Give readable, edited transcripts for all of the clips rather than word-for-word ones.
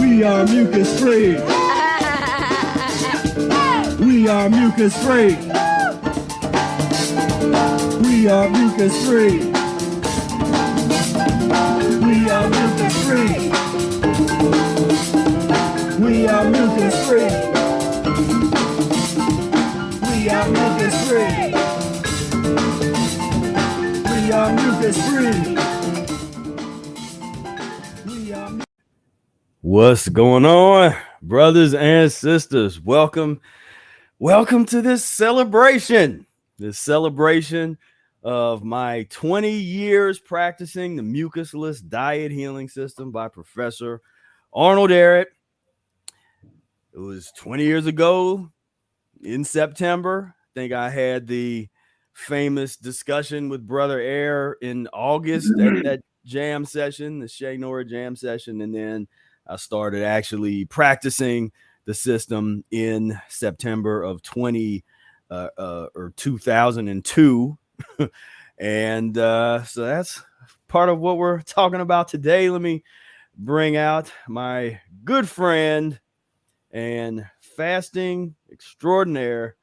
We are mucus-free. We are mucus-free. We are mucus-free. We are mucus-free. We are mucus-free. We are mucus-free. We are mucus-free. What's going on, brothers and sisters? Welcome to this celebration of my 20 years practicing the Mucusless Diet Healing System by Professor Arnold Ehret. It was 20 years ago in September. I think I had the famous discussion with Brother Air in August at that jam session, the Shay Nora jam session, and then I started actually practicing the system in September of 2002. And so that's part of what we're talking about today. Let me bring out my good friend and fasting extraordinaire,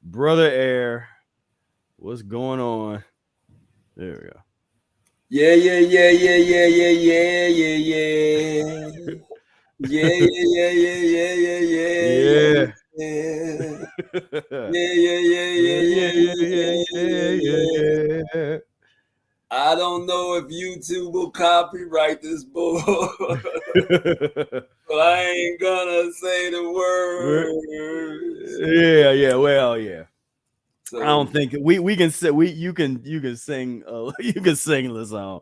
Brother Air. What's going on? There we go. Yeah. Yeah. I don't know if YouTube will copyright this bull, but I ain't gonna say the words. Yeah. Well, yeah. So, I don't think we can say you can sing you can sing the song.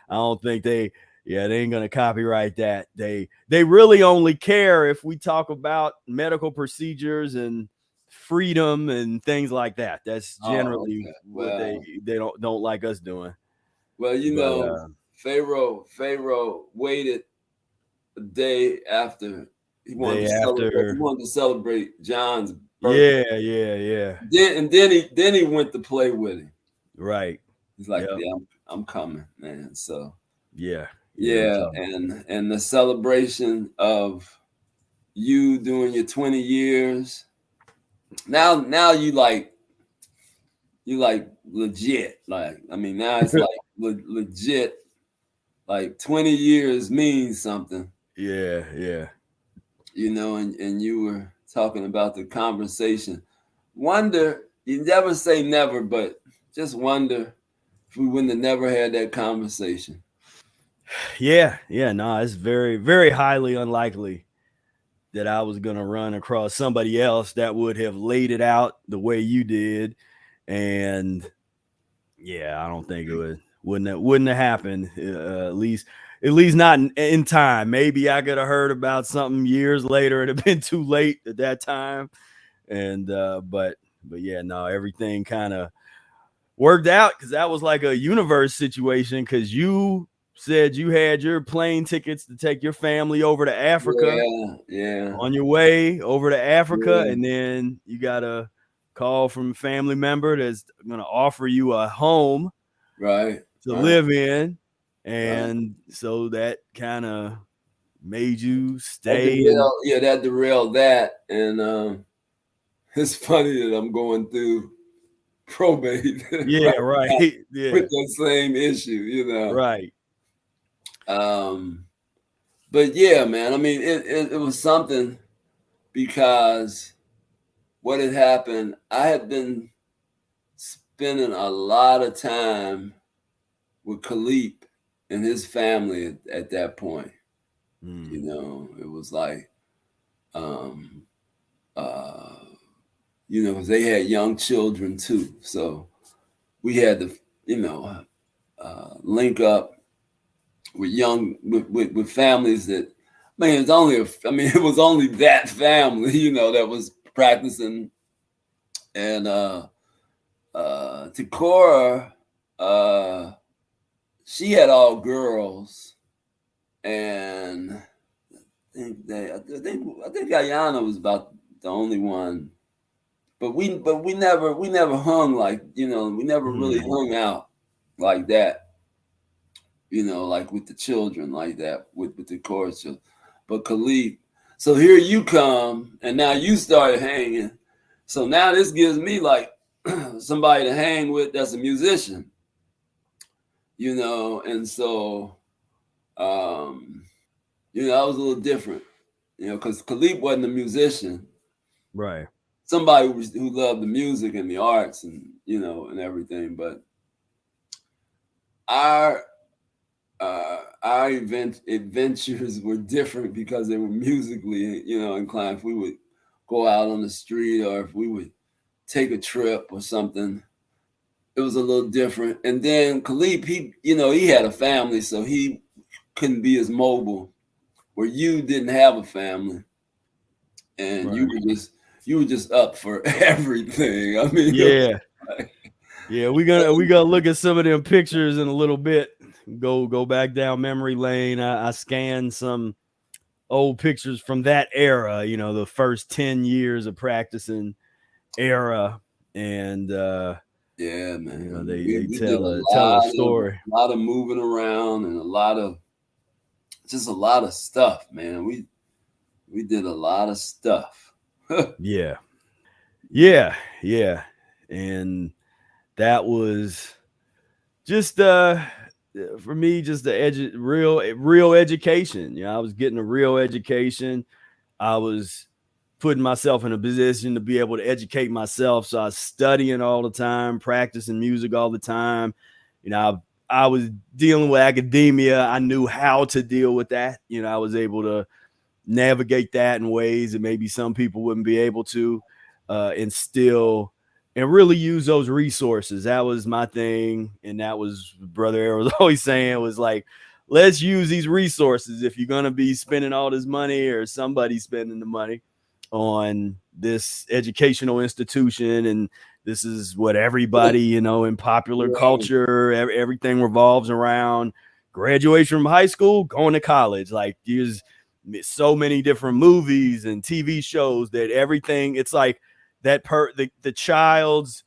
I don't think they ain't gonna copyright that. They really only care if we talk about medical procedures and freedom and things like that. That's generally what they don't like us doing. Well, you know, Pharaoh waited a day after he wanted to celebrate John's birthday. Yeah. Then he went to play with him. Right. He's like, yeah, I'm coming, man. So yeah. And the celebration of you doing your 20 years. Now you like legit. Like, I mean, now it's like legit. Like 20 years means something. Yeah. You know, and you were talking about the conversation. Wonder, you never say never, but just wonder if we wouldn't have never had that conversation. Yeah. No, it's very, very highly unlikely that I was going to run across somebody else that would have laid it out the way you did. And yeah, I don't think it wouldn't have happened. At least not in time. Maybe I could have heard about something years later. It'd have been too late at that time. And but yeah, no, everything kind of worked out because that was like a universe situation. Because you said you had your plane tickets to take your family over to Africa. Yeah. On your way over to Africa, and then you got a call from a family member that's going to offer you a home, right, to live in, and so that kind of made you stay. That derailed that, and it's funny that I'm going through probate. Yeah, right. Yeah, with the same issue, you know. Right. But yeah, man. I mean, it was something because what had happened. I had been spending a lot of time with Khalid and his family at that point. You know, it was like, you know, they had young children too, so we had to, you know, link up with families that, man, it was only that family, you know, that was practicing. And Takora, she had all girls, and I think Ayana was about the only one, but we never hung like, you know, we never really hung out like that. like with the children, like that, with the chorus. But Khalid, so here you come, and now you started hanging. So now this gives me like somebody to hang with that's a musician, and so um, that was a little different, because Khalid wasn't a musician. Right. Somebody who loved the music and the arts and everything. But our adventures were different because they were musically, inclined. If we would go out on the street or if we would take a trip or something, it was a little different. And then Khalid, he had a family, so he couldn't be as mobile. Where you didn't have a family, and Right. you were just up for everything. I mean, Yeah. like, Yeah, we gonna look at some of them pictures in a little bit. Go back down memory lane. I scanned some old pictures from that era, the first 10 years of practicing era. And yeah, man. they We did tell a story. a lot of moving around and a lot of stuff, man. We did a lot of stuff. Yeah. Yeah. Yeah. And that was just for me, just the real education. I was getting a real education. I was putting myself in a position to be able to educate myself. So I was studying all the time, practicing music all the time. I was dealing with academia. I knew how to deal with that. I was able to navigate that in ways that maybe some people wouldn't be able to, and really use those resources. That was my thing. And that was Brother Air was always saying, was like, let's use these resources. If you're going to be spending all this money, or somebody spending the money on this educational institution, and this is what everybody, in popular culture, everything revolves around graduation from high school, going to college. Like, there's so many different movies and TV shows that everything, it's like that the child's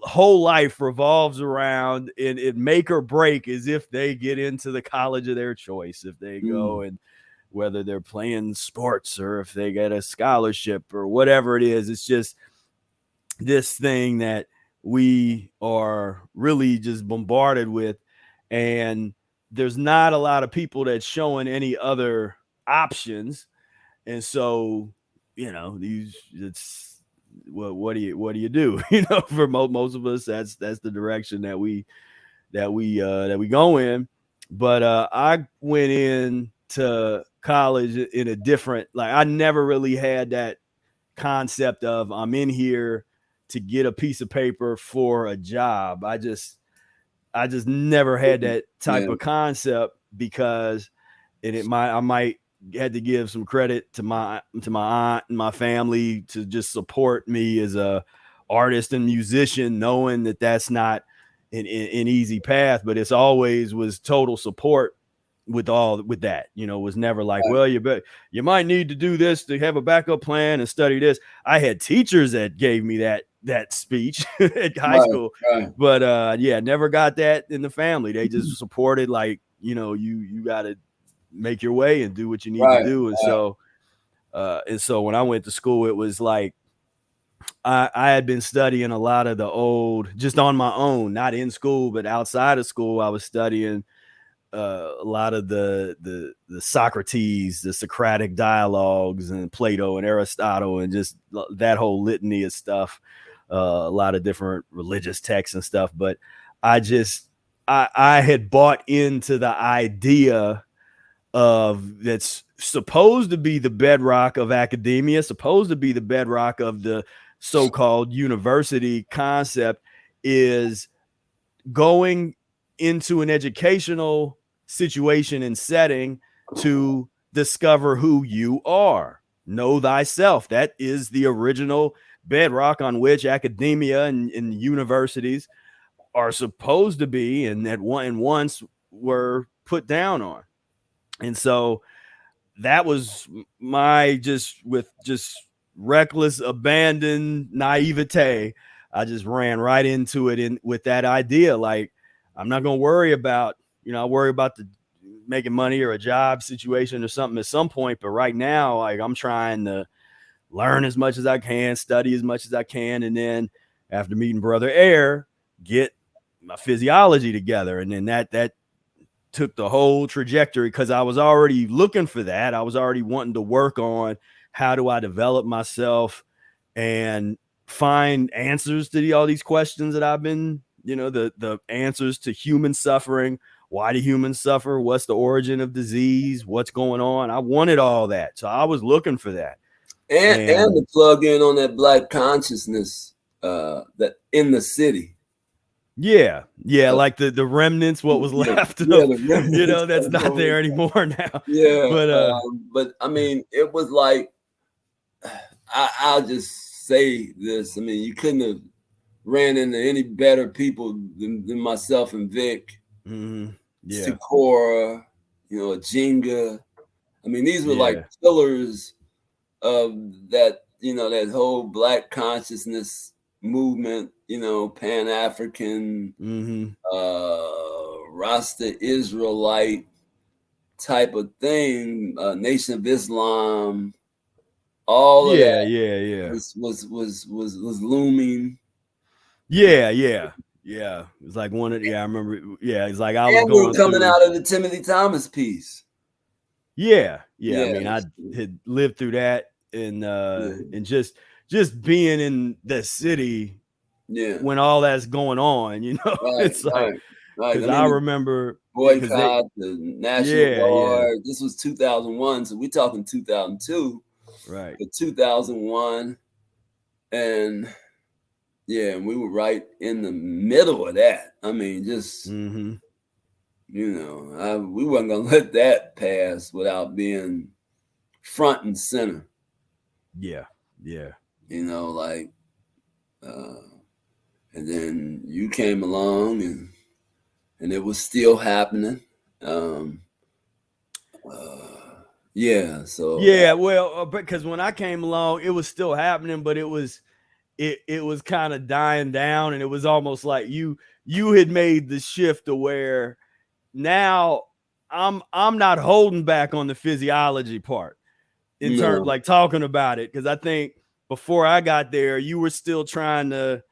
whole life revolves around, and it make or break is if they get into the college of their choice, if they go, and whether they're playing sports or if they get a scholarship or whatever it is. It's just this thing that we are really just bombarded with, and there's not a lot of people that's showing any other options. And so, it's what do you do? For most of us, that's the direction that we go in. But I went in to college in a different, like, I never really had that concept of I'm in here to get a piece of paper for a job. I just never had that type of concept, because I might had to give some credit to my aunt and my family to just support me as a artist and musician, knowing that that's not an easy path, but it's always was total support with that. Was never like, well, you might need to do this to have a backup plan and study this. I had teachers that gave me that speech at high school, but never got that in the family. They just supported, like, you got to make your way and do what you need to do. And so when I went to school, it was like I had been studying a lot of the old, just on my own, not in school, but outside of school. I was studying a lot of the Socrates, the Socratic dialogues, and Plato and Aristotle, and just that whole litany of stuff. A lot of different religious texts and stuff. But I had bought into the idea of that's supposed to be the bedrock of academia, supposed to be the bedrock of the so-called university concept, is going into an educational situation and setting to discover who you are. Know thyself. That is the original bedrock on which academia and universities are supposed to be, and that once were put down on. And so that was my just reckless abandon naivete. I just ran right into it with that idea. Like, I'm not going to worry about I worry about the making money or a job situation or something at some point. But right now, like, I'm trying to learn as much as I can, study as much as I can, and then after meeting Brother Air, get my physiology together. And then that took the whole trajectory, because I was already looking for that. I was already wanting to work on how do I develop myself and find answers to all these questions that I've been, the answers to human suffering. Why do humans suffer? What's the origin of disease? What's going on? I wanted all that. So I was looking for that. And to plug in on that Black consciousness that in the city. Yeah, like the remnants, what was left of, the remnants that's not there anymore now. Yeah, but I mean, it was like, I'll just say this. I mean, you couldn't have ran into any better people than myself and Vic. Mm-hmm. Yeah, Sikora, Ajinga. I mean, these were like pillars of that, that whole Black consciousness movement, Pan-African, Rasta Israelite type of thing, Nation of Islam, all of that was looming. Yeah. It's like one of I remember. Yeah, it's like I was we were going coming through, out of the Timothy Thomas piece. Yeah. I mean, I had lived through that, and just being in the city, when all that's going on, it's like, because I remember boycott, the National Guard. This was 2001, so we're talking 2002, right? But 2001, and we were right in the middle of that. I mean, just we weren't gonna let that pass without being front and center. Yeah. Like, and then you came along, and it was still happening. Well, because when I came along, it was still happening, but it was kind of dying down, and it was almost like you had made the shift to where now I'm not holding back on the physiology part in terms, like, talking about it, because I think before I got there, you were still trying to,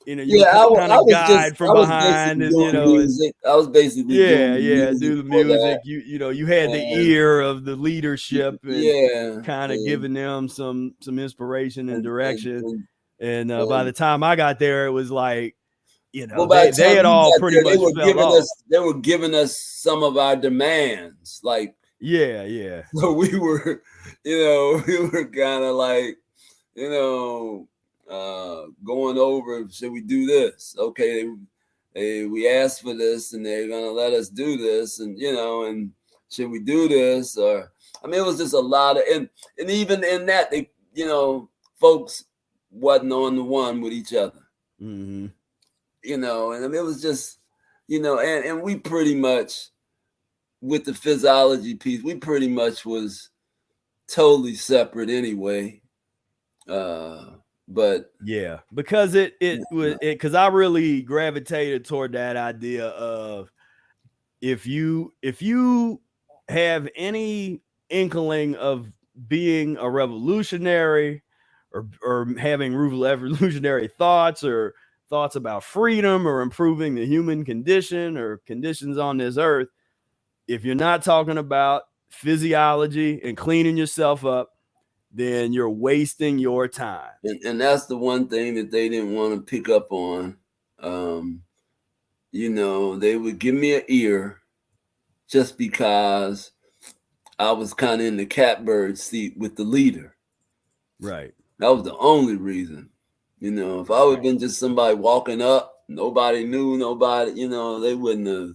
you were kind of guide from behind, and music. I was basically doing do the music. You had the ear of the leadership, and kind of giving them some inspiration and direction. And by the time I got there, it was like, they had all pretty much fell off. They were giving us some of our demands, like, So we were, we were kind of like, going over, should we do this? Okay, we asked for this, and they're gonna let us do this, and and should we do this? Or, I mean, it was just a lot of, and even in that, they, folks wasn't on the one with each other. And I mean, it was just, and we pretty much, with the physiology piece, we pretty much was totally separate anyway. But because because I really gravitated toward that idea of, if you have any inkling of being a revolutionary, or having revolutionary thoughts, or thoughts about freedom, or improving the human condition, or conditions on this earth, if you're not talking about physiology and cleaning yourself up, then you're wasting your time. And that's the one thing that they didn't want to pick up on. They would give me an ear just because I was kind of in the catbird seat with the leader. Right. That was the only reason. If I would have been just somebody walking up, nobody knew, nobody, they wouldn't have.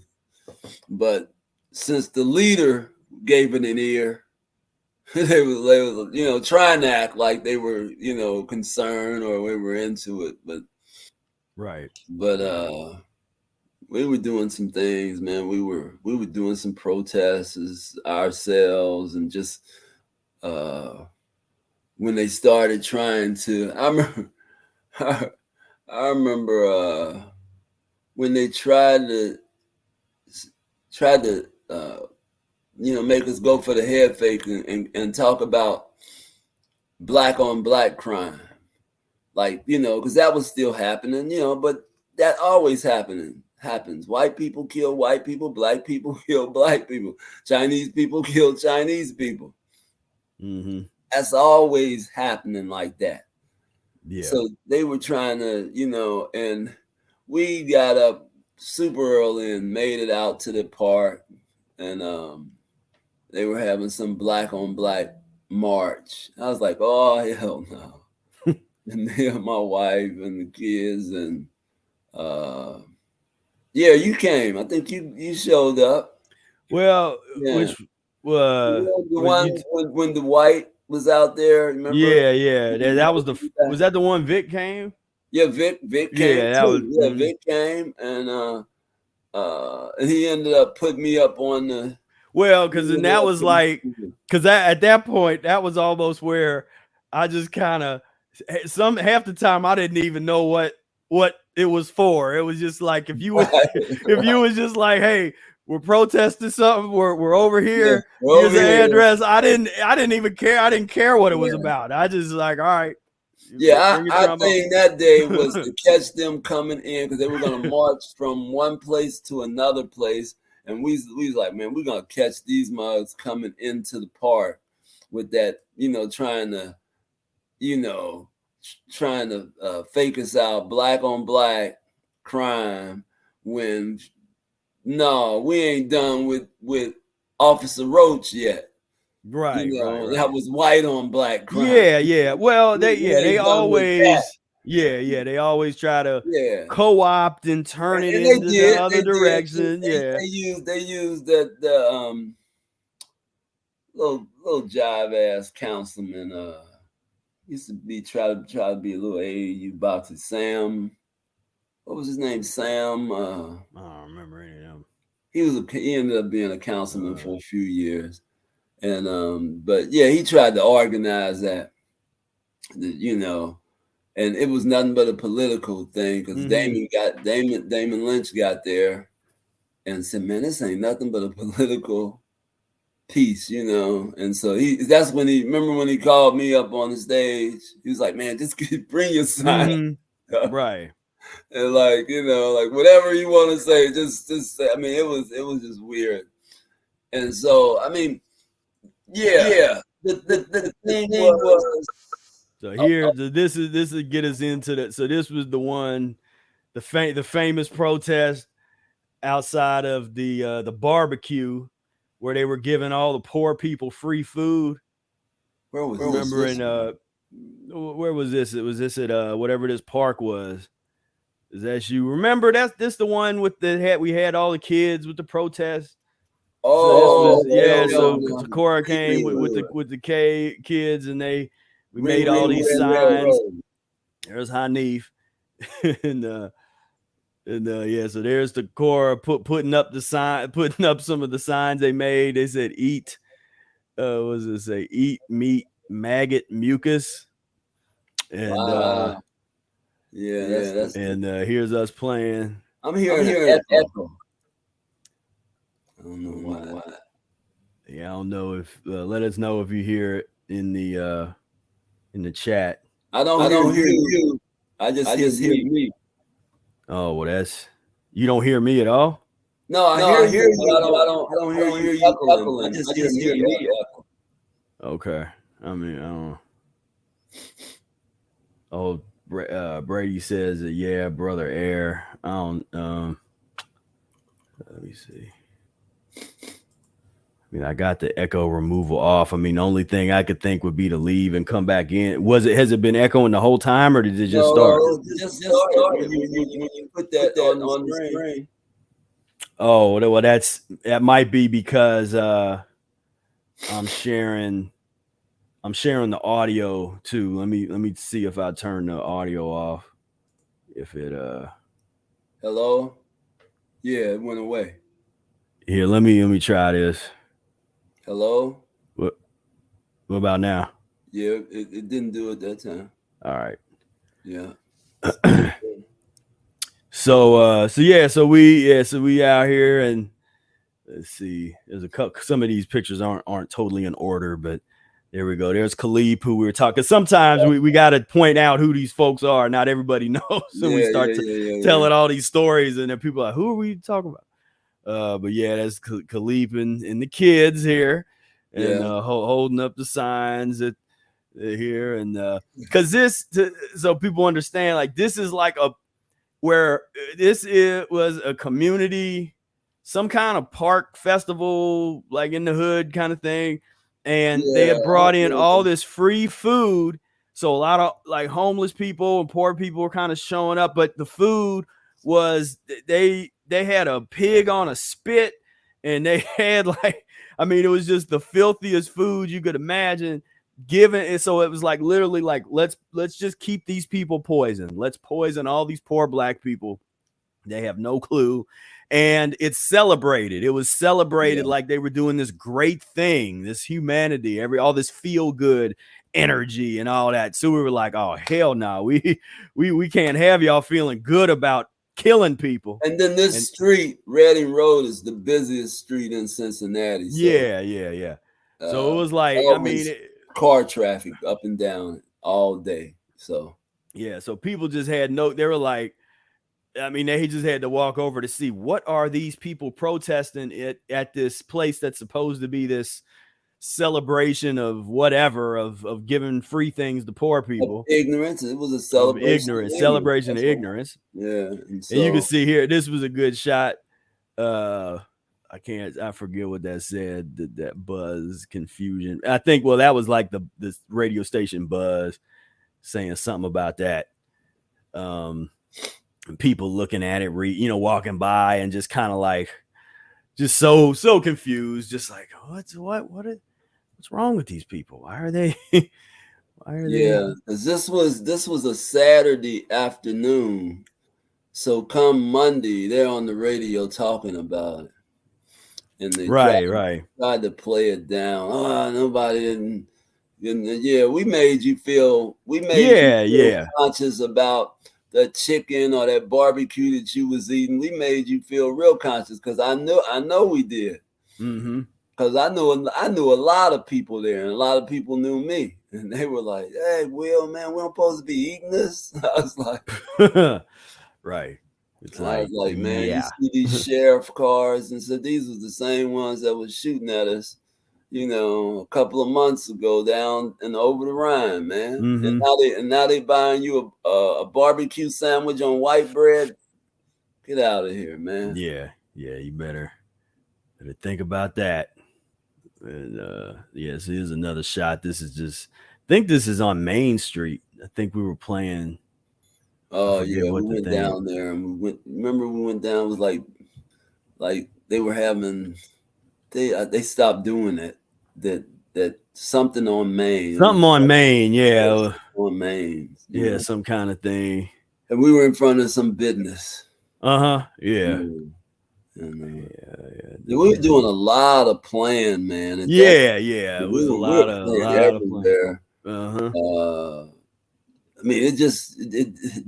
But since the leader gave it an ear, they were, trying to act like they were, concerned, or we were into it. But we were doing some things, man. We were doing some protests ourselves, and just when they started trying to, I remember when they tried to tried to make us go for the head fake and talk about black on black crime, like because that was still happening, but that always happens. White people kill white people, black people kill black people, Chinese people kill Chinese people. Mm-hmm. That's always happening like that. Yeah. So they were trying to, and we got up super early and made it out to the park, and they were having some black on black march. I was like, oh hell no. And me and my wife and the kids, and yeah, you came. I think you showed up. Well, Yeah. which the one when the white was out there, remember? Yeah. That was was that the one Vic came? Yeah, Vic came Yeah, that too. was, Yeah, Vic came, and he ended up putting me up on the. Well, because then that was like, because at that point that was almost where I just kind of half the time I didn't even know what it was for. It was just like if you was just like, hey, we're protesting something, we're over here. Yeah, here's the address. I didn't even care. I didn't care what it was about. I just like, all right. Yeah, I think that day was to catch them coming in because they were going to march from one place to another place. And we was like, man, we're going to catch these mugs coming into the park with that, trying to fake us out, black on black crime, when, no, we ain't done with Officer Roach yet. Right, right. That was white on black crime. Yeah. Well, they always, they always try to co-opt and turn it into the other direction. They used the little jive ass councilman. Used to try to be a little AAU boxer. Sam, what was his name? Sam. I don't remember any of them. He ended up being a councilman for a few years. And but yeah, he tried to organize that, and it was nothing but a political thing because Damon Lynch got there and said, man, this ain't nothing but a political piece, and so that's when remember when he called me up on the stage, he was like, man, just bring your sign. Right. And like, like whatever you want to say, just say. I mean, it was just weird. And so, I mean, yeah. The thing was. So here, this is get us into that. So this was the one, the famous protest outside of the barbecue, where they were giving all the poor people free food. Where was where was this? It was this at whatever this park was. Is that you? Remember this the one with we had all the kids with the protest. Oh, so Cora came with the K kids, and we made all these signs. There's Hanif, and so there's the Cora putting up some of the signs they made. They said eat, what does it say? Eat meat, maggot, mucus, and here's us playing. I'm hearing an echo. I don't know why. Yeah, I don't know if let us know if you hear it in the chat. I don't hear you. I just hear me. Oh, well, you don't hear me at all? No, I hear you. I don't hear you echoing. I just hear me echo. Okay. I mean, I don't know. Oh, Brady says that, yeah, brother Air. I don't let me see. I mean, I got the echo removal off. I mean, the only thing I could think would be to leave and come back in. Has it been echoing the whole time, or did it just start? No, just started when you put that on the screen. Oh, well, that might be because I'm sharing the audio too. Let me see if I turn the audio off. If it Hello? Yeah, it went away. Here, let me try this. Hello? What about now? Yeah, it didn't do it that time. All right. Yeah. So we out here, and let's see. There's a couple. Some of these pictures aren't totally in order, but there we go. There's Khalib, who we were talking. Sometimes we got to point out who these folks are. Not everybody knows, so we start telling all these stories, and then people are like, "Who are we talking about?" But yeah, that's Khalib and the kids here, and holding up the signs that here, and because so people understand, like this is like where was a community, some kind of park festival, like in the hood kind of thing. And they had brought in all this free food. So a lot of like homeless people and poor people were kind of showing up, but the food was, they had a pig on a spit, and they had like, I mean, it was just the filthiest food you could imagine. Given, and so it was like literally like, let's just keep these people poisoned. Let's poison all these poor black people. They have no clue. And it's celebrated. It was celebrated like they were doing this great thing, this humanity, all this feel good energy and all that. So we were like, oh hell no, we can't have y'all feeling good about killing people. And then this street, Reading Road, is the busiest street in Cincinnati. So, yeah. So it was like, I mean, car traffic up and down all day. So yeah, so people just had they were like, I mean, they just had to walk over to see what are these people protesting at this place that's supposed to be this celebration of whatever, of giving free things to poor people. Of ignorance. It was a celebration of ignorance. Celebration of ignorance. Yeah. And you can see here, this was a good shot. I forget what that said, that buzz confusion. I think, well, that was like the radio station Buzz saying something about that. People looking at it, walking by and just kind of like, just so confused, just like, what's wrong with these people? Why are they? Because this was a Saturday afternoon. So come Monday, they're on the radio talking about it. And they tried to play it down. Oh, nobody didn't. We made you feel. We made you feel conscious about that chicken or that barbecue that you was eating. We made you feel real conscious, because I know we did. Because I knew a lot of people there, and a lot of people knew me, and they were like, "Hey, Will, man, we don't supposed to be eating this." I was like, right. It's I was like, man, you see these sheriff cars, and so these was the same ones that was shooting at us, a couple of months ago down and over the Rhine, man. And now they buying you a barbecue sandwich on white bread. Get out of here, man. Yeah, you better think about that. And so here's another shot. This is just, I think this is on Main Street. I think we were playing. Oh yeah, we went down there, and we went down. It was like they were having, they stopped doing it. That something on Main. Something on Main, yeah. On Main. Yeah, some kind of thing. And we were in front of some business. Yeah. And, we were doing a lot of playing, man. And it was a lot of everywhere. I mean, it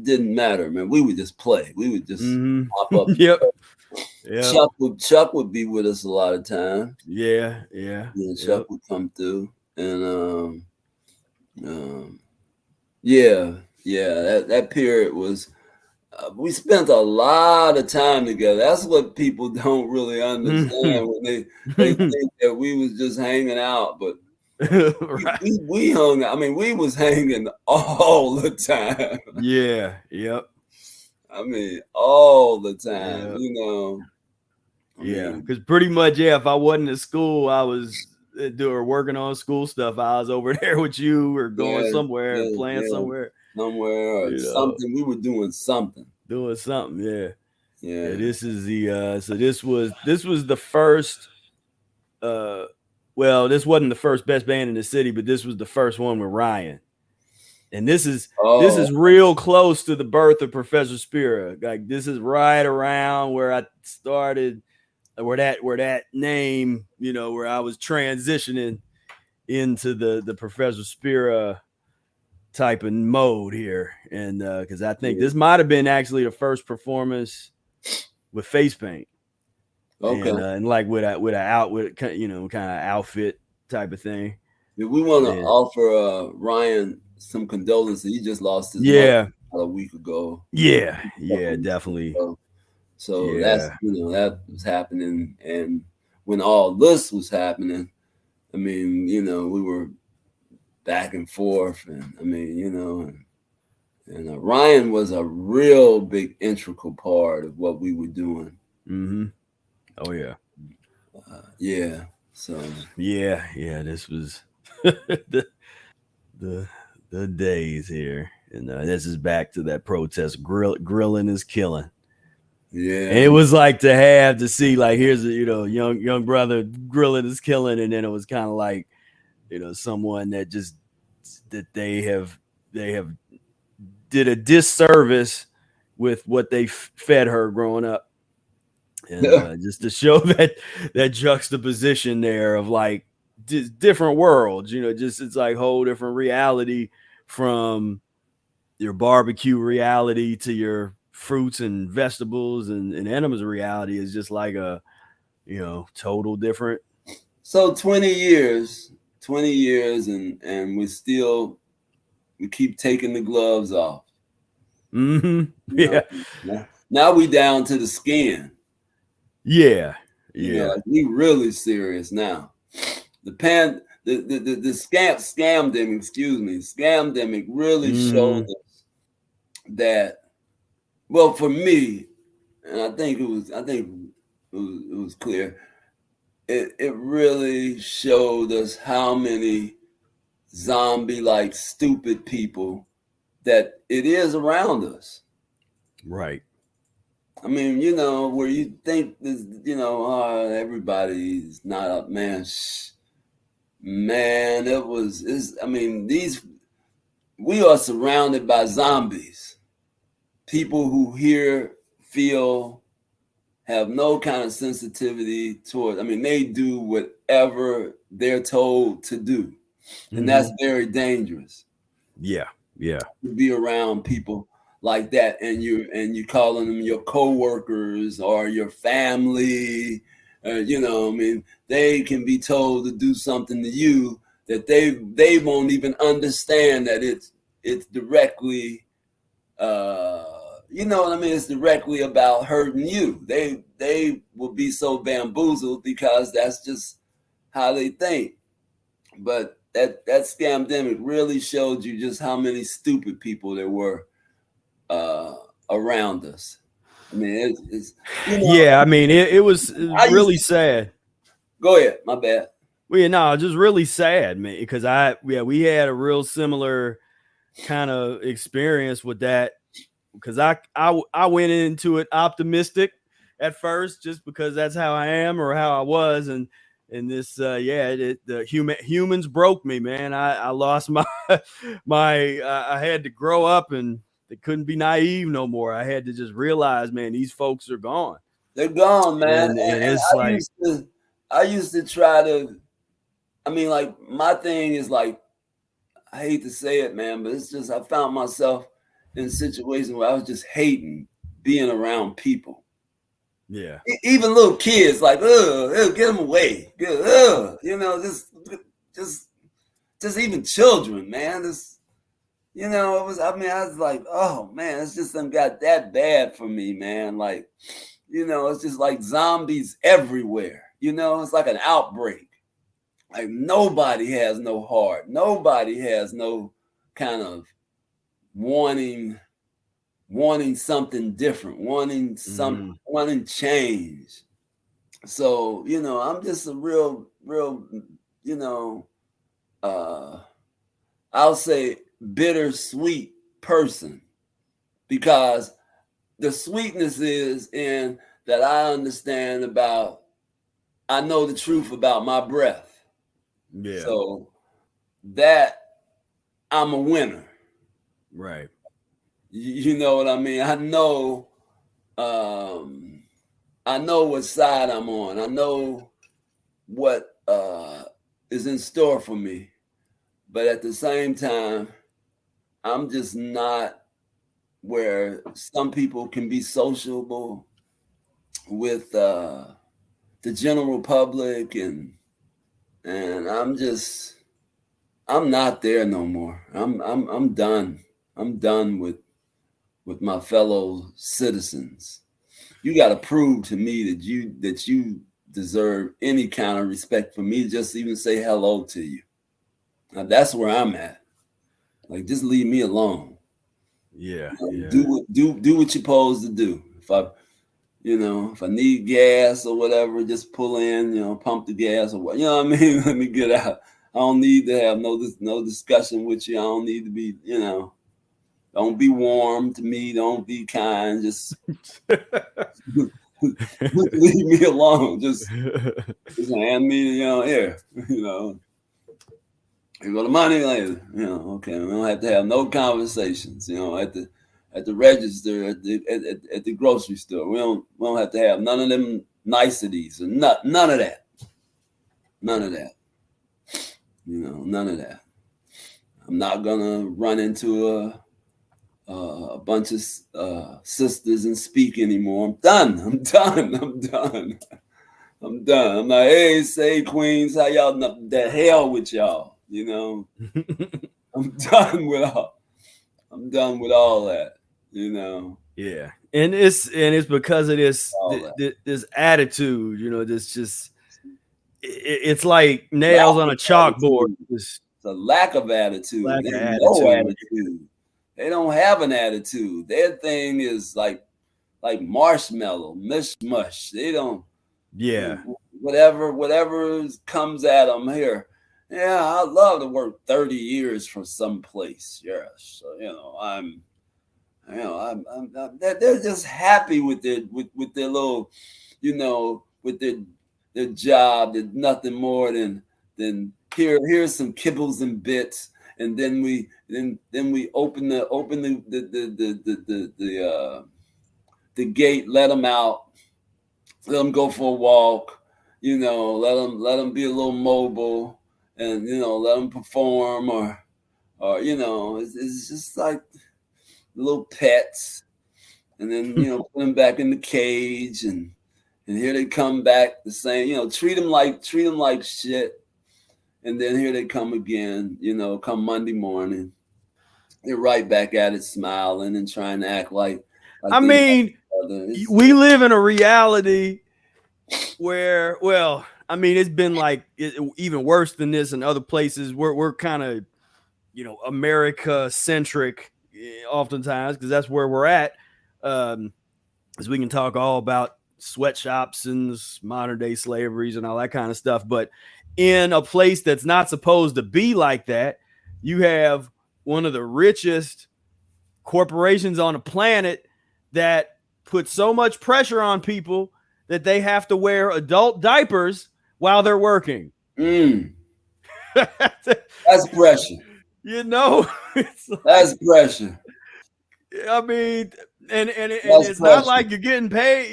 didn't matter, man. We would just play. We would just pop up. Yep. Chuck would be with us a lot of times. Yeah. Chuck would come through, and that period was. We spent a lot of time together. That's what people don't really understand when they think that we was just hanging out, but we hung out. I mean, we was hanging all the time. Yeah. Yep. I mean, all the time. Because pretty much, if I wasn't at school, I was working on school stuff. I was over there with you, or going somewhere, playing somewhere. Or something. We were doing something. Yeah. This is the so this was the first this wasn't the first best band in the city, but this was the first one with Ryan. And this is real close to the birth of Professor Spira. Like, this is right around where I started, where that name, where I was transitioning into the Professor Spira type of mode here. And because I think this might have been actually the first performance with face paint. Okay. and like with kind of outfit type of thing. Yeah, we want to And offer Ryan some condolences. He just lost his mother yeah, about a week ago. yeah, A couple yeah, of weeks definitely. ago. So that's, Yeah. that was happening. And when all this was happening, I mean, we were back and forth. And I mean, and Ryan was a real big integral part of what we were doing. Mm-hmm. Oh yeah. Yeah. So, Yeah, yeah. This was the the the days here, and this is back to that protest. Grilling is killing. And yeah. it was like to see like here's a young brother grilling is killing, and then it was kind of like someone that just that they have did a disservice with what they fed her growing up, and just to show that juxtaposition there of like different worlds, just it's like whole different reality from your barbecue reality to your fruits and vegetables and animals reality is just like a total different. So 20 years, and we keep taking the gloves off. Mm-hmm. You Yeah. know, now we down to the skin. Yeah. Yeah. Like we really serious now. The scamdemic, excuse me, scamdemic really showed Mm-hmm. us that. Well, for me, and I think it was clear. It really showed us how many zombie like stupid people that it is around us. Right. I mean, where you think this, everybody's not up, man. Man, I mean, we are surrounded by zombies. People who hear, feel, have no kind of sensitivity toward, I mean, they do whatever they're told to do. And Mm-hmm. that's very dangerous. Yeah. Yeah. To be around people like that, and you calling them your coworkers or your family. I mean, they can be told to do something to you that they won't even understand that it's directly, you know what I mean, it's directly about hurting you. They will be so bamboozled because that's just how they think. But that scamdemic really showed you just how many stupid people there were uh, around us. I mean, it's Yeah. I mean, it was I used really to sad. go ahead. My bad. Well, yeah, no, just really sad, man, because we had a real similar kind of experience with that because I went into it optimistic at first just because that's how I am or how I was, and this the humans broke me, man. I lost my I had to grow up, and they couldn't be naive no more. I had to just realize, man, these folks are gone, They're gone, man. and And it's like I used to try to. I mean, like my thing is like, I hate to say it, man, but it's just I found myself in situations where I was just hating being around people. yeah. Even little kids, like, get them away. Just, just even children, man. It was. I mean, I was like, oh man, it's just done got that bad for me, man. Like, it's just like zombies everywhere. It's like an outbreak. Like nobody has no heart. Nobody has no kind of wanting something different, Mm-hmm. wanting change. So, I'm just a real, you know, uh I'll say bittersweet person, because the sweetness is in that I know the truth about my breath. Yeah. So that I'm a winner. Right. You know what I mean? Um I know what side I'm on. I know what is in store for me. But at the same time, I'm just not where some people can be sociable with. the general public, and I'm not there no more. I'm done. I'm done with my fellow citizens. You got to prove to me that you deserve any kind of respect for me. Just even say hello to you. Now that's where I'm at. Like, just leave me alone. Yeah, Do what you're supposed to do. If I need gas or whatever, just pull in. Pump the gas or what. You know what I mean? Let me get out. I don't need to have no discussion with you. I don't need to be. Don't be warm to me. Don't be kind. Just leave me alone. Just hand me, here. You go to money later. Okay. We don't have to have no conversations. At the register, at the grocery store. We don't have to have none of them niceties and none of that. None of that. None of that. I'm not gonna run into a bunch of sisters and speak anymore. I'm done. I'm done. I'm like, hey, say Queens, how y'all? The hell with y'all. I'm done with all that. Yeah, and it's because of this attitude. It's like nails on a chalkboard. It's a lack of attitude. No attitude. They don't have an attitude. Their thing is like marshmallow, mush. They don't. Yeah. Whatever comes at them here. Yeah, I'd love to work 30 years for some place. Yes, so, they're just happy with their little, with their job. There's nothing more than here's some kibbles and bits, and then we open the gate, let them out, let them go for a walk, let them be a little mobile, and let them perform, or it's just like little pets, and then put them back in the cage, and here they come back the same, treat them like shit, and then here they come again, come Monday morning, they're right back at it, smiling and trying to act like I mean, we live in a reality where, well, I mean, it's been like even worse than this in other places. We're kind of, America centric oftentimes, because that's where we're at. As we can talk all about sweatshops and modern day slaveries and all that kind of stuff. But in a place that's not supposed to be like that, you have one of the richest corporations on the planet that put so much pressure on people that they have to wear adult diapers while they're working. That's pressure. That's pressure. I mean, and it's not like you're getting paid,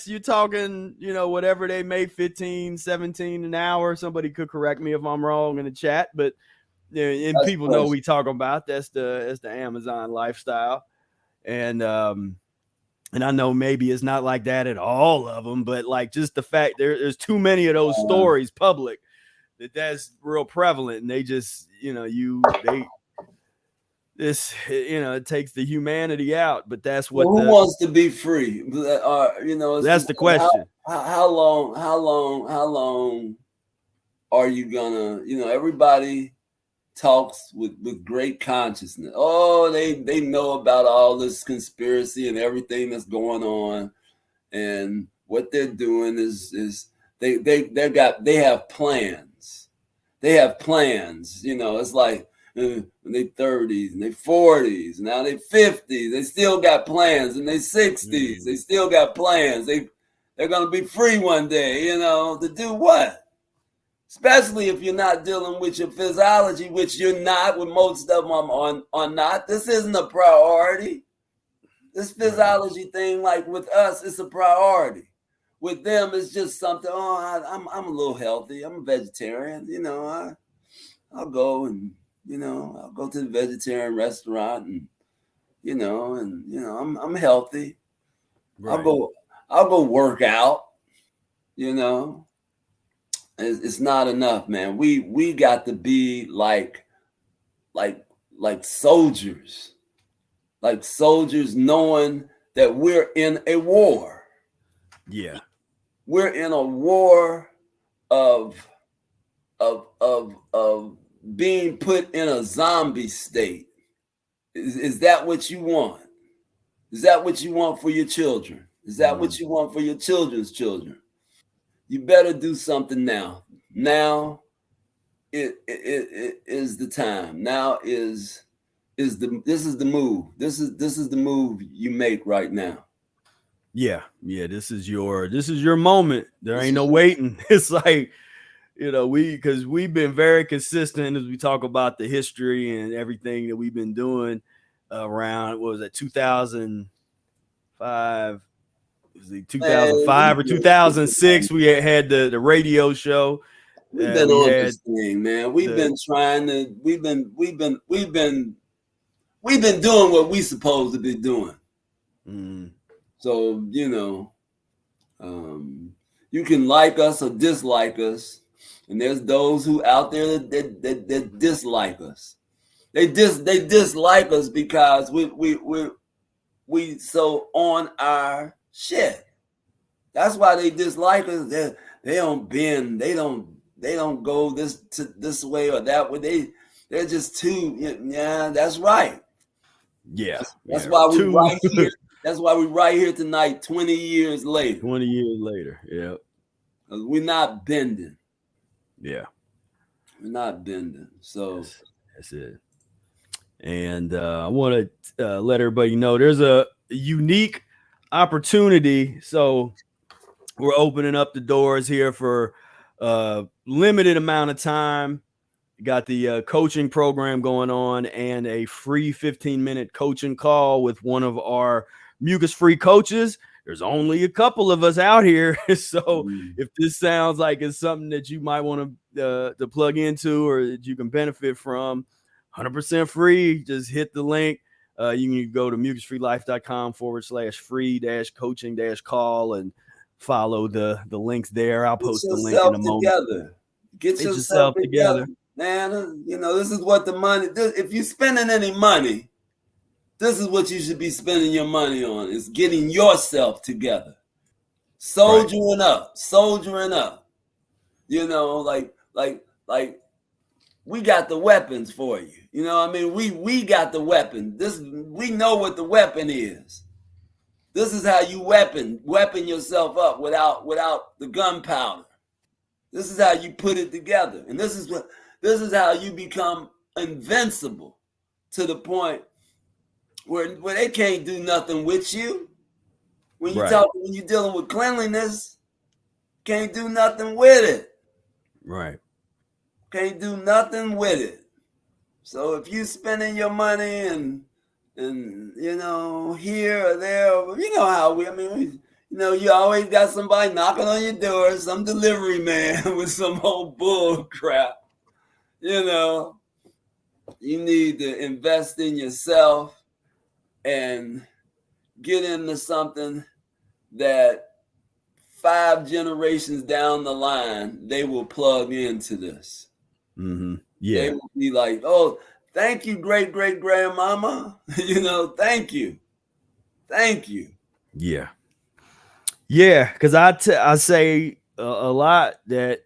you're talking, whatever they make, 15, 17 an hour. Somebody could correct me if I'm wrong in the chat, but and people know we talk about that's the Amazon lifestyle. And I know maybe it's not like that at all of them, but like just the fact there's too many of those stories public that's real prevalent, and they just, it takes the humanity out. But that's what who wants to be free? That's the question. How long are you gonna? Everybody talks with great consciousness. Oh, they know about all this conspiracy and everything that's going on, and what they're doing is they have plans. They have plans. It's like when they 30s and they 40s, now they 50s, they still got plans, and they 60s, they still got plans. They're gonna be free one day, to do what? Especially if you're not dealing with your physiology, which you're not, with most of them are not. This isn't a priority. This physiology thing, like with us, it's a priority. With them, it's just something, I'm a little healthy. I'm a vegetarian. I'll go and, I'll go to the vegetarian restaurant, and, I'm healthy. Right. I'll go work out. You know, it's not enough, man. We got to be like like soldiers, like soldiers, knowing that we're in a war. Yeah. We're in a war of of being put in a zombie state. Is that what you want? Is that what you want for your children? Is that Mm. what you want for your children's children? You better do something now. Now it is the time. Now is the this is the move. This is the move you make right now. Yeah. Yeah. This is your moment. There This ain't no is waiting. It's like, because we've been very consistent as we talk about the history and everything that we've been doing around, what was it, 2005? Was it man. 2005 or 2006? We had the radio show. We've been We on had this thing, man. We've the been trying to. We've been doing what we supposed to be doing. mm, So um, you can like us or dislike us, and there's those who out there that dislike us. They dislike us because we so on our shit. That's why they dislike us. They don't bend. They don't go this way or that way. They're just too. Yeah, that's right. yeah, That's yeah, why we two right here. That's why we right here tonight, 20 years later. 20 years later. Yeah, 'Cause we're not bending. yeah, We're not bending. So that's it. And I want to let everybody know there's a unique opportunity. So we're opening up the doors here for a limited amount of time. Got the coaching program going on and a free 15-minute coaching call with one of our mucus-free coaches. There's only a couple of us out here. So mm, if this sounds like it's something that you might want to plug into or that you can benefit from, 100% free. Just hit the link. You can go to mucusfreelife.com/free coaching call and follow the links there. I'll get post the link in yourself a moment. together. Get Get yourself yourself together, together. man. This is what the money. If you're spending any money, this is what you should be spending your money on: is getting yourself together, Right. soldiering up, soldiering up. Like we got the weapons for you. I mean, we got the weapon. We know what the weapon is. This is how you weapon yourself up without the gunpowder. This is how you put it together, and this is how you become invincible to the point where they can't do nothing with you. Right. When you're dealing with cleanliness, can't do nothing with it. Right. Can't do nothing with it. So if you spending your money and here or there, you know how you always got somebody knocking on your door, some delivery man with some old bull crap. You know, you need to invest in yourself and get into something that 5 generations down the line they will plug into this. Mm-hmm. They Yeah. will be like, "Oh, thank you, great great grandmama. Thank you, thank you." Yeah. Yeah. Because I say a lot that,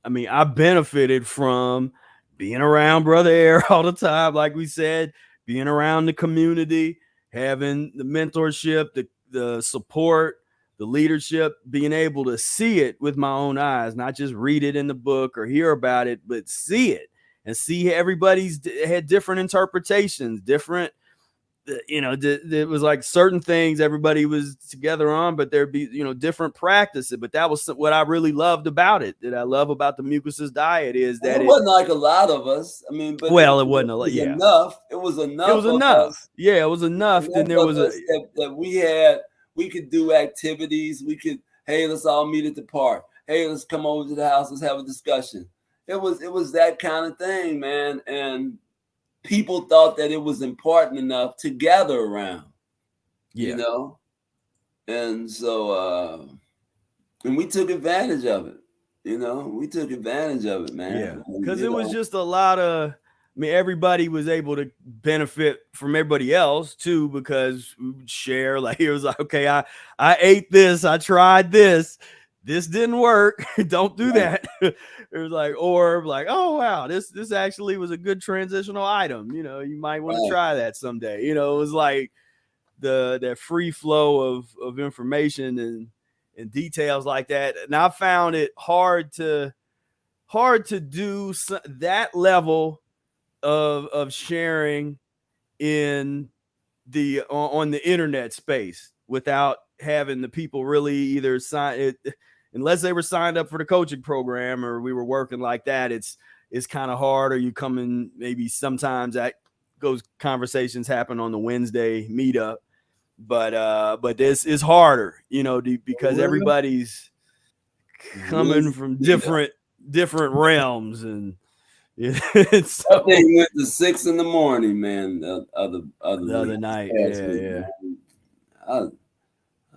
I mean, I benefited from being around Brother Air all the time, like we said, being around the community, having the mentorship, the support, the leadership, being able to see it with my own eyes, not just read it in the book or hear about it, but see it and see everybody's had different interpretations, different. It was like certain things everybody was together on, but there'd be different practices. But that was what I really loved about it. That I love about the mucusless diet is And that it wasn't like a lot of us. I mean, but well, it wasn't a lot. was Yeah, enough. It was it enough was of enough. us. Yeah, it was enough. Then Enough there of was a us that we could do activities. We could, hey, let's all meet at the park. Hey, let's come over to the house. Let's have a discussion. It was that kind of thing, man. And people thought that it was important enough to gather around, you yeah, know. And so and we took advantage of it. We took advantage of it, Yeah, man. because it was just a lot of. I mean, everybody was able to benefit from everybody else too, because we would share. Like it was like, okay, I ate this, I tried this didn't work. Don't do Right, that. It was like, or like, oh wow, this actually was a good transitional item. You might want to right. try that someday. It was like that free flow of information and details like that. And I found it hard to do that level of sharing in the on the internet space without having the people really either sign it, unless they were signed up for the coaching program or we were working like that. It's kind of hard, or you come in maybe sometimes that those conversations happen on the Wednesday meetup, but this is harder, because Well, everybody's coming Wednesday from meetup. different realms. And That so thing went to 6 in the morning, man. The other the week, other this night, past yeah, week, yeah. man. I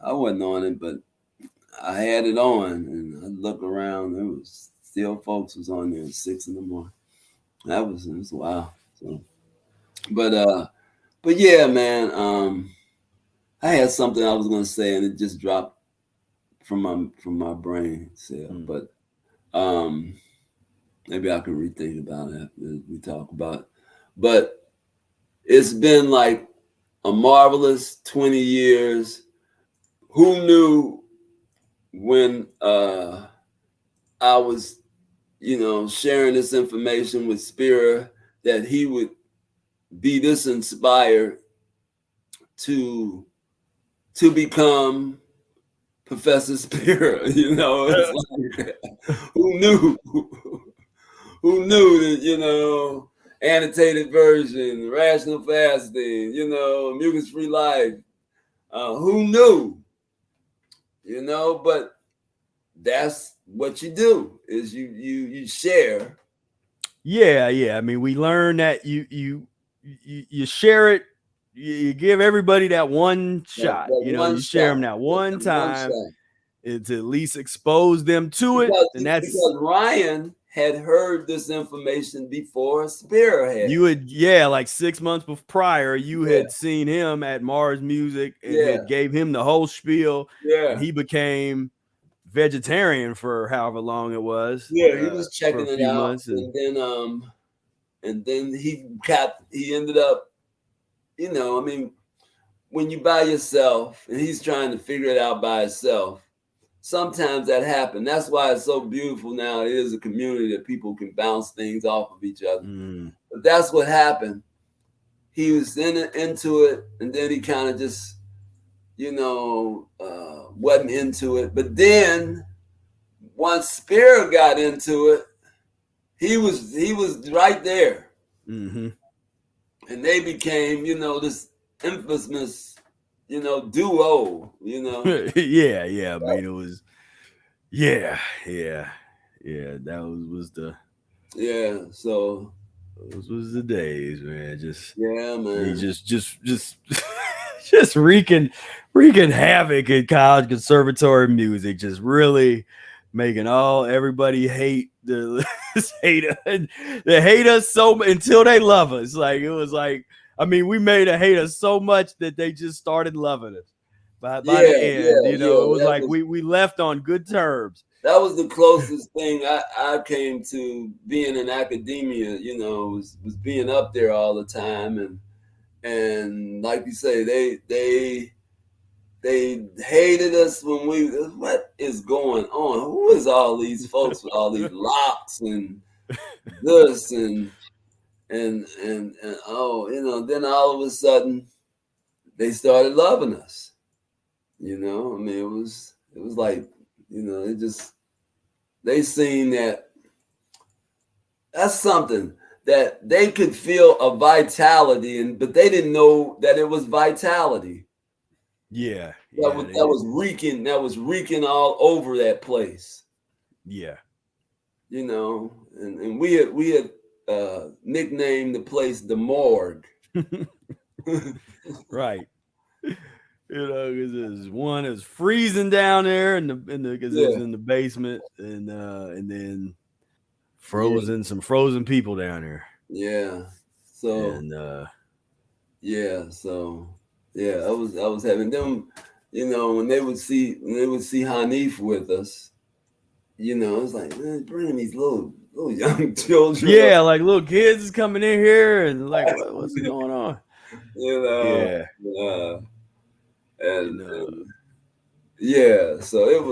I wasn't on it, but I had it on, and I look around. There was still folks was on there at 6 in the morning. It was wow. So, but yeah, man. I had something I was gonna say, and it just dropped from my brain cell. Mm. But um, maybe I can rethink about it after we talk about it. But it's been like a marvelous 20 years. Who knew when I was, sharing this information with Spira that he would be this inspired to become Professor Spira? It's like who knew? Who knew that, annotated version, rational fasting, mucus-free life. Who knew? But that's what you do is you share Yeah. I mean, we learn that you share it. You give everybody that one shot. that one You share shot, them that one that one time, shot. and to at least expose them to it. Because And that's because Ryan had heard this information before Spira had. you would, yeah, like 6 months prior, you Yeah, had seen him at Mars Music and yeah, had gave him the whole spiel, and yeah, he became vegetarian for however long it was, yeah. He was for a checking it few out, months. And and then he ended up, I mean, when you by yourself and he's trying to figure it out by himself, sometimes that happens. That's why it's so beautiful now. It is a community that people can bounce things off of each other. mm, But that's what happened. He was into it, and then he kind of just, wasn't into it. But then once Spira got into it, he was right there, mm-hmm. and they became, this infamous, duo. Yeah. I mean, it was, yeah, yeah, yeah. That was the Yeah. So those was the days, man. Just yeah, me, man. just just wreaking havoc in college conservatory music, just really making all everybody hate the hate they hate us until they love us. Like it was like, I mean, we made a hate us so much that they just started loving us. By the Yeah, end, yeah, it yeah. was like we left on good terms. That was the closest thing I came to being in academia. Was being up there all the time, and like you say, they hated us when we. What is going on? Who is all these folks with all these locks and this and oh, then all of a sudden they started loving us. I mean, it was like, it just they seen that that's something that they could feel a vitality in, but they didn't know that it was vitality Yeah, that yeah, was they that did. was reeking all over that place. Yeah, And we had nicknamed the place the morgue. right. You know, because there's one is freezing down there because it was Yeah, in the basement, and then yeah, some frozen people down there, yeah. So and yeah, so yeah, I was having them, when they would see Hanif with us, it's like, man, bringing these little young children up, yeah, like little kids is coming in here, and like what's going on? you know, Yeah, uh, you and know. yeah, so it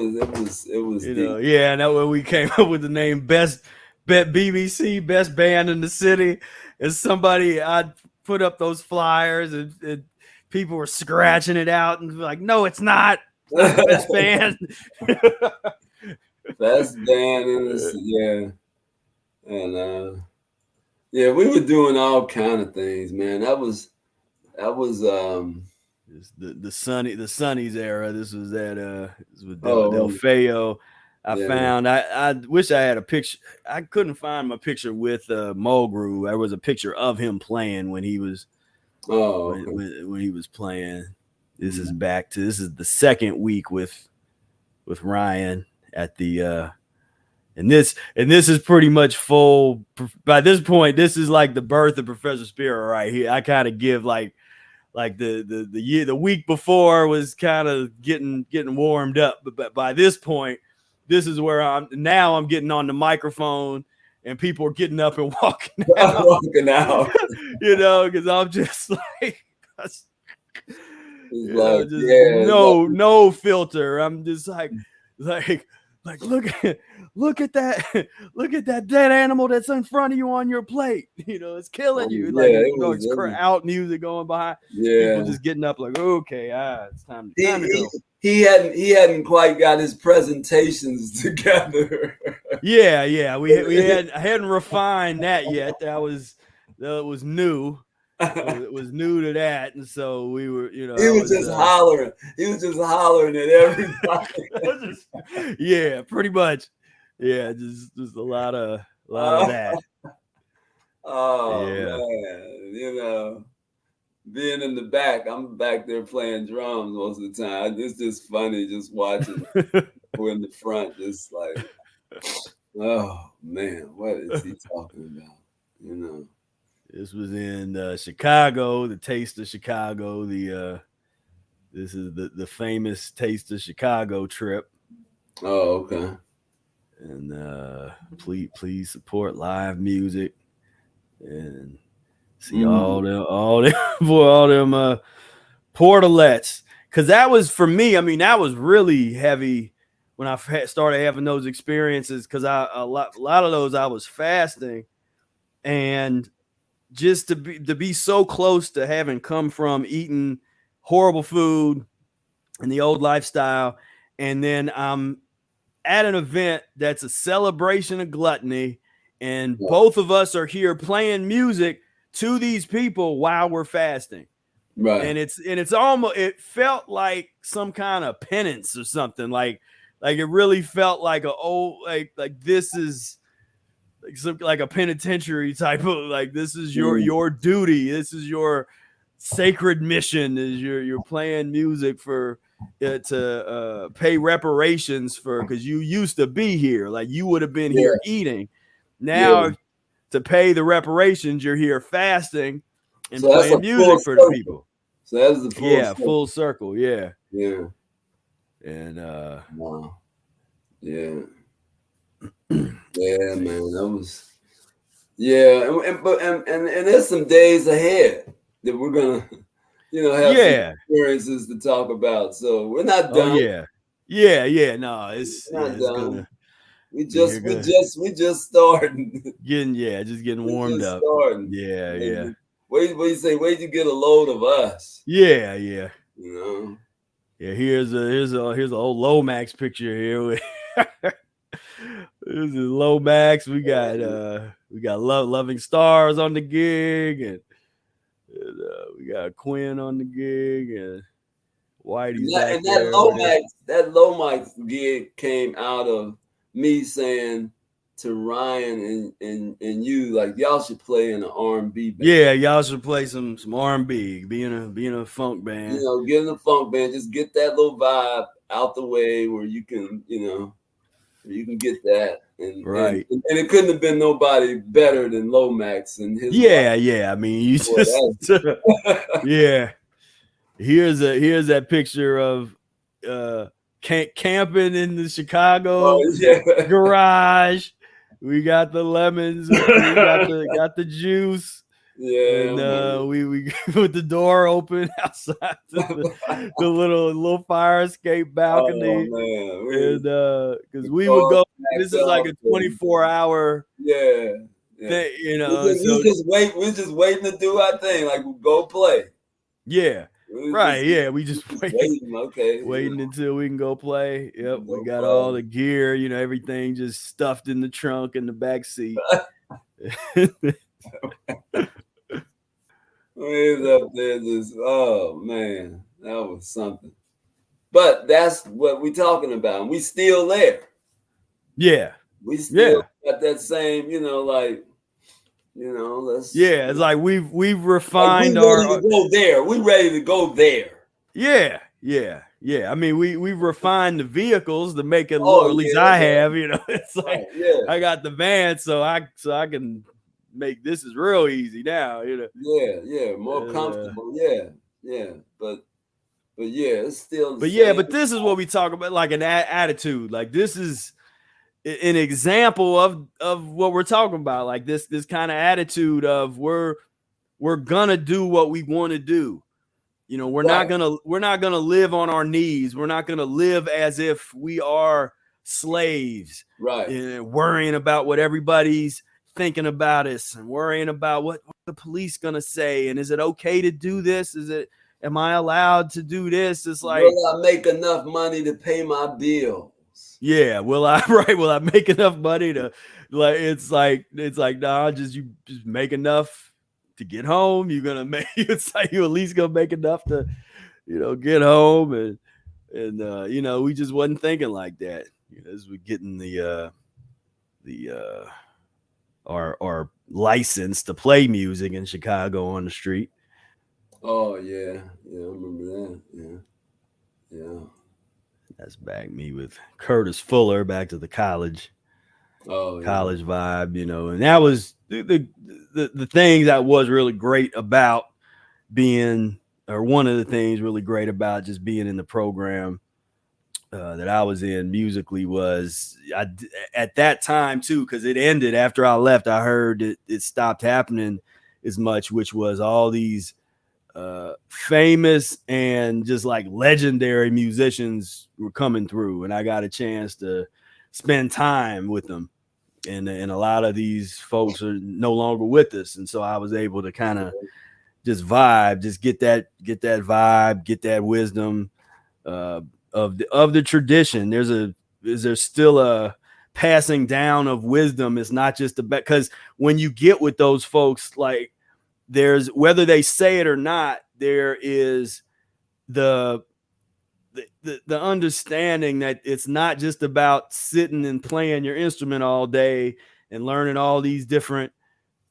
was deep. Yeah, and that when we came up with the name Bet BBC Best Band in the City, and somebody I put up those flyers and people were scratching it out and like, no, it's not. It's not the best band. Best band in this, yeah, and yeah, we were doing all kind of things, man. That was. It's the Sunny's era. This was Del Oh, Feo. yeah. I wish I had a picture. I couldn't find my picture with Mulgrew. There was a picture of him playing when he was Oh, okay. when he was playing. This is the second week with Ryan at the and this is pretty much full. By this point, this is like the birth of Professor Spira right here. I kind of give like the week before was kind of getting warmed up, but by this point, this is where I'm getting on the microphone and people are getting up and walking out. Walking out. Because I'm just like, It's like, just yeah, it's no filter. I'm just like look at that look at that dead animal that's in front of you on your plate. It's killing you. Like yeah, it's it was, out music going behind. People yeah. just getting up like, okay, it's time He, to go. he hadn't quite got his presentations together. Yeah. I hadn't refined that yet. That was new. It was new to that, and so we were, He was just hollering. He was just hollering at everybody. yeah, pretty much. Yeah, just a lot of that. Oh Yeah. man, being in the back, I'm back there playing drums most of the time. It's just funny just watching people in the front, just like, oh man, what is he talking about? This was in Chicago, the Taste of Chicago. This is the famous Taste of Chicago trip. Oh, okay. And please support live music and see all them portalets. Because that was for me. I mean, that was really heavy when I started having those experiences. Because a lot of those I was fasting, and just to be so close to having come from eating horrible food and the old lifestyle, and then I'm at an event that's a celebration of gluttony, and both of us are here playing music to these people while we're fasting. Right. And it's almost, it felt like some kind of penance or something. Like it really felt like this is like a penitentiary type of, like, this is your duty. This is your sacred mission, is you're playing music for to pay reparations for, because you used to be here, like you would have been here eating. Now to pay the reparations, you're here fasting and So that's a playing music for the people. So that's the full circle. Yeah. And wow. Yeah. Yeah, man, that was, and there's some days ahead that we're gonna, have some experiences to talk about. So we're not done. Yeah. No, it's not it's done. gonna. We just starting. Just getting warmed up. Starting. Yeah. What do you say? Where'd you get a load of us? Yeah. Yeah. Here's an old Lomax picture here. This is Lomax. We got Loving Stars on the gig, and we got Quinn on the gig, and Whitey's back there. That Lomax gig came out of me saying to Ryan and you, like y'all should play in an R&B band. Yeah, y'all should play some R&B, being a funk band. You know, get in a funk band, just get that little vibe out the way where you can, you know, where you can get that. And, right. And it couldn't have been nobody better than Lomax and his Yeah, wife. yeah. I mean, you just yeah. Here's that picture of camping in the Chicago garage. We got the lemons, we got the juice. Yeah, and we with the door open outside the little fire escape balcony. Oh, man. And because we would go, this is like a 24-hour thing, you know. We're just waiting to do our thing, like we go play. Yeah. Right, yeah, we just waiting yeah. until we can go play. Yep, we got all the gear, you know, everything just stuffed in the trunk in the back seat. He's up there just, oh man, that was something. But that's what we're talking about. We still there. Yeah. We still got that same, you know, like, you know, let's. Yeah, it's like we've refined like we're ready to go there. We're ready to go there. Yeah. I mean, we've refined the vehicles to make it look. At least I have. You know, it's like I got the van, so I can make this is real easy now. You know. Yeah, more comfortable. Yeah, but yeah, it's still. But this is what we talk about, like an attitude. Like this is an example of what we're talking about. Like this kind of attitude of we're gonna do what we want to do. You know, we're not gonna live on our knees. We're not gonna live as if we are slaves, right? Worrying about what everybody's thinking about us and worrying about what the police gonna say, and is it okay to do this? Am I allowed to do this? It's like, will I make enough money to pay my bills? Yeah, will I make enough money to, like, it's like nah, you just make enough to get home. You're gonna make it's like you at least gonna make enough to, you know, get home. And you know, we just wasn't thinking like that, you know, as we're getting our license to play music in Chicago on the street. Oh yeah, I remember that. Yeah. That's back me with Curtis Fuller, back to the college vibe, you know. And that was the thing that was really great about being, or one of the things really great about just being in the program that I was in musically was at that time too, because it ended after I left. I heard it stopped happening as much, which was all these famous and just like legendary musicians were coming through, and I got a chance to spend time with them. And a lot of these folks are no longer with us, and so I was able to kind of just vibe, just get that vibe, get that wisdom of the tradition. There's still a passing down of wisdom. It's not just about, because when you get with those folks, like, there's, whether they say it or not, there is the understanding that it's not just about sitting and playing your instrument all day and learning all these different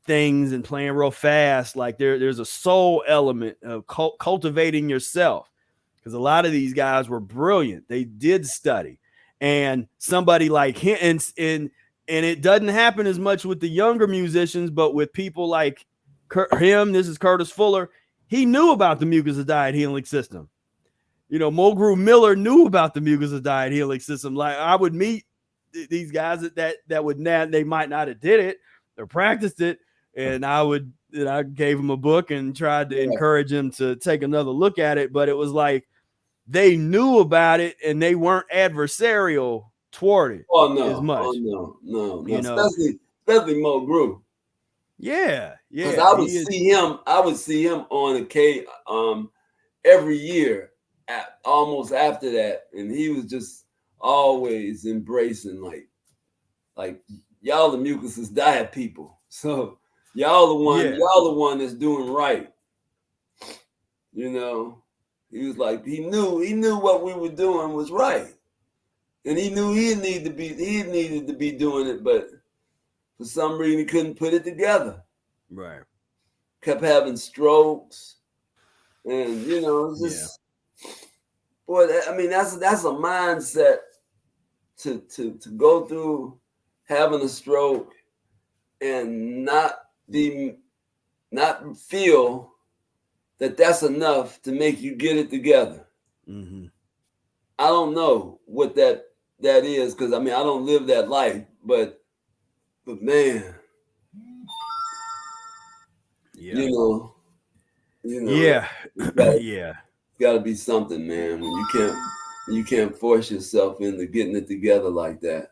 things and playing real fast. Like there's a soul element of cultivating yourself, because a lot of these guys were brilliant. They did study, and somebody like him, and it doesn't happen as much with the younger musicians, but with people like him, this is Curtis Fuller. He knew about the Mucusless Diet Healing System. You know, Mulgrew Miller knew about the Mucusless Diet Healing System. Like, I would meet these guys that would not, they might not have did it or practiced it, and I gave them a book and tried to encourage them to take another look at it. But it was like they knew about it and they weren't adversarial toward it as much. Oh no. You know, especially Mulgrew. Yeah. Because I would see him on a K every year, almost after that, and he was just always embracing like y'all the Mucusless Diet people. So y'all the one that's doing right. You know, he was like, he knew what we were doing was right, and he knew he needed to be doing it, but for some reason he couldn't put it together. Right. Kept having strokes, and it's just boy. I mean, that's a mindset to go through having a stroke and not feel that that's enough to make you get it together. Mm-hmm. I don't know what that is, because I mean I don't live that life, but man, Yeah. Yeah. Yeah. Got to be something, man. When you can't force yourself into getting it together like that,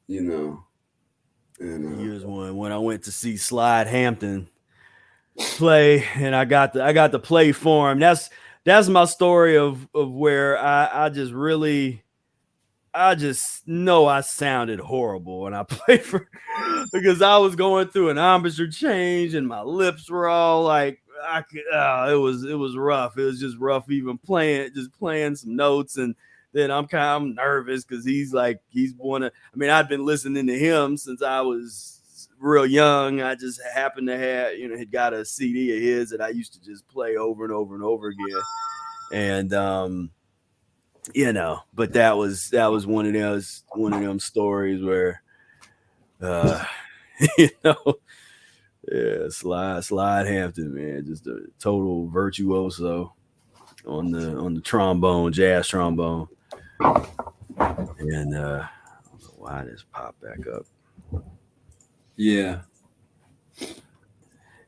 And Here's one when I went to see Slide Hampton play, and I got to play for him. That's my story of where I just really, I just know I sounded horrible when I played for, because I was going through an embouchure change and my lips were all like, it was rough. It was just rough even playing some notes. And then I'm nervous because he's one of, I mean, I'd been listening to him since I was real young. I just happened to have, had got a CD of his that I used to just play over and over and over again. And but that was one of them stories where yeah, Slide Hampton, man, just a total virtuoso on the trombone, jazz trombone. And I don't know why this popped back up. Yeah.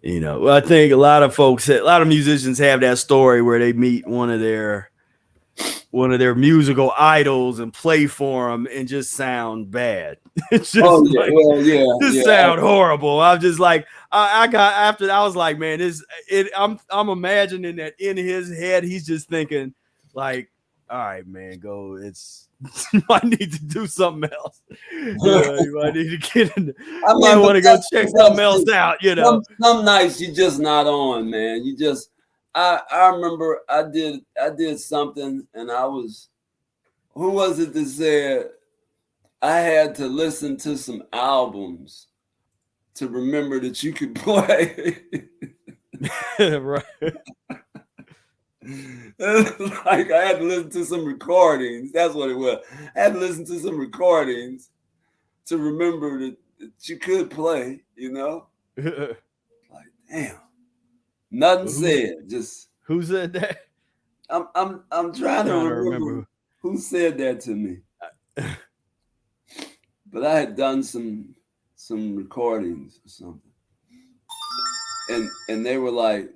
I think a lot of musicians have that story where they meet one of their musical idols and play for them and just sound bad. It's just sound horrible. I'm just like, I got after that, I was like, man, I'm imagining that in his head he's just thinking like, all right, man, go. You might need to do something else. You might need to get in. I might want to go check something else out. Some nights you just not on, man. You just. I remember I did something, and who was it that said I had to listen to some albums to remember that you could play. Right. Like I had to listen to some recordings. That's what it was. I had to listen to some recordings to remember that you could play, Like, damn. Nothing said. Just who said that? I'm trying to remember who said that to me. But I had done some recordings or something. And they were like,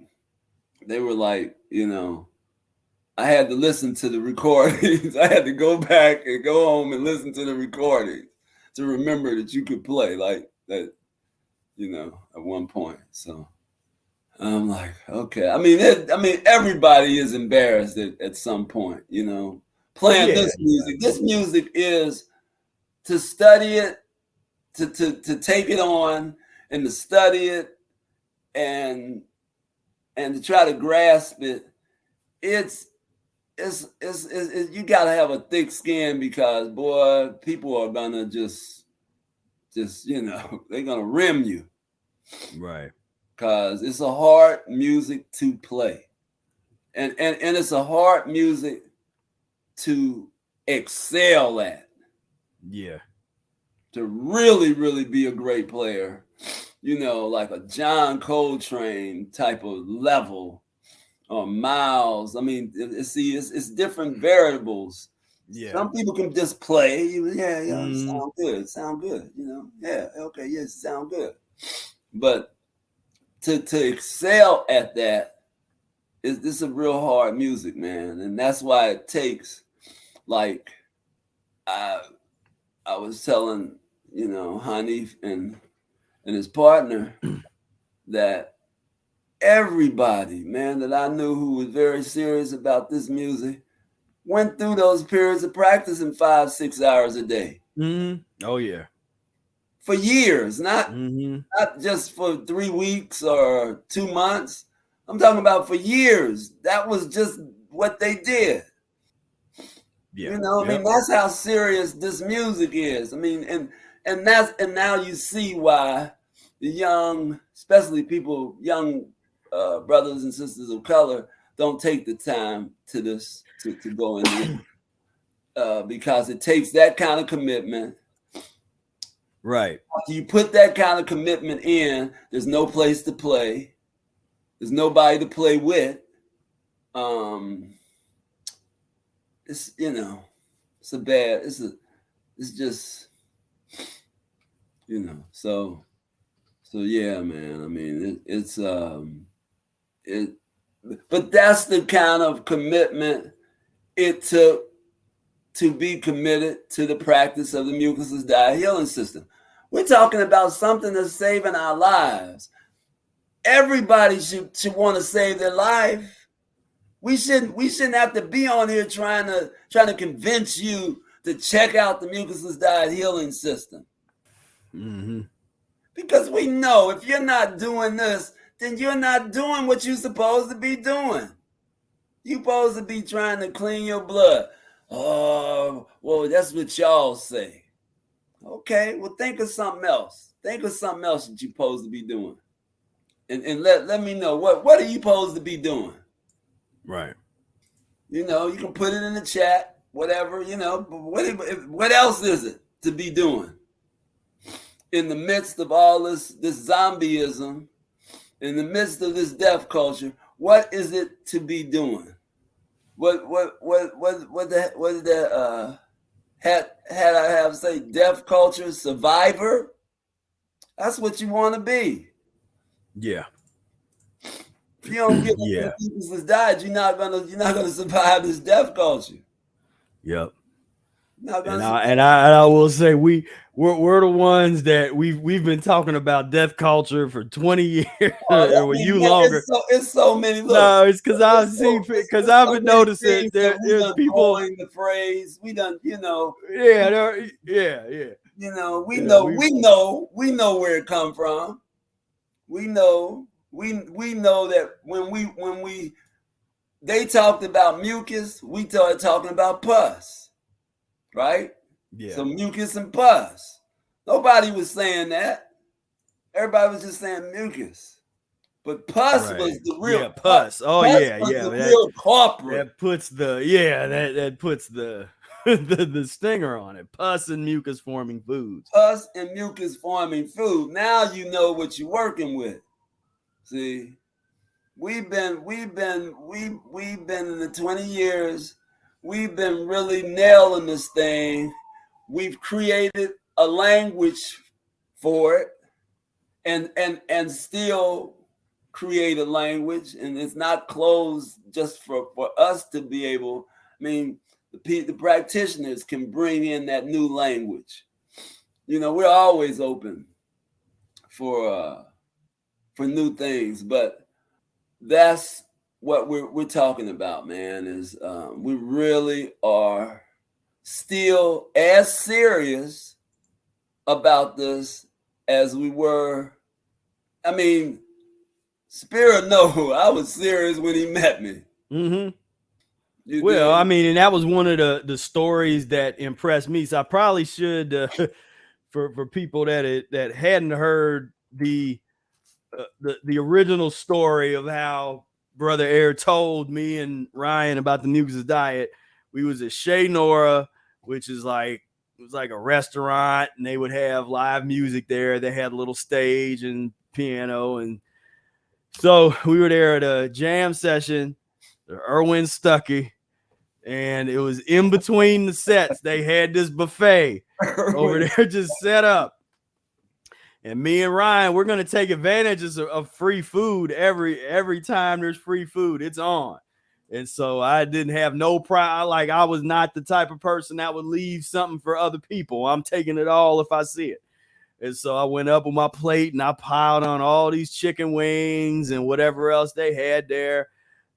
I had to listen to the recordings. I had to go back and go home and listen to the recordings to remember that you could play like that, at one point. So I'm like, okay. I mean, everybody is embarrassed at some point, playing this music. This music is to study it, to take it on and to study it and to try to grasp it. It's you got to have a thick skin, because boy, people are gonna just they're gonna rim you, right? Because it's a hard music to play, and it's a hard music to excel at. Yeah, to really be a great player, like a John Coltrane type of level. Or Miles. I mean, it's different variables. Yeah. Some people can just play. Sound good. Yeah, okay, yes, sound good. But to excel at that is a real hard music, man, and that's why it takes. Like, I was telling Hanif and his partner that. Everybody, man, that I knew who was very serious about this music went through those periods of practicing 5-6 hours a day. Mm-hmm. Oh yeah, for years, not just for 3 weeks or 2 months. I'm talking about for years. That was just what they did. Yeah. I mean, that's how serious this music is. I mean, and now you see why the young, especially people, young brothers and sisters of color, don't take the time to go in because it takes that kind of commitment. Right. After you put that kind of commitment in, there's no place to play. There's nobody to play with. It's it's just so yeah, man. I mean but that's the kind of commitment it took to be committed to the practice of the Mucusless Diet Healing System. We're talking about something that's saving our lives. Everybody should want to save their life. We shouldn't have to be on here trying to convince you to check out the Mucusless Diet Healing System. Mm-hmm. Because we know if you're not doing this, then you're not doing what you're supposed to be doing. You're supposed to be trying to clean your blood. Oh, well, that's what y'all say. Okay, well, think of something else. Think of something else that you're supposed to be doing. And let me know, what are you supposed to be doing? Right. You can put it in the chat, whatever, what else is it to be doing? In the midst of all this zombieism, in the midst of this death culture, what is it to be doing? What did that had I have say death culture survivor? That's what you want to be. Yeah. If you don't get the people that's died, you're not gonna survive this death culture. Yep. And I will say we're the ones that we've been talking about death culture for 20 years or you longer. It's so many. Look, no, it's because I've been noticing there's people coined the phrase. We done, Yeah. We know where it come from. We know that when they talked about mucus, we started talking about pus. Right? Yeah. So mucus and pus. Nobody was saying that. Everybody was just saying mucus. But pus was the real pus. Oh pus was the real corporate. That puts that puts the the stinger on it. Pus and mucus forming foods. Pus and mucus forming food. Now you know what you're working with. See, we've been in the 20 years. We've been really nailing this thing. We've created a language for it and still create a language. And it's not closed just for us to be able. I mean, the practitioners can bring in that new language. We're always open for new things, but that's what we're talking about, man, is we really are still as serious about this as we were. I mean, Spira, no, I was serious when he met me. Mm-hmm. Well, I mean, and that was one of the stories that impressed me. So I probably should, for people that hadn't heard the original story of how Brother Air told me and Ryan about the Mucusless Diet. We was at Shea Nora, which is it was like a restaurant, and they would have live music there. They had a little stage and piano, and so we were there at a jam session, the Irwin Stuckey, and it was in between the sets. They had this buffet over there just set up. And me and Ryan, we're going to take advantage of free food every time there's free food. It's on. And so I didn't have no pride. I was not the type of person that would leave something for other people. I'm taking it all if I see it. And so I went up with my plate and I piled on all these chicken wings and whatever else they had there.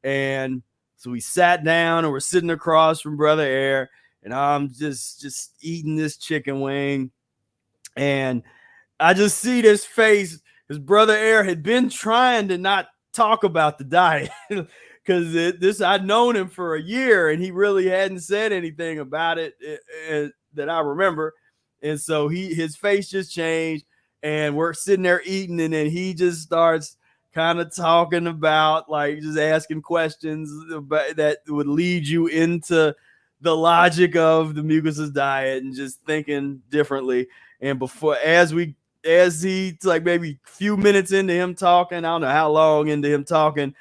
And so we sat down and we're sitting across from Brother Air, and I'm just eating this chicken wing. And I just see this face. His Brother Air had been trying to not talk about the diet because I'd known him for a year and he really hadn't said anything about it that I remember. And so his face just changed, and we're sitting there eating, and then he just starts kind of talking about, like, just asking questions about, that would lead you into the logic of the mucusless diet and just thinking differently. And as he, like, maybe a few minutes into him talking, I don't know how long into him talking,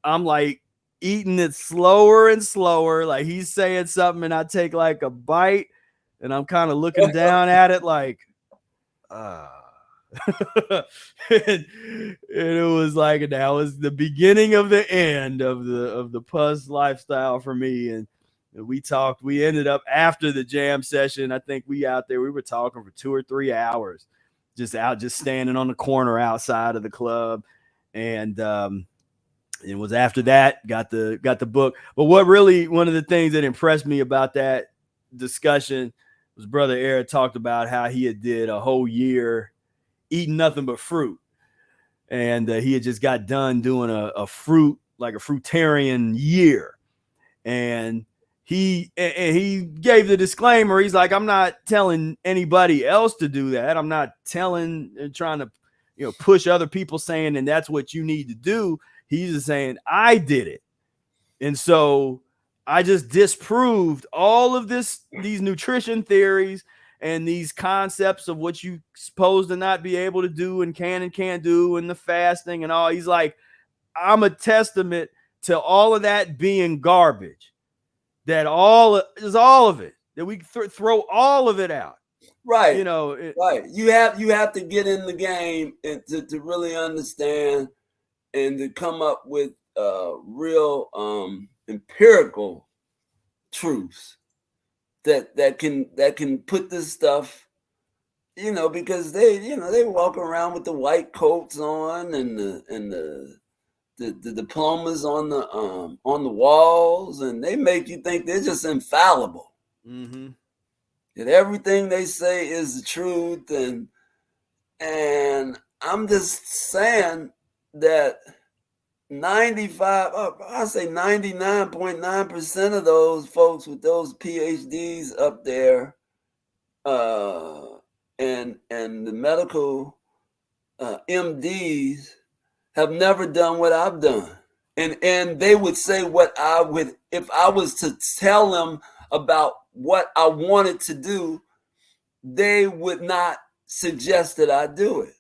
I'm like eating it slower and slower. Like, he's saying something and I take like a bite and I'm kind of looking down at it like, and it was like, that was the beginning of the end of the pus lifestyle for me. And we ended up, after the jam session, I think we were talking for 2 or 3 hours, just standing on the corner outside of the club. And it was after that got the book. But what really, one of the things that impressed me about that discussion was Brother Eric talked about how he had did a whole year eating nothing but fruit. And he had just got done doing a fruitarian year. And he gave the disclaimer. He's like, I'm not telling anybody else to do that. I'm not trying to, push other people saying, and that's what you need to do. He's just saying, I did it. And so I just disproved all of these nutrition theories and these concepts of what you supposed to not be able to do and can't do, and the fasting and all. He's like, I'm a testament to all of that being garbage. That all of it, that we throw all of it out. Right. Right. You have to get in the game and to really understand and to come up with real empirical truths that can put this stuff, because they walk around with the white coats on and the diplomas on the walls, and they make you think they're just infallible. Mm-hmm. That everything they say is the truth, and I'm just saying that 99.9% of those folks with those PhDs up there, and the medical MDs have never done what I've done. And they would say what I would, if I was to tell them about what I wanted to do, they would not suggest that I do it.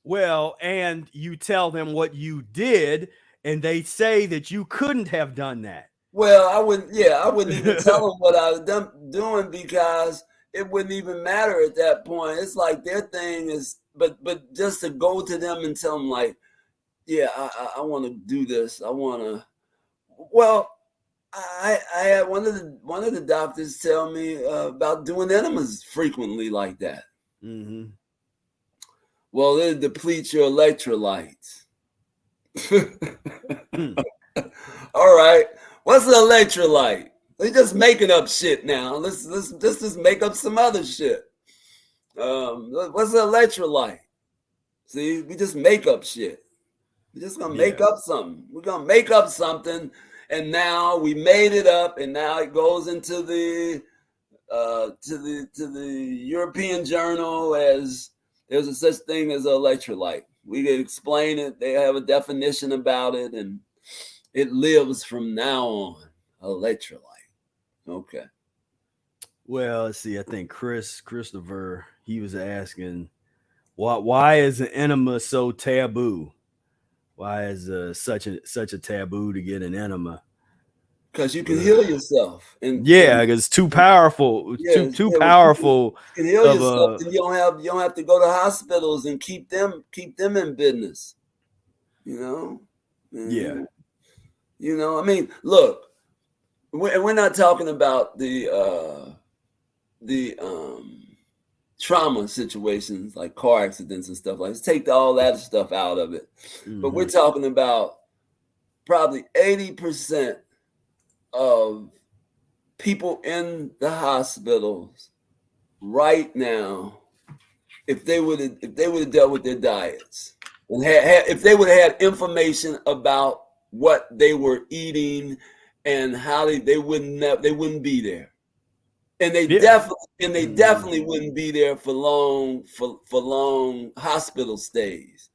Well, and you tell them what you did, and they say that you couldn't have done that. Well, I wouldn't even tell them what I was doing, because it wouldn't even matter at that point. It's like their thing is, but just to go to them and tell them, like, yeah, I want to do this. I want to. Well, I had one of the doctors tell me about doing enemas frequently like that. Mm-hmm. Well, it depletes your electrolytes. All right, what's an electrolyte? They're just making up shit now. Let's just make up some other shit. What's an electrolyte? See, we just make up shit. We're just gonna make up something. We're gonna make up something, and now we made it up, and now it goes into the to the European journal as there's a such thing as an electrolyte. We can explain it. They have a definition about it, and it lives from now on. Electrolyte. Okay. Well, let's see. I think Christopher, he was asking, why is an enema so taboo? Why is such a taboo to get an enema? Because you can heal yourself, and because it's too powerful. Too powerful. You can heal yourself, and you don't have to go to hospitals and keep them in business. Yeah. I mean, look, we're not talking about the trauma situations like car accidents and stuff like that. Let's take all that stuff out of it. Mm-hmm. But we're talking about probably 80% of people in the hospitals right now, if they would have dealt with their diets and if they would have had information about what they were eating and how they wouldn't be there. and they definitely wouldn't be there for long hospital stays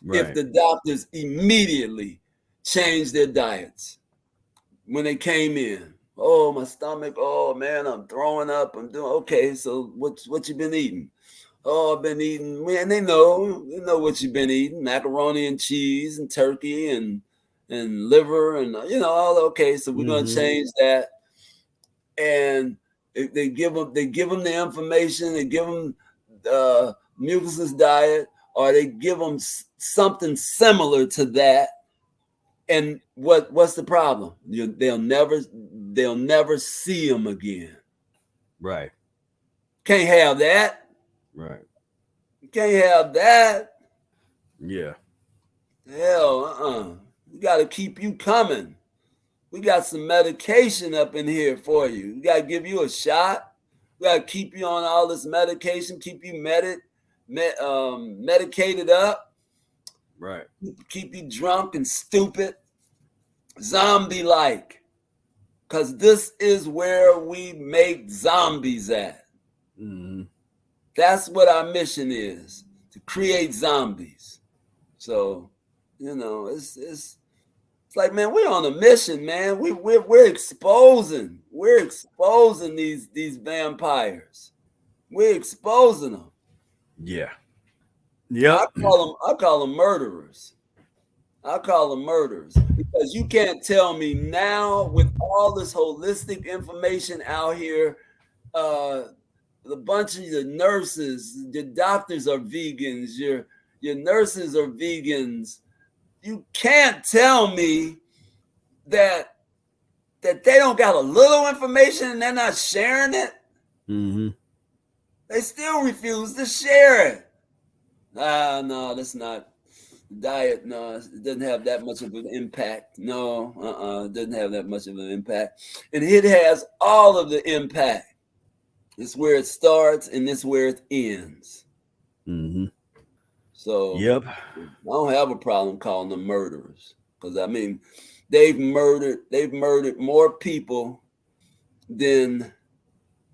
if the doctors immediately changed their diets when they came in. Oh, my stomach. Oh man, I'm throwing up. I'm doing okay. So what you been eating? Oh, I've been eating. Man, they know what you've been eating: macaroni and cheese and turkey and liver and all. Okay, so we're gonna change that. And they give them the information. They give them Mucusless diet, or they give them something similar to that. And what's the problem? They'll never see them again. Right. Can't have that. Right. Can't have that. Yeah. Hell, we got to keep you coming. We got some medication up in here for you. We got to give you a shot. We got to keep you on all this medication, keep you medicated up. Right. Keep you drunk and stupid, zombie-like. Because this is where we make zombies at. Mm-hmm. That's what our mission is, to create zombies. So, it's like, man, we're on a mission, man. We're exposing these vampires. We're exposing them. Yeah. Yeah. I call them murderers. I call them murderers because you can't tell me now, with all this holistic information out here, the bunch of the nurses, the doctors are vegans, your nurses are vegans. You can't tell me that they don't got a little information and they're not sharing it. Mm-hmm. They still refuse to share it. No, that's not diet. No, it doesn't have that much of an impact. No, it doesn't have that much of an impact. And it has all of the impact. It's where it starts and it's where it ends. Mm-hmm. So yep. I don't have a problem calling them murderers, because I mean they've murdered more people than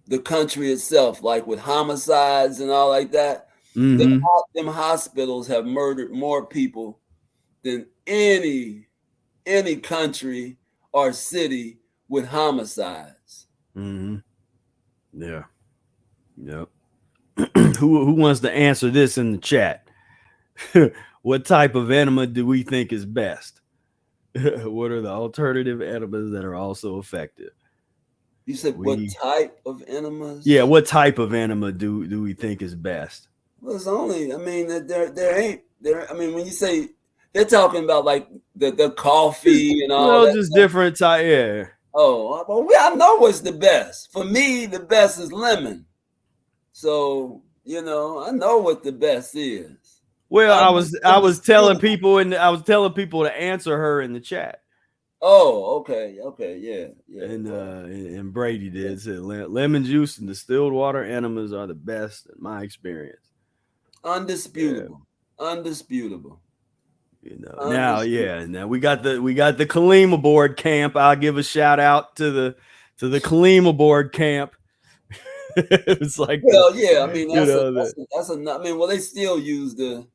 the country itself, like with homicides and all like that. Mm-hmm. Them hospitals have murdered more people than any country or city with homicides. Mm-hmm. Yeah. Yep. Who wants to answer this in the chat? What type of enema do we think is best? What are the alternative enemas that are also effective? You said what type of enemas? Yeah, what type of enema do we think is best? Well, it's only, I mean, I mean, when you say, they're talking about like the coffee and all that. Just stuff. Different type, yeah. Oh, well, I know what's the best. For me, the best is lemon. So, I know what the best is. Well, I was telling people to answer her in the chat. Oh, okay, yeah. And Brady did say lemon juice and distilled water enemas are the best in my experience. Undisputable. Now we got the Kalima board camp. I'll give a shout out to the Kalima board camp. It's like, well, yeah, I mean, that's a I mean, well, they still use the.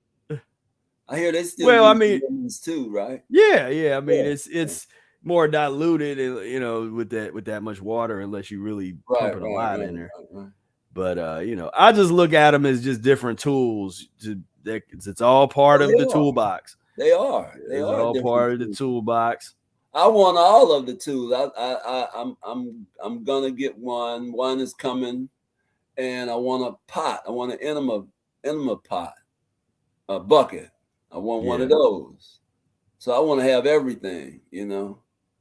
I hear they still. Well, use the lemons too, right? Yeah. I mean, it's more diluted, with that much water, unless you really pump it a lot in there. Right. But I just look at them as just different tools. It's all part of the toolbox. They are. They are all part of the toolbox. I want all of the tools. I'm gonna get one. One is coming, and I want a pot. I want an enema pot, a bucket. I want one of those. So I want to have everything,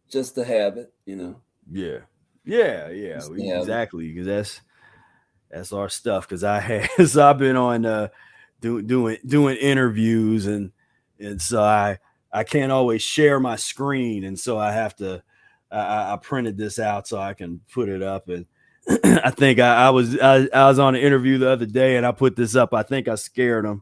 just to have it, Yeah. Exactly, because that's our stuff. Because I've been on doing interviews, and so I can't always share my screen, and so I have to. I printed this out so I can put it up, and I think I was on an interview the other day, and I put this up. I think I scared them.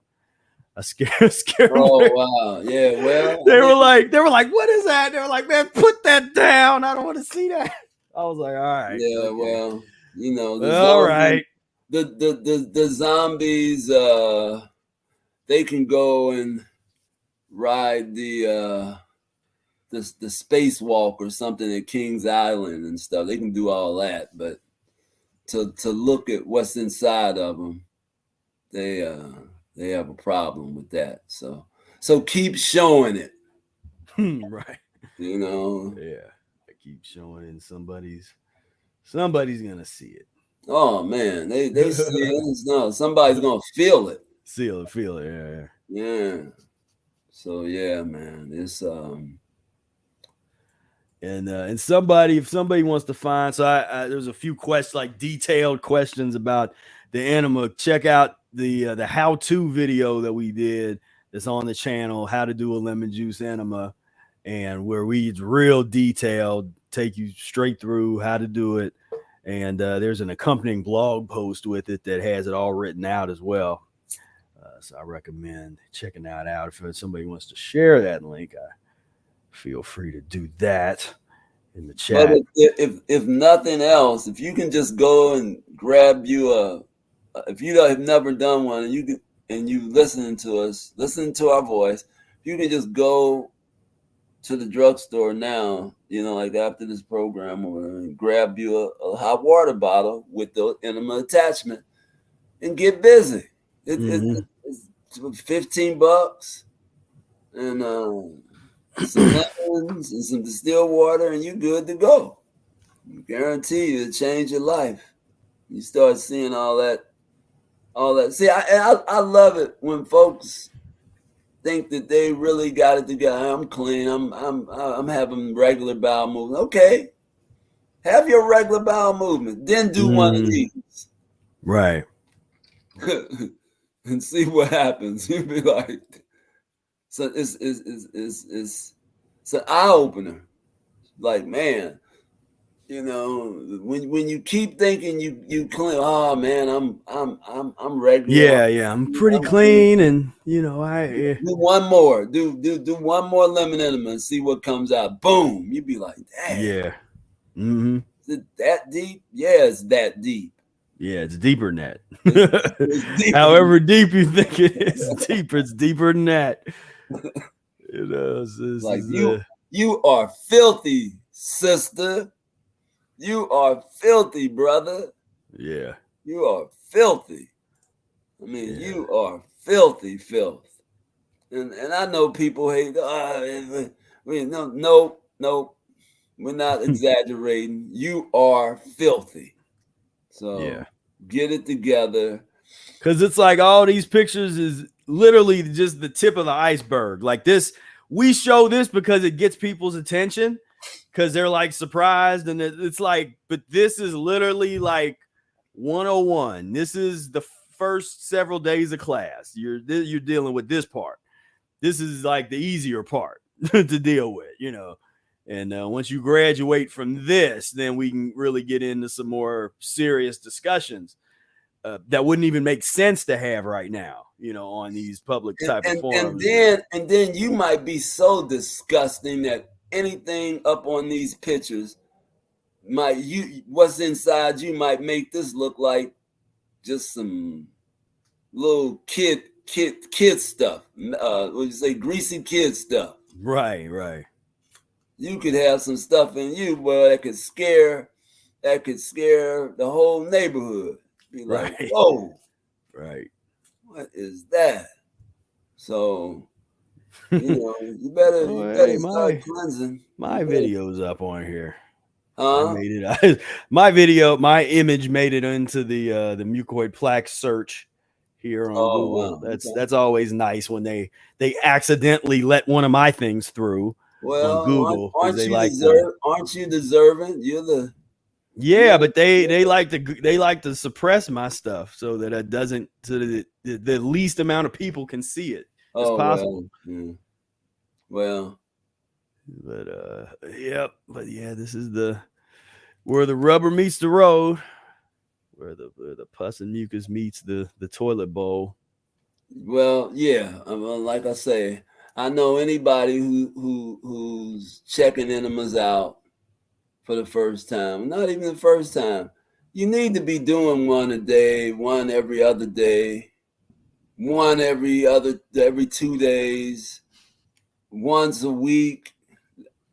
I scared Oh, them. wow. Yeah, well. They were like, what is that? They were like, man, put that down. I don't want to see that. I was like, all right. Yeah, okay. Well. You know, the All zombies, right. the zombies, they can go and ride the spacewalk or something at King's Island and stuff. They can do all that, but to look at what's inside of them, they have a problem with that. So keep showing it. Right. You know. Yeah. I keep showing it. Somebody's gonna see it. Oh man, they see it. No, somebody's gonna feel it. Feel it. Yeah. Yeah. So yeah, man, it's And if somebody wants to find, so there's a few questions, like detailed questions about the enema. Check out the how-to video that we did that's on the channel, how to do a lemon juice enema, and where it's real detailed, take you straight through how to do it. And there's an accompanying blog post with it that has it all written out as well. So I recommend checking that out. If somebody wants to share that link, feel free to do that in the but chat. if nothing else, if you can just go and grab you if you have never done one and you listening to our voice, you can just go to the drugstore now, like after this program, or grab you a hot water bottle with the enema attachment and get busy. It's $15 and some lemons and some distilled water, and you're good to go. I guarantee you, it'll change your life. You start seeing all that. See, I love it when folks think that they really got it together. I'm clean. I'm having regular bowel movement. Okay, have your regular bowel movement, then do one of these, right? And see what happens. You'll be like, so it's an eye opener. Like, man, when you keep thinking you clean, oh man, I'm regular. Yeah. I'm pretty clean, and Do one more. Do one more lemon enema and see what comes out. Boom. You'd be like, dang. Yeah. Is it that deep? Yeah, it's that deep. Yeah, it's deeper than that. It's deeper. However deep you think it is, it's deeper than that. Like you are filthy, sister. You are filthy, brother. Yeah. You are filthy. I mean, you are filthy filth. And I know people hate. No, we're not exaggerating. You are filthy. So get it together. Because it's like all these pictures is literally just the tip of the iceberg. Like this, we show this because it gets people's attention, because they're like surprised, and it's like, but this is literally like 101. This is the first several days of class. You're dealing with this part. This is like the easier part to deal with, And once you graduate from this, then we can really get into some more serious discussions that wouldn't even make sense to have right now, on these public type of forums. And then you might be so disgusting that anything up on these pictures what's inside you might make this look like just some little kid stuff. What you say, greasy kid stuff. Right. You could have some stuff in you, but that could scare the whole neighborhood. Be like, whoa, right. What is that? So, you better start cleansing. My video's up on here. Huh? I made it. My image made it into the mucoid plaque search here on Google. Wow. That's always nice when they accidentally let one of my things through on Google. Aren't you deserving? You're the but they like to suppress my stuff so that it doesn't, so that the least amount of people can see it as possible. Well, but this is where the rubber meets the road, where the pus and mucus meets the toilet bowl. Well, yeah. Like I say, I know anybody who's checking enemas out for the first time, not even the first time, you need to be doing one a day, one every other day, one every 2 days, once a week.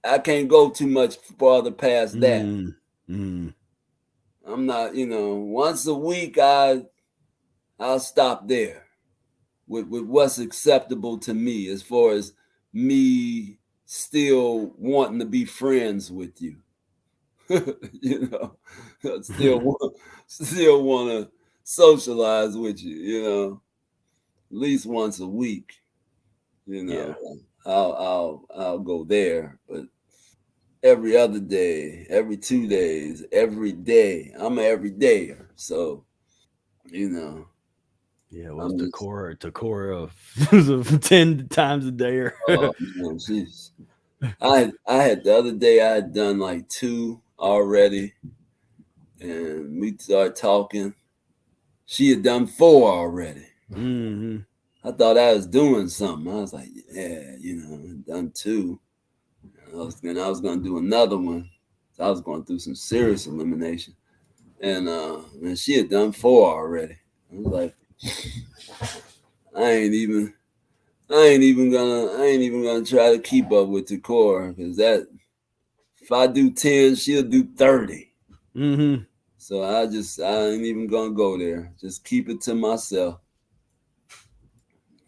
I can't go too much farther past that. Mm, mm, I'm not, once a week I'll stop there with what's acceptable to me as far as me still wanting to be friends with you. you know, still want to socialize with you. At least once a week. You yeah. know, I'll go there, but every other day, every 2 days, every day. I'm an everydayer, so you know, Yeah. What's I'm the just core of 10 times a day? oh man, jeez. I had the other day I had done like two already, and we started talking. She had done four already. Hmm. I thought I was doing something. I was like, yeah, done two. I was gonna do another one. So I was going through some serious elimination. And she had done four already. I was like, I ain't even I ain't even gonna try to keep up with the core because that if I do 10, she'll do 30. Hmm. So I ain't even gonna go there. Just keep it to myself.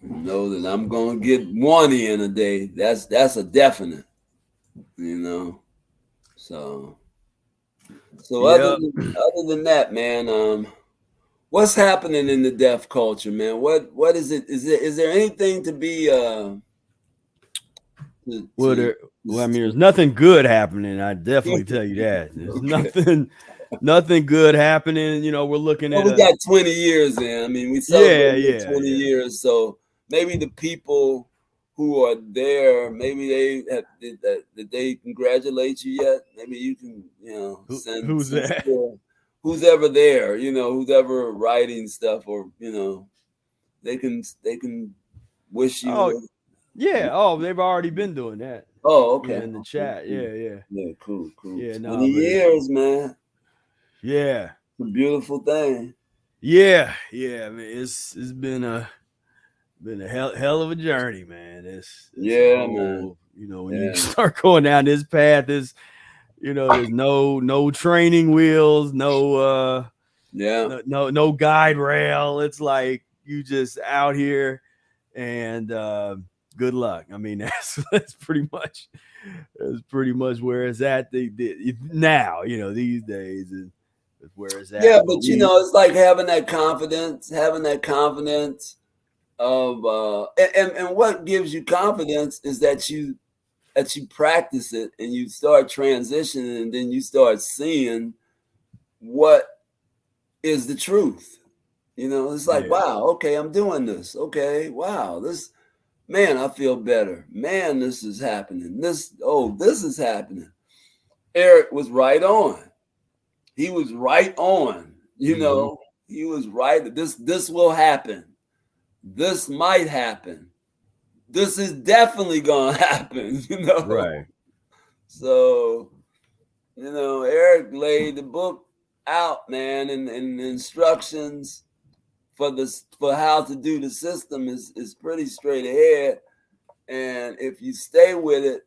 Know that I'm gonna get one in a day. That's a definite, you know. So so Yeah. other than that, man, what's happening in the deaf culture, man? What is it? Is there anything to be to Well, to, there, well, I mean, there's nothing good happening. I definitely tell you that. There's okay. nothing good happening. We're looking Well, at we a got 20 years in. I mean, we yeah, celebrated yeah, 20 yeah. years, so maybe the people who are there, maybe they have did they congratulate you yet? Maybe you can, Who's send that? still who's ever there, who's ever writing stuff, or they can wish Oh, you. yeah. Oh, they've already been doing that. Oh, Yeah, okay, in the okay, chat. cool. Yeah, yeah, Yeah, cool, cool. yeah. 20 No, but it's years, man. yeah, It's a beautiful thing. yeah, yeah. I mean, it's been a hell of a journey, man. It's a Yeah, man. whole. When you Yeah, start going down this path, there's no training wheels, yeah. no guide rail. It's like you just out here and good luck. I mean, that's pretty much where it's at now. These days is where it's Yeah, at. But but we, it's like having that confidence of and what gives you confidence is that you practice it and you start transitioning and then you start seeing what is the truth. It's like, yeah, wow, okay, I'm doing this. Okay, wow, this man, I feel better. Man, this is happening. This is happening. Eric was right on. He was right on. hmm, He was right. This will happen. This might happen. This is definitely gonna happen. right. So Eric laid the book out, man, and the instructions for how to do the system is pretty straight ahead. And if you stay with it,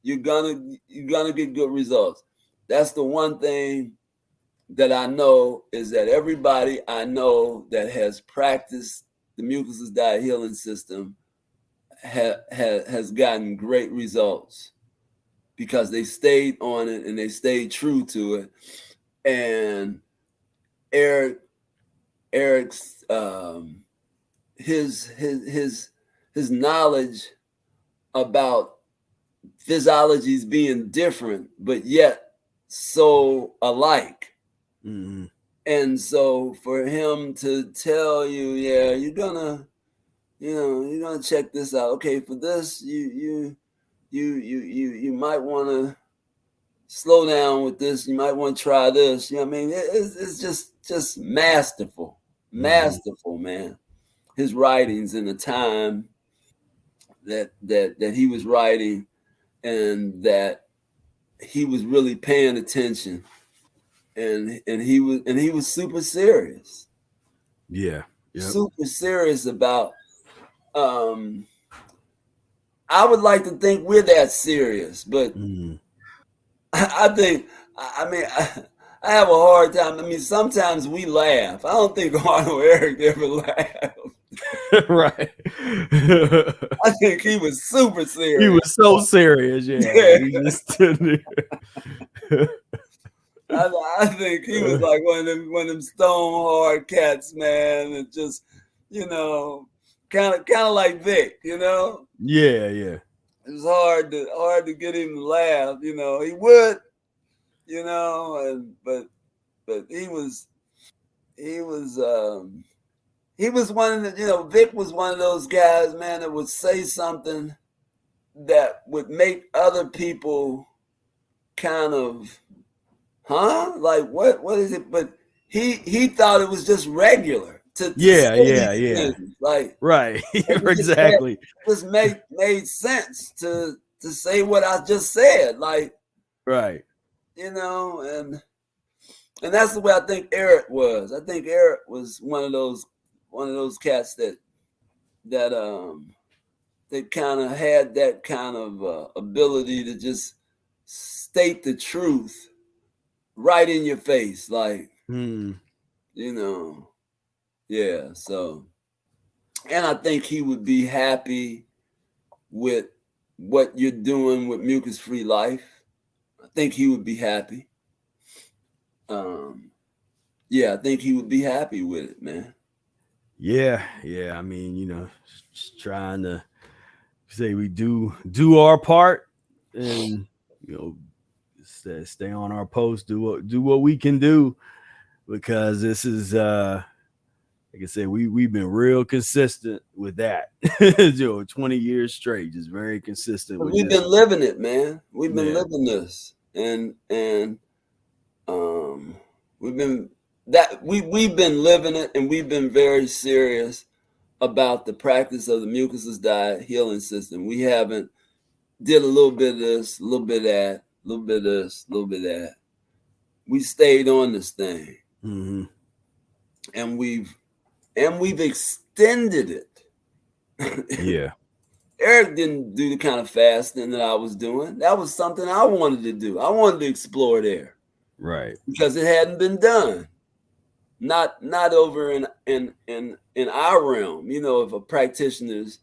you're gonna get good results. That's the one thing that I know is that everybody I know that has practiced the Mucusless Diet Healing System has gotten great results because they stayed on it and they stayed true to it. And Eric, Eric's his knowledge about physiologies being different, but yet so alike. Hmm. And so for him to tell you, yeah, you're gonna check this out. Okay, for this, you might want to slow down with this. You might want to try this. I mean, it's just masterful, Hmm. masterful, man. His writings in the time that he was writing, and that he was really paying attention and he was super serious. Yeah. Yep. Super serious about I would like to think we're that serious, but Mm. I think I mean I have a hard time. I mean, sometimes we laugh. I don't think Arnold Eric ever laughed. Right. I think he was super He serious. was so serious. Yeah. Yeah, He just stood there. I think he was like one of them stone hard cats, man, and just kind of like Vic. Yeah. Yeah. It was hard to get him to laugh. He would, and but he was he was one of the Vic was one of those guys, man, that would say something that would make other people kind of, huh? Like what is it? But he thought it was just regular to Yeah. say Yeah. these Yeah. things. Like Right. it Exactly. just made sense to say what I just said. Like, Right. and that's the way I think Eric was. I think Eric was one of those cats that that kind of had that kind of ability to just state the truth right in your face, like, Mm. you know, yeah. So, and I think he would be happy with what you're doing with mucus-free life. I think he would be happy. Um, yeah, I think he would be happy with it, man. Yeah. Yeah. I mean, just trying to say we do our part, and you know stay on our post, do what we can do, because this is like I said, we've been real consistent with that. 20 years straight, just very consistent But with we've just, been living it, man. We've been yeah. living this, and um, we've been living it, and we've been very serious about the practice of the Mucusless Diet Healing System. We haven't did a little bit of this, a little bit of that, a little bit of this, a little bit of that. We stayed on this thing, Hmm. and we've extended it. Yeah. Eric didn't do the kind of fasting that I was doing. That was something I wanted to do. I wanted to explore there Right. because it hadn't been done. Not over in our realm, of a practitioners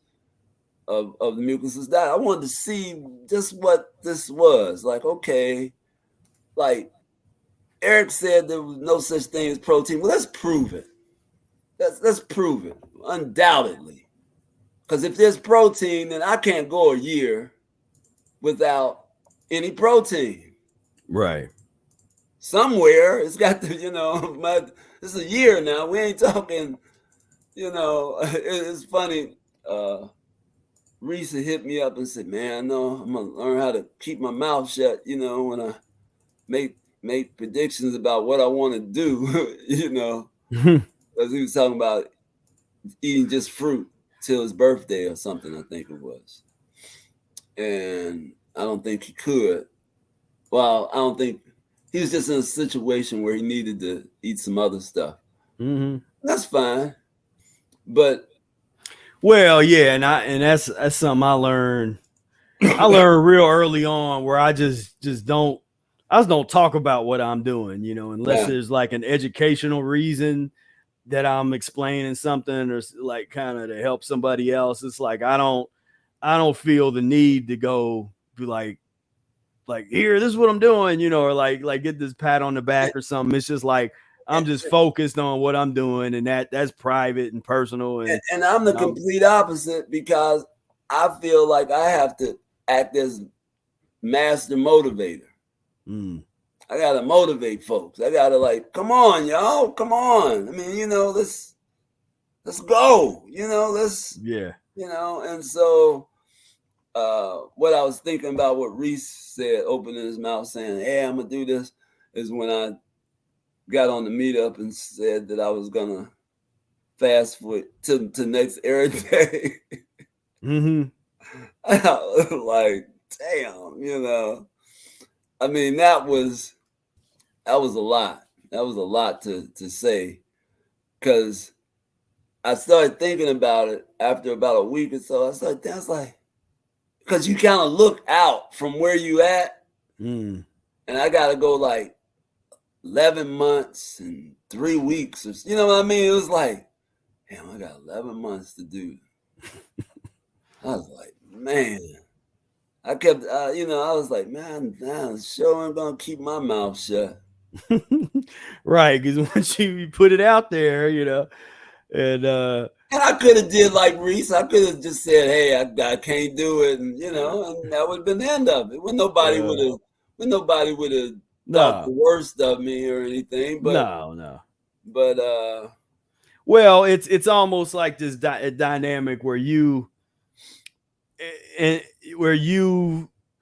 of the mucusless diet. I wanted to see just what this was. Like, okay, like Eric said there was no such thing as protein. Well, let's prove it. Let's prove it. Undoubtedly. Because if there's protein, then I can't go a year without any protein. Right. Somewhere it's got to, it's a year now. We ain't talking, it's funny. Reese hit me up and said, "Man, I know I'm gonna learn how to keep my mouth shut. When I make predictions about what I want to do. Because he was talking about eating just fruit till his birthday or something. I think it was, and I don't think he could. Well, I don't think he was just in a situation where he needed to eat some other stuff. Hmm. That's fine, but Well, yeah, and that's something I learned real early on, where I just don't talk about what I'm doing, unless yeah, there's like an educational reason that I'm explaining something, or like kind of to help somebody else. It's like I don't feel the need to go be like here, this is what I'm doing, or like get this pat on the back or something. It's just like I'm just focused on what I'm doing, and that's private and personal, and I'm the I'm complete opposite because I feel like I have to act as master motivator. mm, I gotta motivate folks. I gotta like, come on, y'all, come on. I mean, let's go. Let's yeah. and so what I was thinking about what Reese said, opening his mouth saying, "Hey, I'm gonna do this," is when I got on the meetup and said that I was gonna fast for to next air day. Hmm. I was like, damn, I mean, that was a lot. That was a lot to say, because I started thinking about it after about a week or so. I was like, because you kind of look out from where you at, and I got to go like 11 months and 3 weeks, or you know what I mean? It was like, damn, I got 11 months to do. I was like, man. I kept, I was like, man, sure I'm gonna keep my mouth shut. Right, because once you put it out there, and I could have did like Reese. I could have just said, "Hey, I can't do it," and and that would have been the end of it. When nobody would have thought the no, worst of me or anything. no. But Well, it's almost like this dynamic where you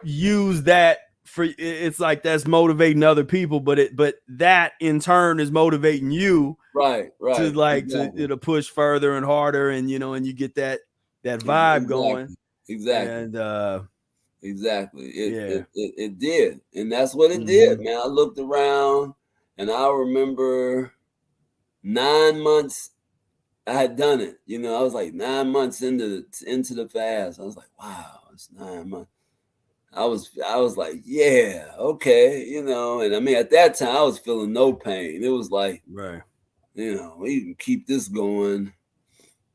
use that for, it's like that's motivating other people, but that in turn is motivating you right, to exactly. to push further and harder, and and you get that vibe going, Exactly. and Exactly. yeah. It did. And that's what it did, man. I looked around, and I remember 9 months I had done it. I was like 9 months into the fast. I was like, wow, it's 9 months. I was like, yeah, okay, and I mean at that time I was feeling no pain. It was like, Right. we can keep this going.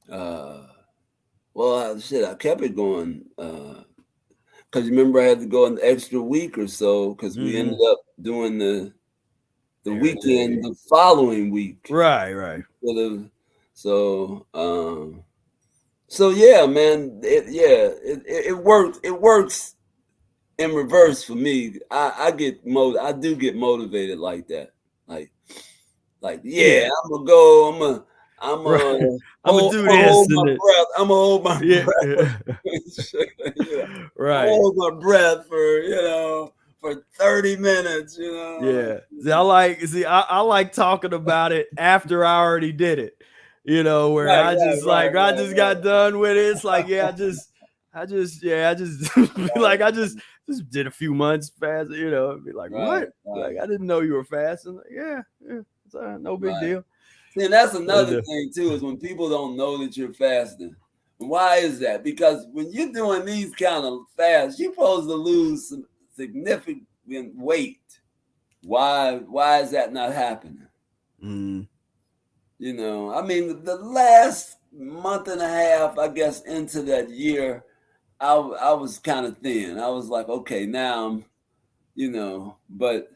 Well, shit, I kept it going. Because remember, I had to go an extra week or so because we ended up doing the weekend the following week. Right. So yeah, man. It worked. It works in reverse for me. I do get motivated like that. Yeah, I'm gonna go. I'm Right. gonna I'm gonna do this hold my and breath. I'm gonna hold my yeah. breath. Right. Hold my breath for 30 minutes. Yeah. I like talking about it after I already did it. Where Right, I just got done with it. It's like, yeah, I just like I just did a few months fast, be like, what? Like, I didn't know you were fasting. Like, yeah, it's no big deal. See, and that's another And, thing too, is when people don't know that you're fasting. Why is that? Because when you're doing these kind of fasts, you're supposed to lose some significant weight. Why is that not happening? I mean, the last month and a half, I guess, into that year, I was kind of thin. I was like, okay, now I'm, but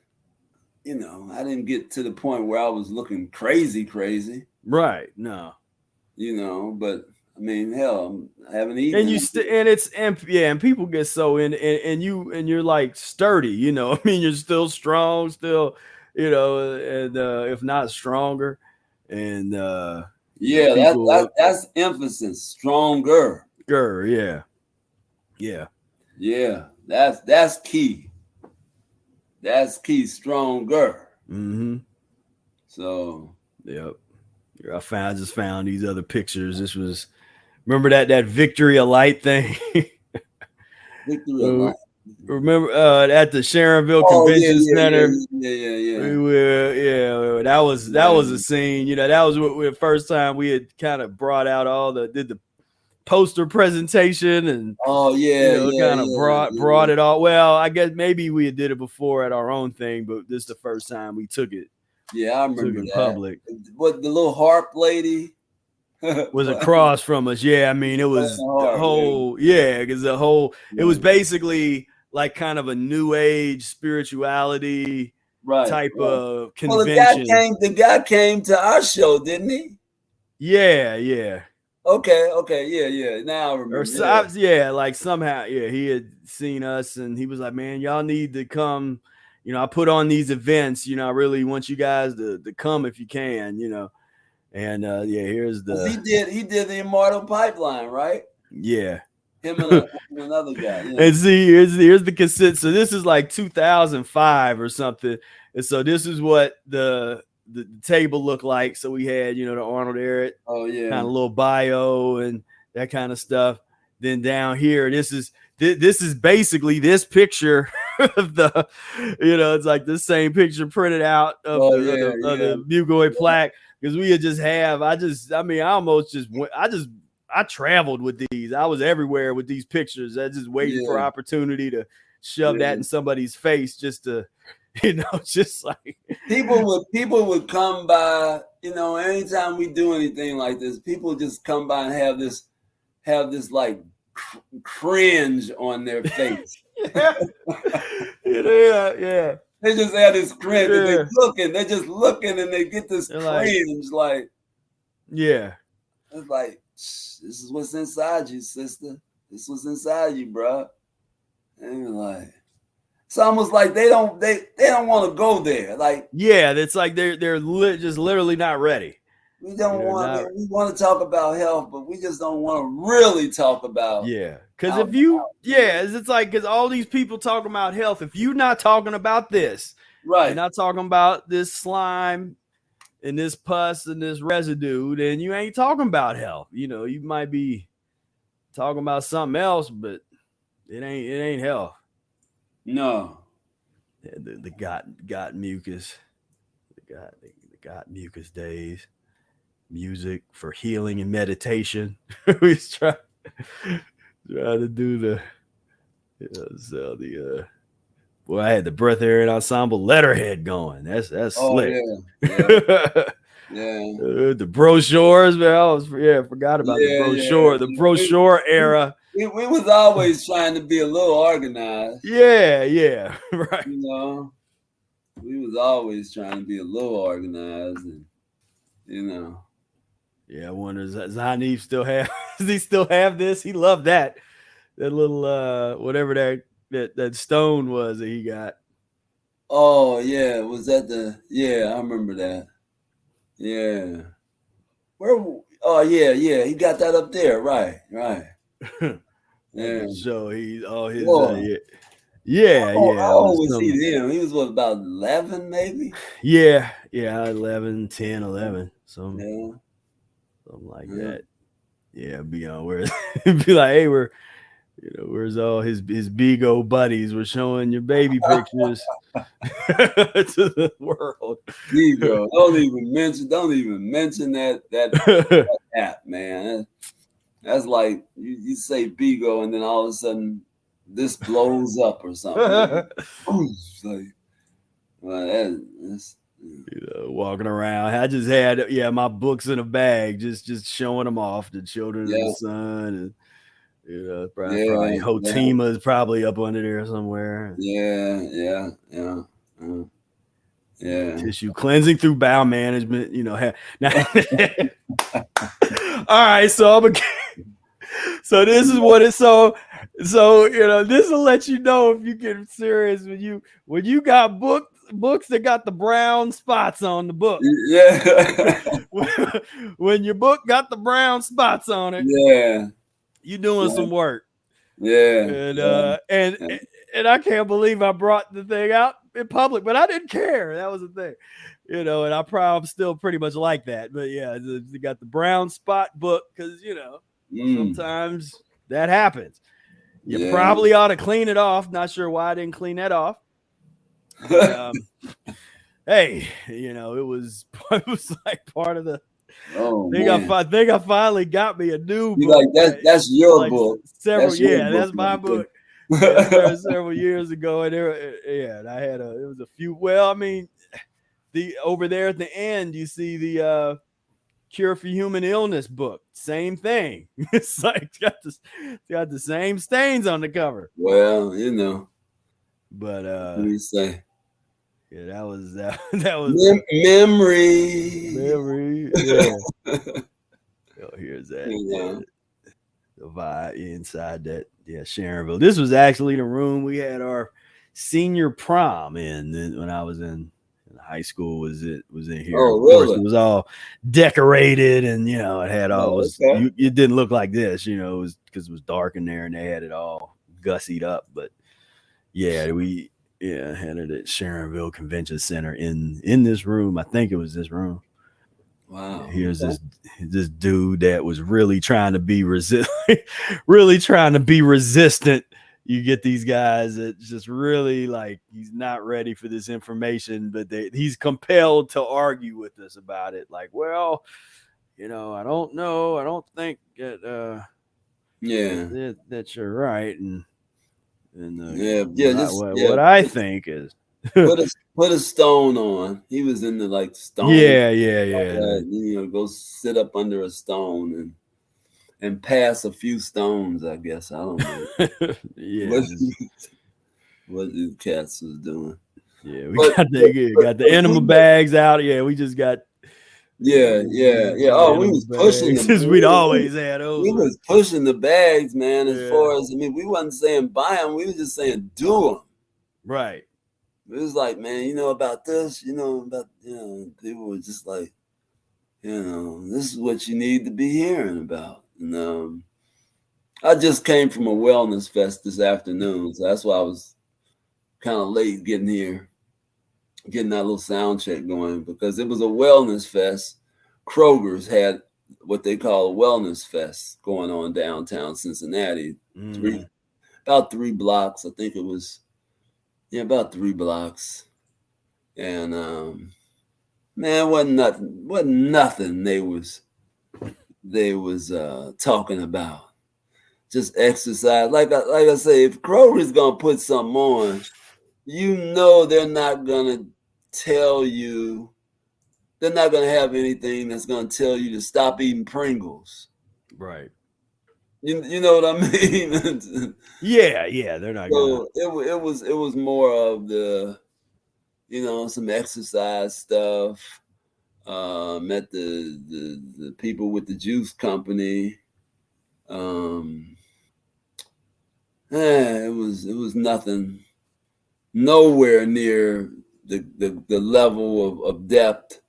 I didn't get to the point where I was looking crazy. right. No. But I mean, hell, I haven't eaten. And and people get so in, and you're like sturdy, I mean, you're still strong, still, and if not stronger, and yeah, people, that's emphasis, stronger. yeah, Yeah, that's key. That's key, stronger. So, yep. I just found these other pictures. This was, remember that Victory of Light thing. Victory of Light. Remember at the Sharonville Convention Center. We were, that was a scene. That was the first time we had kind of brought out did the poster presentation, and kind of brought it all. Well, I guess maybe we did it before at our own thing, but this is the first time we took it. Yeah, I remember in that. Public. What, the little harp lady was across from us. Yeah, I mean, it was the whole, because it was basically like kind of a new age spirituality type of convention. Well, the guy came to our show, didn't he? Yeah. Okay, yeah. Now I remember. Like somehow, he had seen us, and he was like, "Man, y'all need to come. I put on these events. I really want you guys to come if you can. And here's the he did the Immortal Pipeline, right? Yeah. Him and another guy. Yeah. And see, here's the consent. So this is like 2005 or something. And so this is what the table looked like. So we had, the Arnold Ehret, kind of little bio and that kind of stuff. Then down here, this is basically this picture of the, it's like the same picture printed out of Oh the of yeah, the, of yeah, the mucoid plaque, because we had just have. I almost just went. I traveled with these. I was everywhere with these pictures. I just waiting for yeah, opportunity to shove that yeah. in somebody's face, just to, just like, People would come by, anytime we do anything like this, people just come by and have this like cringe on their face. yeah, yeah, They just have this cringe and yeah. they're just looking and they get this They're like, cringe like yeah, it's like this is what's inside you, sister. This is what's inside you, bro. And you're like, it's almost like they don't want to go there. Like, yeah. It's like they're just literally not ready. we don't They're want. I not. mean, we want to talk about health, but we just don't want to really talk about Yeah, because how. it's like, because all these people talking about health. If you're not talking about this, you're Right. not talking about this slime and this pus and this residue, then you ain't talking about health. You might be talking about something else, but it ain't health. No. Yeah, the got mucus, the got mucus days, music for healing and meditation. We try to do the, so the boy, I had the Breath Area Ensemble letterhead going. That's Oh slick. yeah. Yeah. The brochures, man. Forgot about the Yeah. brochure, the brochure era. We was always trying to be a little organized. Yeah, right. We was always trying to be a little organized, and Yeah, I wonder, does Zanif still have? Does he still have this? He loved that little whatever that stone was that he got. Oh yeah, was that I remember that. Yeah. Where? Oh yeah, he got that up there, right. Yeah. So he all his Whoa. yeah. How It was old was he some, then? He was what, about 11 maybe? yeah 11, 10, 11, something Yeah. like Yeah. that. Yeah, be on where be like, hey, where's all his Bigo buddies? We're showing your baby pictures to the world. Ego. Don't even mention that app, man. That's like you say Bigo and then all of a sudden this blows up or something. It's like, well, that's Walking around. I just had my books in a bag, just showing them off. The Children of the yeah, Sun, and probably yeah, Hotima is probably up under there somewhere. yeah. Tissue cleansing through bowel management. Now, all right, so so this is what it's so this will let you know if you get serious when you got books that got the brown spots on the book. Yeah. When your book got the brown spots on it, Yeah. you doing some work. Yeah. And I can't believe I brought the thing out in public, but I didn't care. That was the thing, and I'm still pretty much like that. But yeah, you got the brown spot book because sometimes that happens. You probably ought to clean it off. Not sure why I didn't clean that off. But, hey, it was like part of the. I think I finally got me a new book. Like that's your book. That's my book. Several years ago, and and I had it was a few. Well, I mean, over there at the end, you see the Cure for Human Illness book. Same thing. It's like it's got the same stains on the cover. Well, but what do you say? Yeah, that was memory. Yeah. Here's that. The vibe inside that. Yeah, Sharonville. This was actually the room we had our senior prom in when I was in high school. Was in here? Oh, of really? course, it was all decorated, and it had all it didn't look like this, it was because it was dark in there, and they had it all gussied up. But yeah, we had it at Sharonville Convention Center in this room. I think it was this room. Wow. Here's this dude that was really trying to be resistant, you get these guys that just really like he's not ready for this information, but he's compelled to argue with us about it. Like, well, I don't know. I don't think Yeah. that you're right, and Yeah. Yeah. Just yeah. what I think is, Put a stone on. He was into like stone. yeah. Go sit up under a stone and pass a few stones. I guess I don't know Yeah, what what these cats was doing. yeah. We But got the enema bags out. Yeah, we just got yeah. the Oh, we enema was pushing bags them. because we'd always had those. We was pushing the bags, man. As Yeah, far as we wasn't saying buy them. We was just saying do them. right. It was like, man, about this, about people were just like, this is what you need to be hearing about. And I just came from a wellness fest this afternoon, so that's why I was kind of late getting here, getting that little sound check going, because it was a wellness fest. Kroger's had what they call a wellness fest going on downtown Cincinnati. About 3 blocks. I think it was, about 3 blocks. And man, wasn't nothing they was talking about. Just exercise. Like I say, if Kroger's gonna put something on, they're not gonna tell you. They're not gonna have anything that's gonna tell you to stop eating Pringles. Right. You know what I mean? Yeah. They're not so it was more of the, some exercise stuff. Met the people with the juice company. It was nothing, nowhere near the level of depth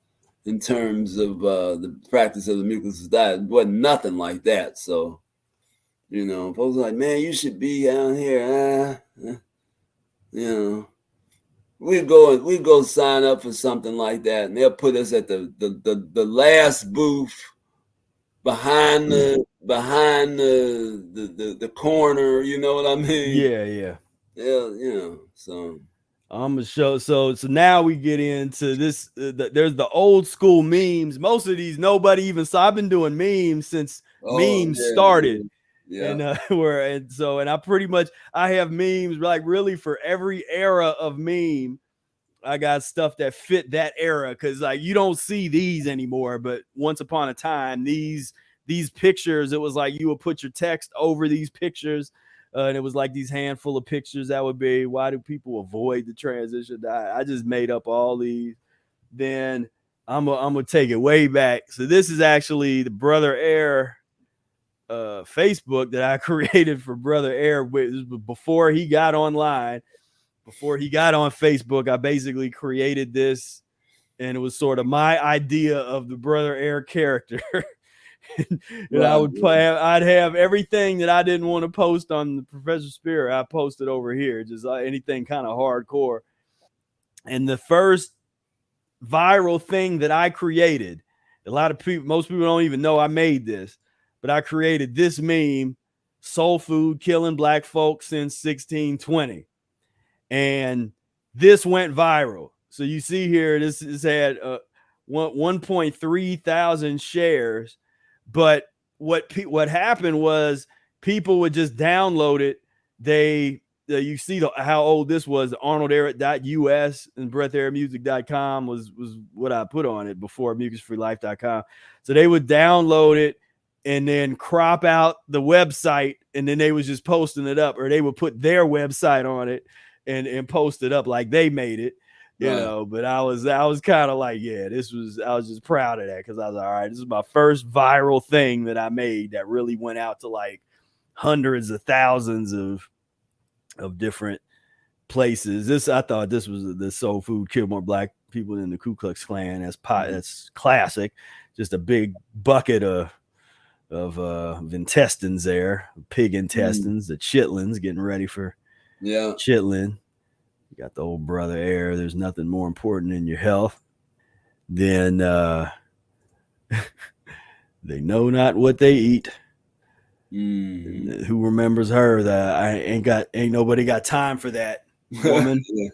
in terms of the practice of the mucusless diet. It wasn't nothing like that. So, folks are like, man, you should be down here. We go sign up for something like that, and they'll put us at the last booth behind the corner. You know what I mean? Yeah. Yeah. So I'm gonna show. So now we get into this. There's the old school memes. Most of these nobody even saw. I've been doing memes since memes started. Yeah. And and I pretty much I have memes like really for every era of meme. I got stuff that fit that era because like you don't see these anymore. But once upon a time, these pictures, it was like you would put your text over these pictures. And it was like these handful of pictures that would be, why do people avoid the transition diet? I just made up all these. Then I'm gonna take it way back. So this is actually the Brother Air Facebook that I created for Brother Air before he got online. Before he got on Facebook, I basically created this, and it was sort of my idea of the Brother Air character. And I'd have everything that I didn't want to post on the Professor Spira. I posted over here, just anything kind of hardcore. And the first viral thing that I created, most people don't even know I made this, but I created this meme: soul food killing black folks since 1620. And this went viral. So you see here, this had 1.3 thousand shares. But what happened was people would just download it. You see how old this was. ArnoldAir.us and BreathAirMusic.com was what I put on it before Mucus-free-life.com. So they would download it and then crop out the website, and then they was just posting it up, or they would put their website on it and post it up like they made it. But I was kind of like, I was just proud of that because I was all right, this is my first viral thing that I made that really went out to like hundreds of thousands of different places. I thought this was the soul food killed more black people than the Ku Klux Klan. That's classic. Just a big bucket of intestines there, pig intestines, the chitlins getting ready for chitlin. You got the old Brother Air. There's nothing more important in your health than they know not what they eat. Who remembers her? That I ain't nobody got time for that woman. Yeah.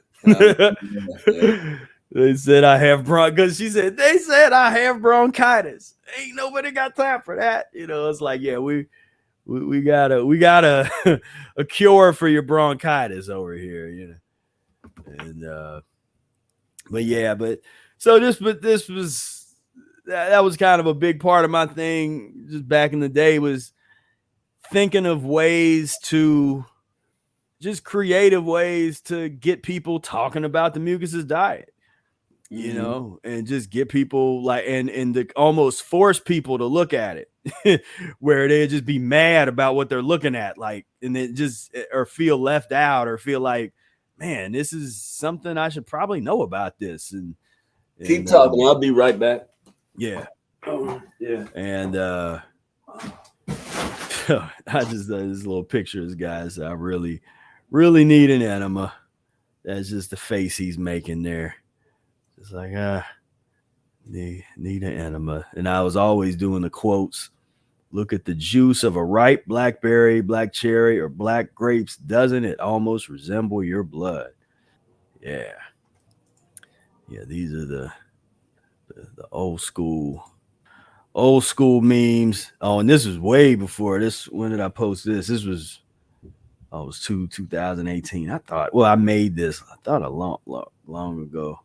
Yeah. They said I have because she said they said I have bronchitis. Ain't nobody got time for that. It's like, yeah, we got a a cure for your bronchitis over here. And but yeah, but this was that was kind of a big part of my thing just back in the day, was thinking of ways to just creative ways to get people talking about the Mucusless diet, and just get people like, and to almost force people to look at it where they just be mad about what they're looking at, like, and it just, or feel left out, or feel like, man, this is something I should probably know about this. And keep talking. I'll be right back. Yeah. Oh, yeah. And I just this little pictures, guys. I really need an enema. That's just the face he's making there. It's like, need an enema. And I was always doing the quotes. Look at the juice of a ripe blackberry, black cherry, or black grapes. Doesn't it almost resemble your blood? Yeah. Yeah, these are the old school memes. Oh, and this was way before this. When did I post this? This was, it was 2018. I thought, well, I made this, I thought longer ago,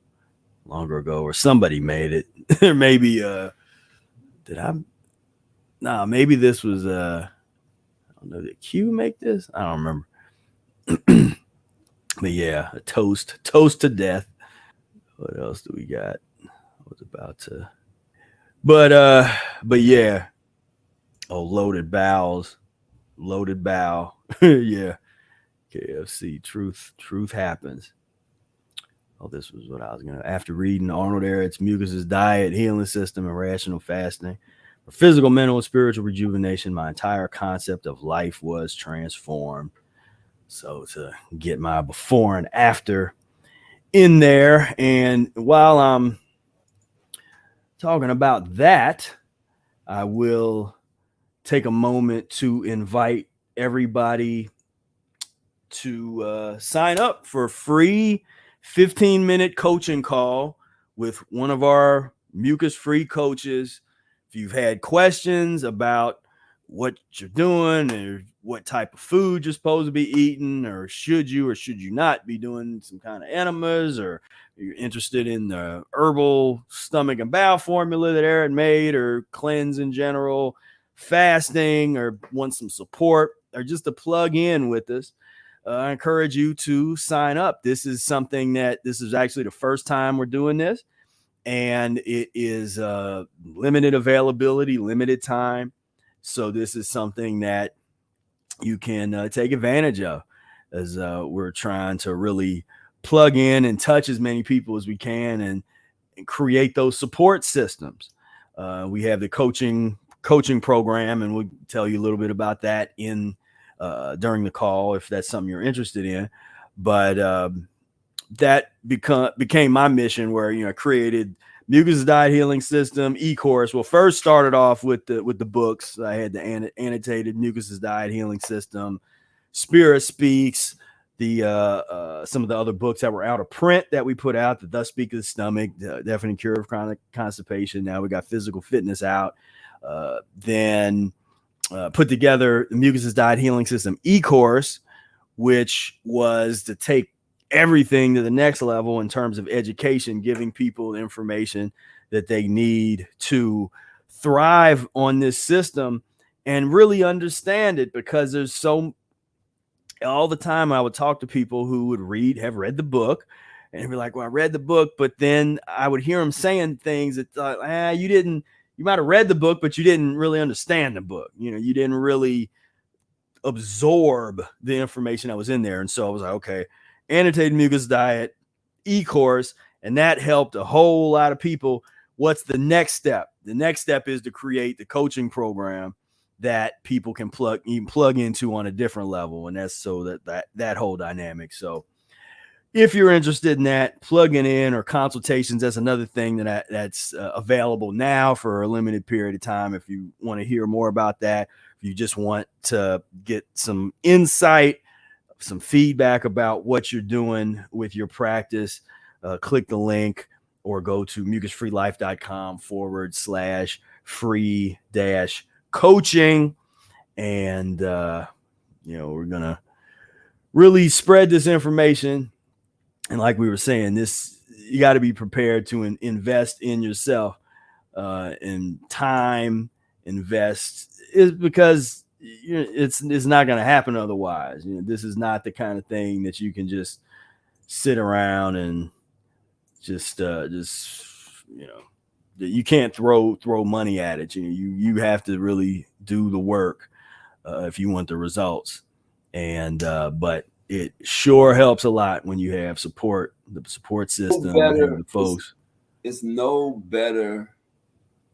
or somebody made it. Or maybe did I? Nah, maybe this was I don't know, did Q make this? I don't remember. But yeah, a toast to death. What else do we got? I was about to, but yeah. Oh, loaded bowels. Loaded bow. Yeah. KFC. Truth happens. Oh, this was what I was gonna. After reading Arnold Ehret's Mucusless Diet Healing System and Rational Fasting for physical, mental, and spiritual rejuvenation, my entire concept of life was transformed. So to get my before and after in there, and while I'm talking about that, I will take a moment to invite everybody to sign up for a free 15-minute coaching call with one of our Mucus-free coaches. If you've had questions about what you're doing, or what type of food you're supposed to be eating, or should you not be doing some kind of enemas, or you're interested in the herbal stomach and bowel formula that Aaron made, or cleanse in general, fasting, or want some support, or just to plug in with us, I encourage you to sign up. This is actually the first time we're doing this, and it is limited availability, limited time. So this is something that you can take advantage of, as we're trying to really plug in and touch as many people as we can, and create those support systems. We have the coaching program, and we'll tell you a little bit about that in during the call, if that's something you're interested in. But that became my mission, where I created Mucusless Diet Healing System e-course. Well, first started off with the books. I had the annotated Mucusless Diet Healing System, Spira Speaks, the some of the other books that were out of print that we put out, the Thus Speak of the Stomach, the Definite Cure of Chronic Constipation. Now we got Physical Fitness out. Then put together the Mucusless Diet Healing System e-course, which was to take everything to the next level in terms of education, giving people the information that they need to thrive on this system and really understand it. Because there's all the time I would talk to people who would have read the book, and be like, well, I read the book, but then I would hear them saying things that you might have read the book, but you didn't really understand the book. You didn't really absorb the information that was in there. And so I was like, okay, annotated Mucusless Diet e-course, and that helped a whole lot of people. What's the next step? The next step is to create the coaching program that people can plug into on a different level, and that's so that whole dynamic. So if you're interested in that, plugging in, or consultations, that's another thing that's available now for a limited period of time. If you want to hear more about that, if you just want to get some insight, some feedback about what you're doing with your practice, click the link or go to mucusfreelife.com/free-coaching. And, we're going to really spread this information. And like we were saying, you got to be prepared to invest in yourself, and time invest is because it's not going to happen otherwise. This is not the kind of thing that you can just sit around and just you can't throw money at it. You have to really do the work if you want the results. And but it sure helps a lot when you have support, the support system, the folks. It's no better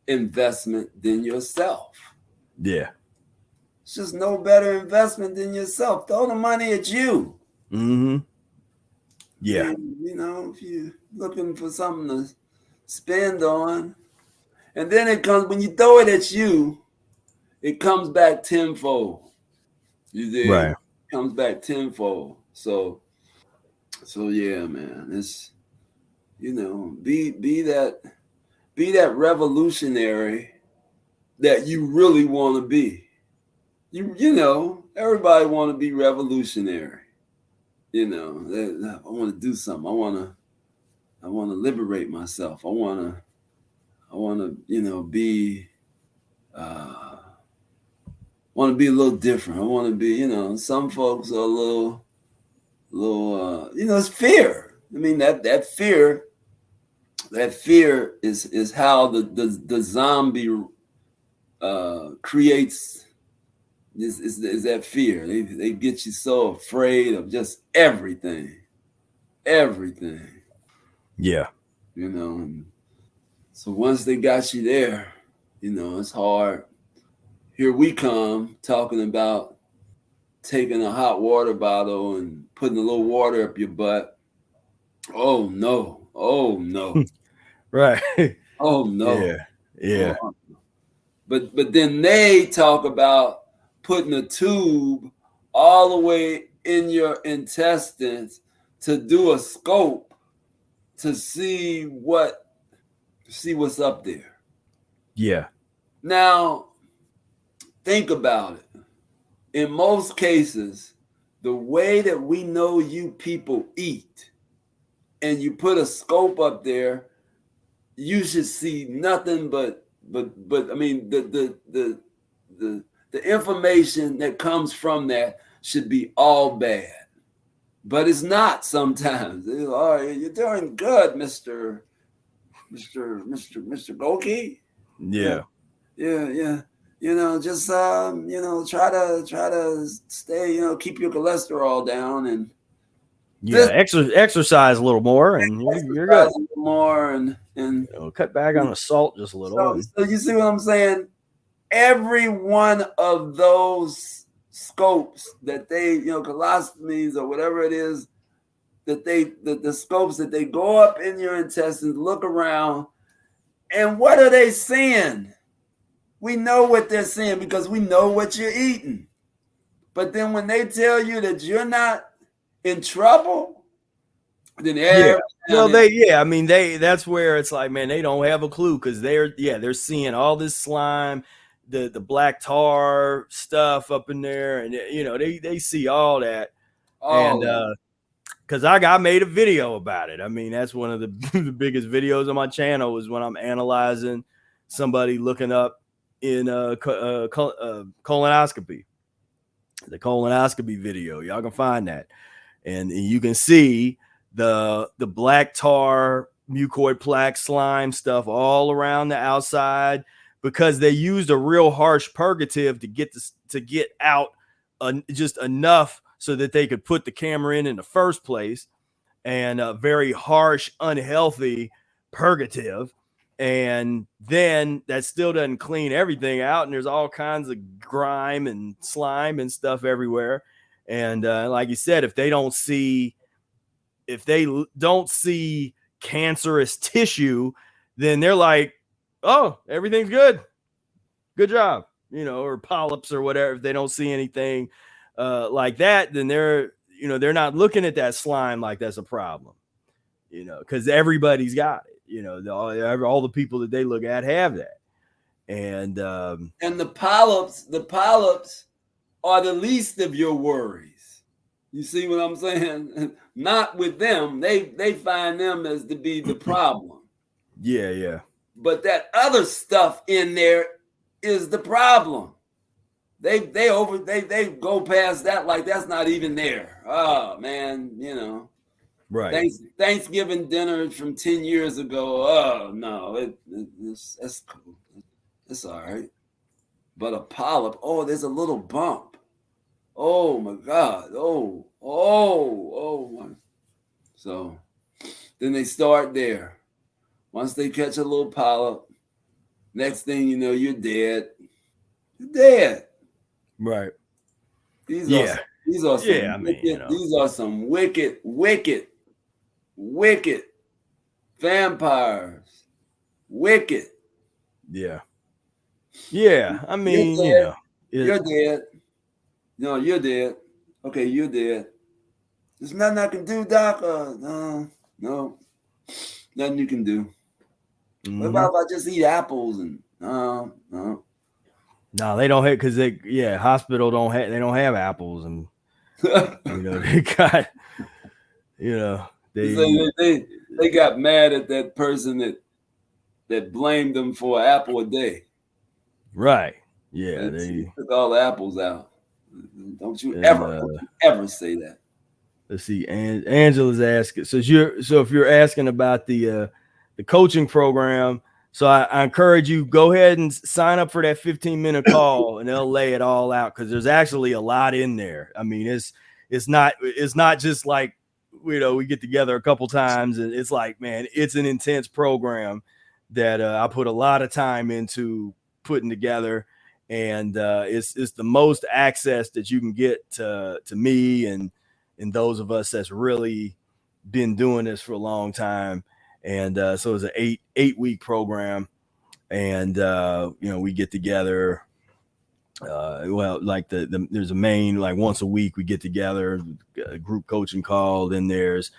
investment than yourself. Yeah. It's just no better investment than yourself. Throw the money at you. Mm-hmm. Yeah. And, if you're looking for something to spend on, and then it comes, when you throw it at you, it comes back tenfold. You did. Right. It comes back tenfold. So yeah, man. It's be that revolutionary that you really want to be. Everybody want to be revolutionary. I want to do something. I want to liberate myself. I want to be want to be a little different. I want to be, some folks are a little it's fear. I mean, that fear is how the zombie creates. Is that fear? They get you so afraid of just everything. Yeah. And so once they got you there, it's hard. Here we come talking about taking a hot water bottle and putting a little water up your butt. Oh no. Right. Oh no. Yeah. But then they talk about putting a tube all the way in your intestines to do a scope to see what's up there. Yeah. Now, think about it. In most cases, the way that we know you people eat, and you put a scope up there, you should see nothing but I mean the information that comes from that should be all bad. But it's not sometimes. All right, you're doing good, Mr. Goki. Yeah. Yeah. Just try to stay, keep your cholesterol down and exercise a little more and you're good. A little more and cut back on the salt just a little. So you see what I'm saying? Every one of those scopes that they, colostomies or whatever it is, that the scopes that they go up in your intestines, look around, and what are they seeing? We know what they're seeing because we know what you're eating. But then when they tell you that you're not in trouble, then that's where it's like, man, they don't have a clue because they're seeing all this slime, the black tar stuff up in there, and they see all that. Because I made a video about it. I mean, that's one of the biggest videos on my channel is when I'm analyzing somebody looking up in colonoscopy, the colonoscopy video. Y'all can find that, and you can see the black tar, mucoid plaque, slime stuff all around the outside because they used a real harsh purgative to get out just enough so that they could put the camera in the first place, and a very harsh, unhealthy purgative. And then that still doesn't clean everything out. And there's all kinds of grime and slime and stuff everywhere. And like you said, if they don't see cancerous tissue, then they're like, oh, everything's good. Good job. or polyps or whatever, if they don't see anything like that, then they're not looking at that slime like that's a problem, because everybody's got it. All the people that they look at have that. And the polyps are the least of your worries. You see what I'm saying? Not with them. They find them as to be the problem. Yeah. But that other stuff in there is the problem. They go past that like that's not even there. Oh man, right. Thanksgiving dinner from 10 years ago. Oh no, that's cool. It's all right. But a polyp, oh, there's a little bump. Oh my God. Oh my. So then they start there. Once they catch a little polyp, next thing you know, you're dead. You're dead. Right. These are some wicked vampires. Wicked. Yeah. I mean, you're dead. No, you're dead. Okay, you're dead. There's nothing I can do, Doc. No, nothing you can do. What about if I just eat apples and no? No, they don't have, because hospital they don't have apples, and they got they got mad at that person that blamed them for an apple a day. Right. Yeah. They took all the apples out. Don't you ever say that. Let's see. And Angela's asking. So if you're asking about the coaching program, so I encourage you, go ahead and sign up for that 15-minute call, and they'll lay it all out, because there's actually a lot in there. I mean, it's not just like, we get together a couple times and it's like, man, it's an intense program that I put a lot of time into putting together. And it's the most access that you can get to me and those of us that's really been doing this for a long time. And so it's an 8-week program, and we get together. Like there's a main, like once a week we get together, a group coaching call. Then there's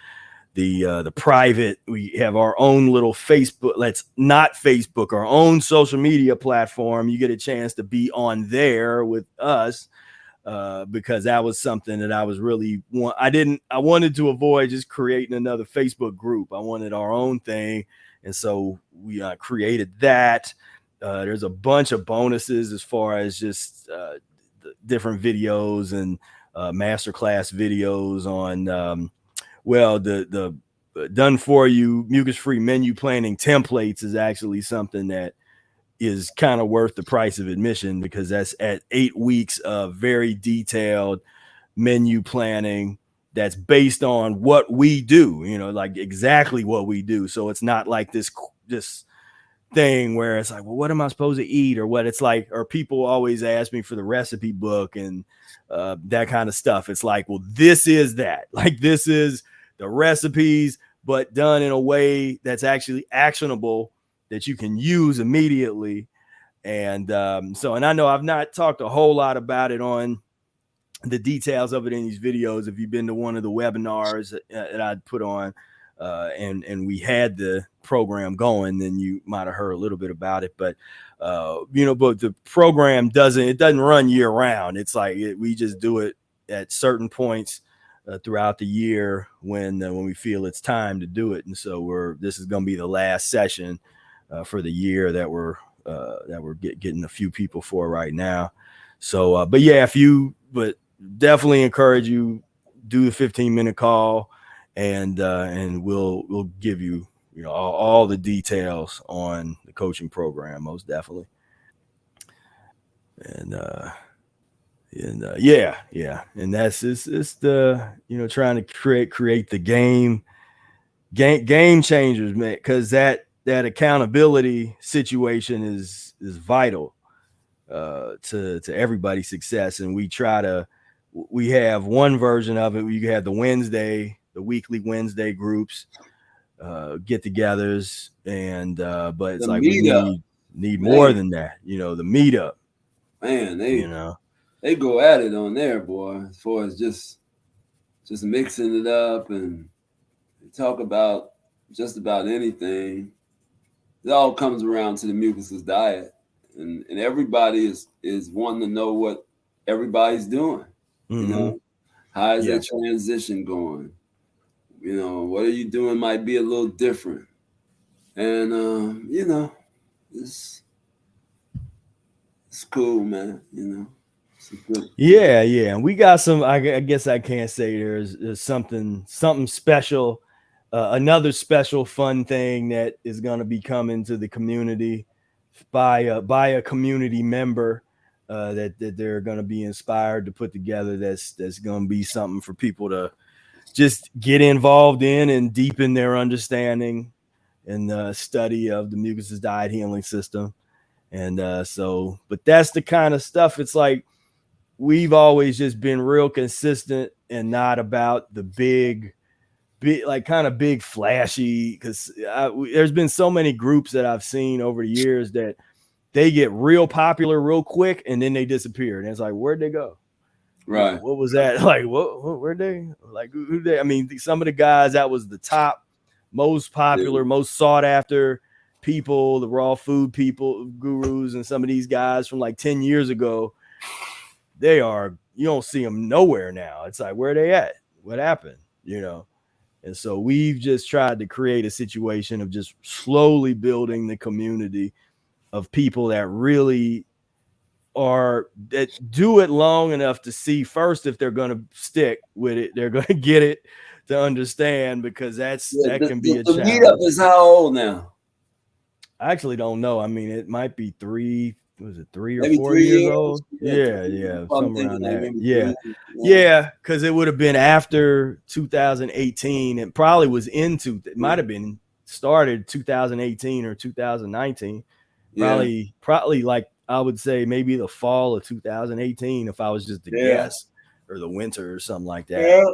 the private. We have our own little Facebook. Let's not Facebook, our own social media platform. You get a chance to be on there with us, because that was something that I was really I wanted to avoid just creating another Facebook group. I wanted our own thing, and so we created that. There's a bunch of bonuses as far as just different videos and masterclass videos on the done for you mucus-free menu planning templates is actually something that is kind of worth the price of admission, because that's at 8 weeks of very detailed menu planning that's based on what we do, like exactly what we do. So it's not like this thing where it's like, well, what am I supposed to eat, or what? It's like, or people always ask me for the recipe book and that kind of stuff. It's like, well, this is that. Like, this is the recipes, but done in a way that's actually actionable, that you can use immediately. And and I know I've not talked a whole lot about it on the details of it in these videos. If you've been to one of the webinars that I'd put on, and we had the program going, then you might have heard a little bit about it. But but the program doesn't run year round. It's like we just do it at certain points throughout the year when we feel it's time to do it. And so this is going to be the last session for the year that we're getting a few people for right now. So but definitely encourage you, do the 15-minute call, and we'll give you all the details on the coaching program, most definitely. And and that's it's the trying to create the game changers, man, because that accountability situation is vital to everybody's success. And we have one version of it where you have the weekly Wednesday groups, get-togethers, and but it's like we need more than that, the meetup. man, you know. they go at it on there, boy, as far as just mixing it up, and talk about just about anything. It all comes around to the mucusless diet, and everybody is wanting to know what everybody's doing. You know, how is Yeah. that transition going? You know, what are you doing might be a little different, and you know, it's cool, man. You know, it's a good. Yeah, yeah. And we got some, I guess I can't say there's something special, another special fun thing that is going to be coming to the community by a community member that they're going to be inspired to put together. That's going to be something for people to just get involved in and deepen their understanding and study of the Mucusless Diet Healing System. And but that's the kind of stuff. It's like, we've always just been real consistent and not about the big like kind of big flashy, because there's been so many groups that I've seen over the years that they get real popular real quick and then they disappear, and it's like, where'd they go? Right. What was that? Like, where'd they, like, who they, I mean, some of the guys that was the top, most popular, most sought after people, the raw food people, gurus, and some of these guys from like 10 years ago, you don't see them nowhere now. It's like, where are they at? What happened? You know? And so we've just tried to create a situation of just slowly building the community of people that really that do it long enough to see first if they're going to stick with it, they're going to get it, to understand, because that can be a challenge. The meetup is how old now? I actually don't know. I mean, it might be 3 or Maybe 4 3 years years? old? Yeah, somewhere around like that. Yeah, because it would have been after 2018. It probably was it might have been started 2018 or 2019. Probably like, I would say maybe the fall of 2018, if I was just to guess, or the winter or something like that.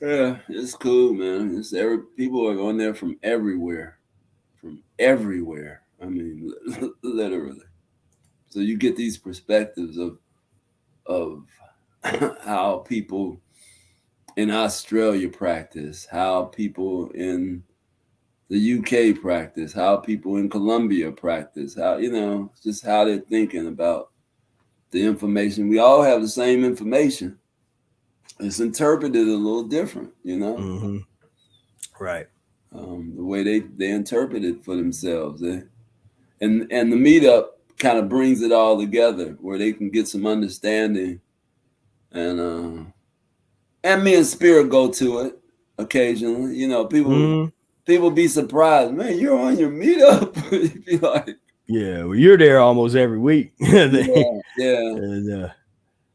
Yeah, it's cool, man. People are on there from everywhere. I mean, literally. So you get these perspectives of how people in Australia practice, how people in the UK practice, how people in Colombia practice, how, you know, just how they're thinking about the information. We all have the same information. It's interpreted a little different, you know? Right. The way they interpret it for themselves. And the meetup kind of brings it all together where they can get some understanding. And me and Spira go to it occasionally. You know, people be surprised, man, you're on your meetup. You'd be like, yeah, well, you're there almost every week.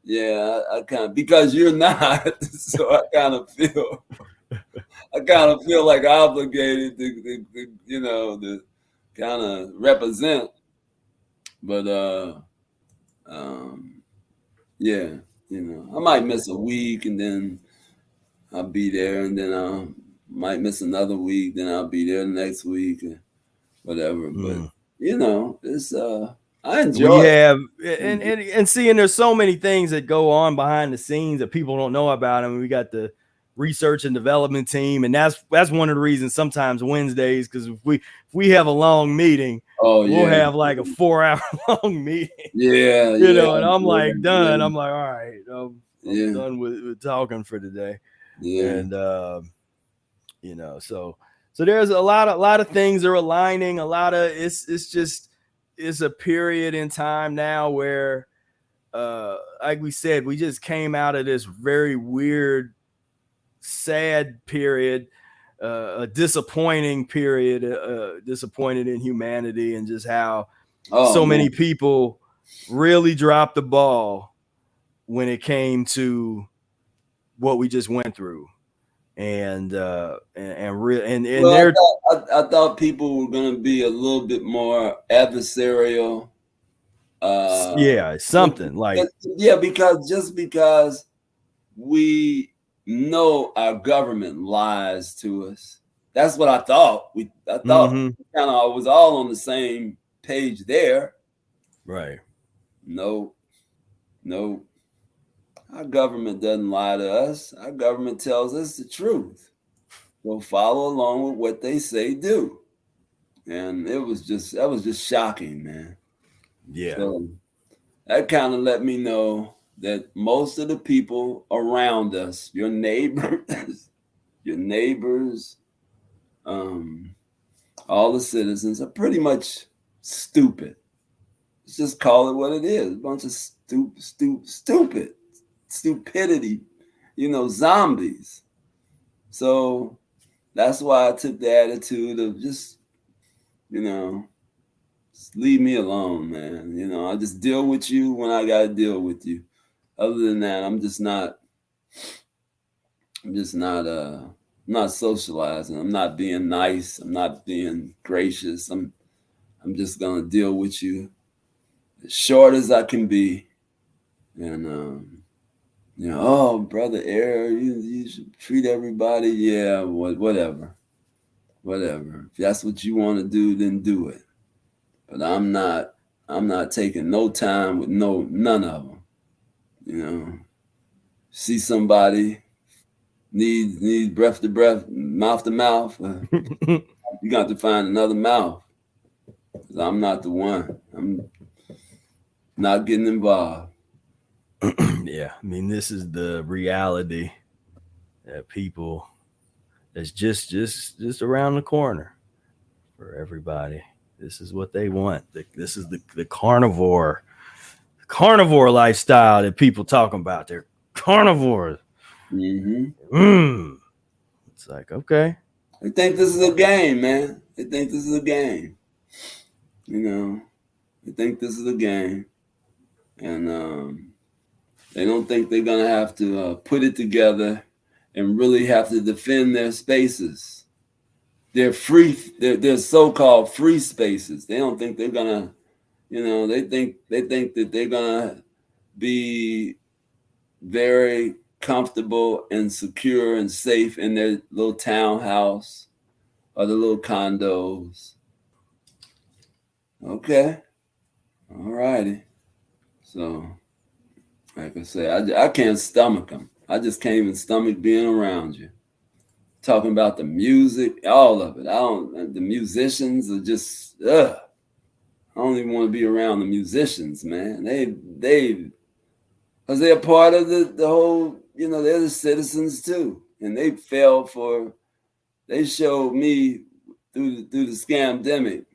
Yeah. I kind of, because you're not, so I kind of feel like obligated to you know, to kind of represent. But yeah, you know, I might miss a week and then I'll be there, and then I might miss another week, then I'll be there the next week, and whatever. But you know, it's I enjoy it. And seeing there's so many things that go on behind the scenes that people don't know about. I mean, we got the research and development team, and that's one of the reasons sometimes Wednesdays, because if we have a long meeting, we'll have like a 4-hour long meeting. You know, and I'm like done. I'm like, all right, I'm done with talking for today. And you know, so there's a lot of things are aligning. A lot of it's a period in time now where like we said, we just came out of this very weird, sad period, a disappointing period, disappointed in humanity, and just how many people really dropped the ball when it came to what we just went through. I thought people were going to be a little bit more adversarial. Something like, because we know our government lies to us. That's what I thought. I thought kind of I was all on the same page there. Right. Nope. Nope. Our government doesn't lie to us. Our government tells us the truth. So follow along with what they say do. And that was just shocking, man. Yeah. So that kind of let me know that most of the people around us, your neighbors, your neighbors, um, all the citizens are pretty much stupid. Let's just call it what it is. A bunch of stupidity, zombies. So that's why I took the attitude of just, just leave me alone, man. I just deal with you when I got to deal with you. Other than that, I'm not socializing. I'm not being nice. I'm not being gracious. I'm just gonna deal with you as short as I can be. And oh, brother Air, you should treat everybody. Yeah, whatever. If that's what you want to do, then do it. But I'm not taking no time with none of them. See somebody needs breath to breath, mouth to mouth. You got to find another mouth. 'Cause I'm not the one. I'm not getting involved. Yeah, I mean, this is the reality that people that's just around the corner for everybody. This is what they want. This is the carnivore lifestyle that people talking about. They're carnivores. Mm-hmm. It's like, okay. They think this is a game, man. They think this is a game. They think this is a game, and they don't think they're gonna have to put it together and really have to defend their spaces. They're free. They're so-called free spaces. They don't think they're gonna. They think that they're gonna be very comfortable and secure and safe in their little townhouse or the little condos. Okay, all righty. So, like I say, I can't stomach them. I just can't even stomach being around you. Talking about the music, all of it. I don't. The musicians are just. Ugh. I don't even want to be around the musicians, man. Because they're part of the whole. They're the citizens too, and they fell for. They showed me through the scamdemic.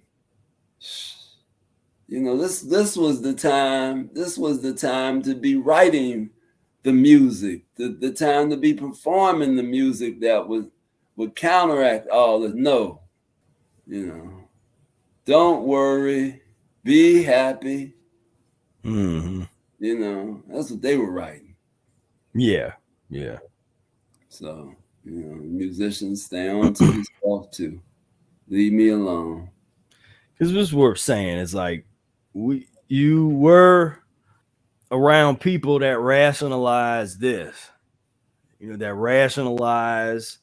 This was the time. This was the time to be writing the music. The time to be performing the music that would counteract all the no. Don't worry, be happy. Mm-hmm. That's what they were writing. Yeah, yeah. So, musicians, stay on to yourself too. Leave me alone. Because this is what we're saying. It's like you were around people that rationalize this, that rationalize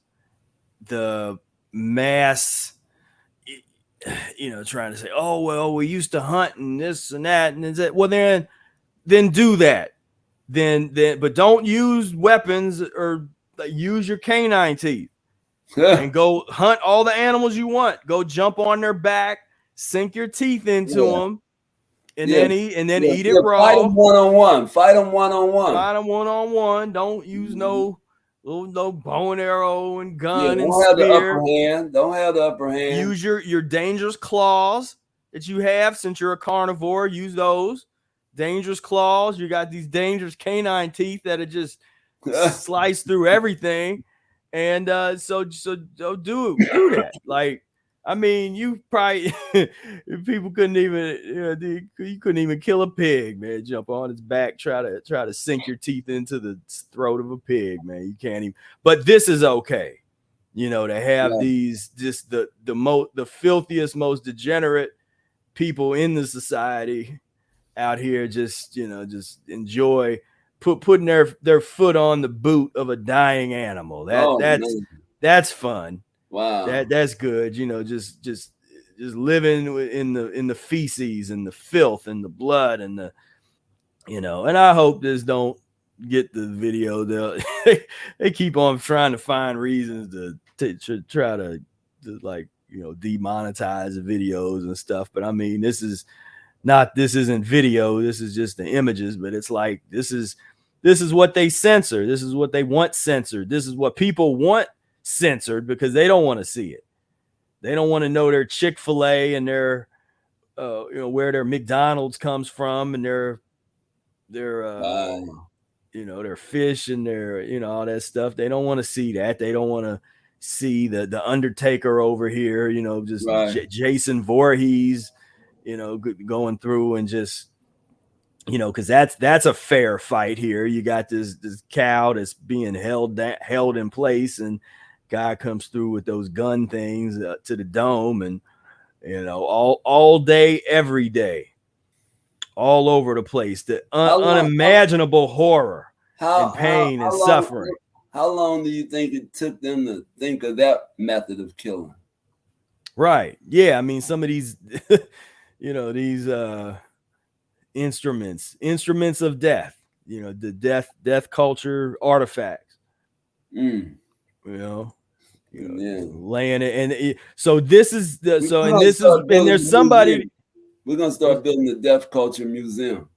the mass, trying to say, oh, well, we used to hunt and this and that and that. Well, then do that. But don't use weapons or use your canine teeth and go hunt all the animals you want. Go jump on their back, sink your teeth into Yeah. them, and then eat it Fight raw. them one on one. Fight them one on one. Fight them one on one. Don't use no bow and arrow and Yeah, gun and don't have the upper spear. hand. Don't have the upper hand. Use your dangerous claws that you have since you're a carnivore. Use those dangerous claws. You got these dangerous canine teeth that are just slice through everything. And so do that. Like, I mean, you probably people couldn't even you couldn't even kill a pig, man. Jump on its back, try to sink your teeth into the throat of a pig, man. You can't even. But this is okay, to have these just the filthiest, most degenerate people in the society out here just just enjoy putting their foot on the boot of a dying animal. That's fun. Wow. That's good. Just living in the feces and the filth and the blood and And I hope this don't get the video. They keep on trying to find reasons to try to like demonetize the videos and stuff. But I mean, this isn't video. This is just the images. But it's like this is what they censor. This is what they want censored. This is what people want censored because they don't want to see it. They don't want to know their Chick-fil-A and their where their McDonald's comes from and their their fish and their all that stuff. They don't want to see that. They don't want to see the Undertaker over here, just Right. Jason Voorhees, going through and just because that's a fair fight here. You got this cow that's being held in place, and guy comes through with those gun things to the dome, and all day, every day, all over the place. The unimaginable horror and pain and suffering. How long do you think it took them to think of that method of killing? Right. Yeah. I mean, some of these, these instruments of death, the death culture artifacts, laying it. And so this is there's somebody. We're going to start building the death culture museum.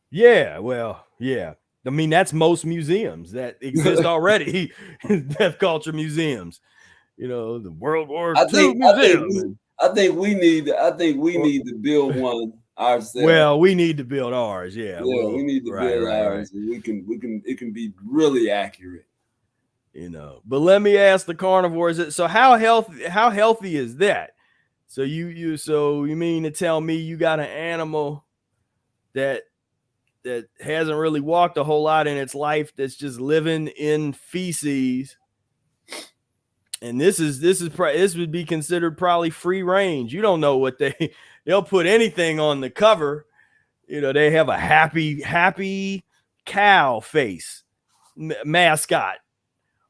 Yeah. Well, yeah. I mean, that's most museums that exist already. Death culture museums, the World War II museum. I think we need to build one ourselves. Well, we need to build ours. Yeah. We need to build ours, and it can be really accurate. But let me ask the carnivores. So how healthy is that? So you mean to tell me you got an animal that hasn't really walked a whole lot in its life, that's just living in feces, and this would be considered probably free range. You don't know what they'll put anything on the cover. They have a happy cow face mascot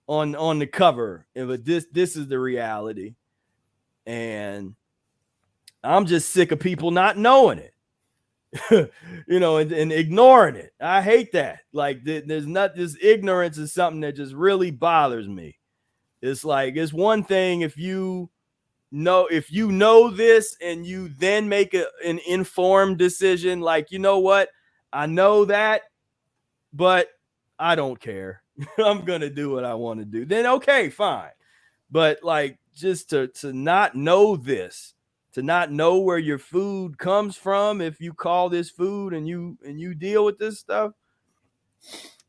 on the cover, but this is the reality, and I'm just sick of people not knowing it. And ignoring it. I hate that. Like there's not, this ignorance is something that just really bothers me. It's like, it's one thing if you know this and you then make an informed decision, like, what, I know that, but I don't care. I'm gonna do what I want to do. Then okay, fine. But like, just to not know this, to not know where your food comes from, if you call this food and you deal with this stuff,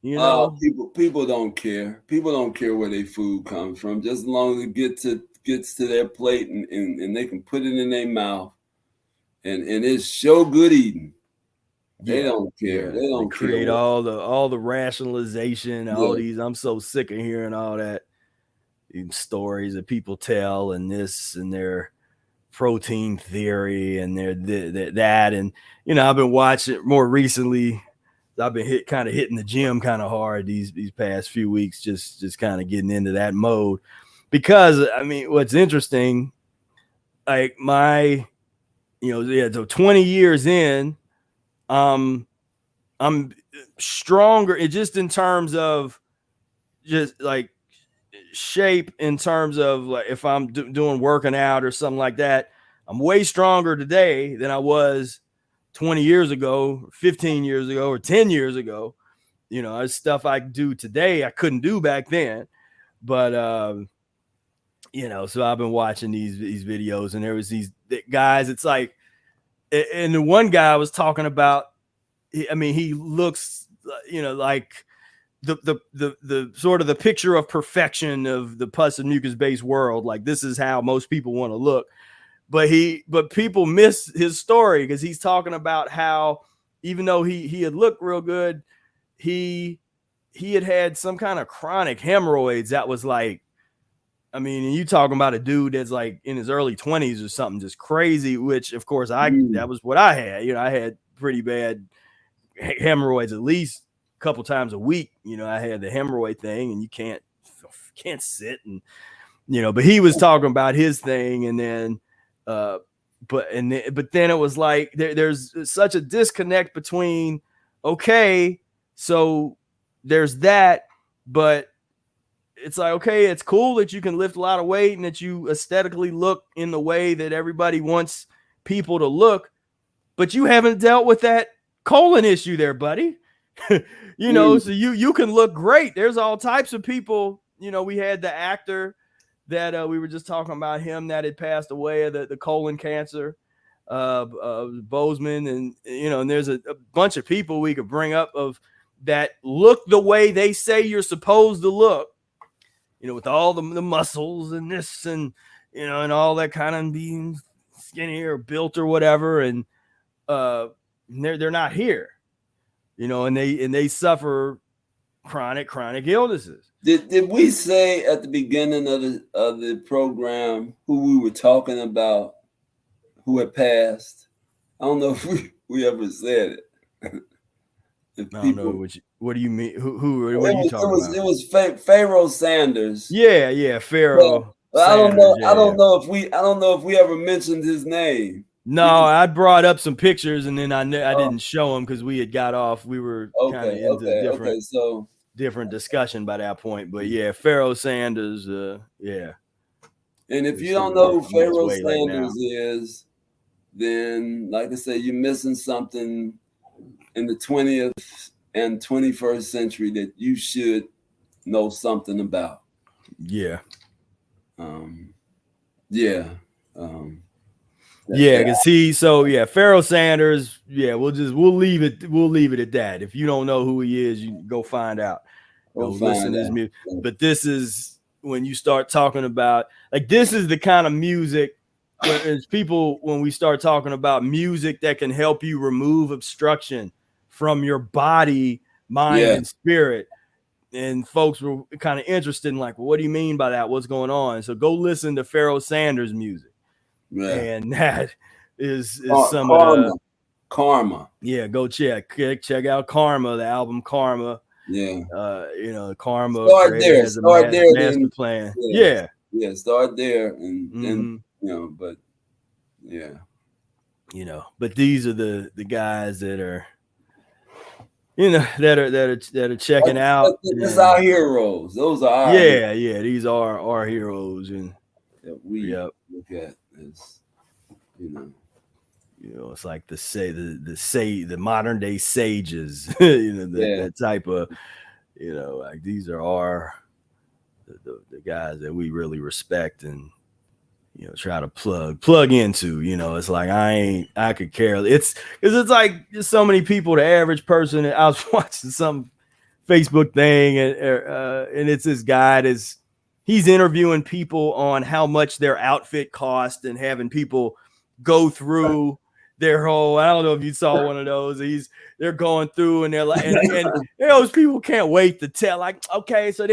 people don't care. People don't care where their food comes from, just as long as it gets to their plate and they can put it in their mouth and it's so good eating. They don't care. They don't create all the rationalization, all these. I'm so sick of hearing all that stories that people tell, and this and their protein theory and that. And I've been watching more recently. I've been hitting the gym kind of hard these past few weeks, just kind of getting into that mode, because I mean, what's interesting, like so 20 years in, I'm stronger. It just in terms of just like shape, in terms of like if I'm doing working out or something like that, I'm way stronger today than I was 20 years ago, 15 years ago, or 10 years ago. There's stuff I do today I couldn't do back then. But so I've been watching these videos, and there was these guys. It's like, and the one guy was talking about, I mean, he looks, like the sort of the picture of perfection of the pus and mucus based world. Like, this is how most people want to look, but people miss his story, because he's talking about how, even though he had looked real good, he had some kind of chronic hemorrhoids that was like, I mean, you talking about a dude that's like in his early 20s or something, just crazy, which of course that was what I had. I had pretty bad hemorrhoids at least a couple times a week. I had the hemorrhoid thing, and you can't sit, and but he was talking about his thing, and then but then it was like there's such a disconnect between okay, so there's that, but it's like, okay, it's cool that you can lift a lot of weight and that you aesthetically look in the way that everybody wants people to look, but you haven't dealt with that colon issue there, buddy. You know, so you can look great. There's all types of people. You know, we had the actor that we were just talking about, him that had passed away of the colon cancer, Bozeman, and you know, and there's a bunch of people we could bring up of that look the way they say you're supposed to look, you know, with all the muscles and this and, you know, and all that kind of being skinny or built or whatever, and they're not here, you know, and they suffer chronic illnesses. Did we say at the beginning of the program who we were talking about, who had passed? I don't know if we ever said it. I don't know what do you mean? Who what are you talking about? It was Pharaoh Sanders. Yeah, Pharaoh. Well, Sanders, I don't know if we ever mentioned his name. No, I brought up some pictures and then I didn't show them because we had got off. We were kind of into different discussion by that point. But yeah, Pharaoh Sanders, yeah. And if you don't know who Pharaoh Sanders is, then like I said, you're missing something in the 20th and 21st century that you should know something about. Yeah. Pharaoh Sanders, we'll leave it at that. If you don't know who he is, you go find out. Go listen to his music. But this is when you start talking about, like, this is the kind of music when we start talking about music that can help you remove obstruction from your body, mind, and spirit. And folks were kind of interested in, like, well, what do you mean by that? What's going on? So go listen to Pharaoh Sanders music. Yeah. And that is some of the Karma. Yeah, go check out Karma, the album Karma. Yeah. You know, Karma. Start there. Master plan. Yeah. Start there, and then, you know, but yeah. You know, but these are the guys that are, you know, that are checking out. These are our heroes. Those are our heroes. These are our heroes, and that we look at as, you know, it's like the modern day sages, you know, that type of, you know, like, these are the guys that we really respect and, you know, try to plug into. You know, it's like I could care. It's like just so many people. The average person. I was watching some Facebook thing, and it's this guy he's interviewing people on how much their outfit cost and having people go through their whole. I don't know if you saw one of those. They're going through and they're like, and those people can't wait to tell, like, okay, so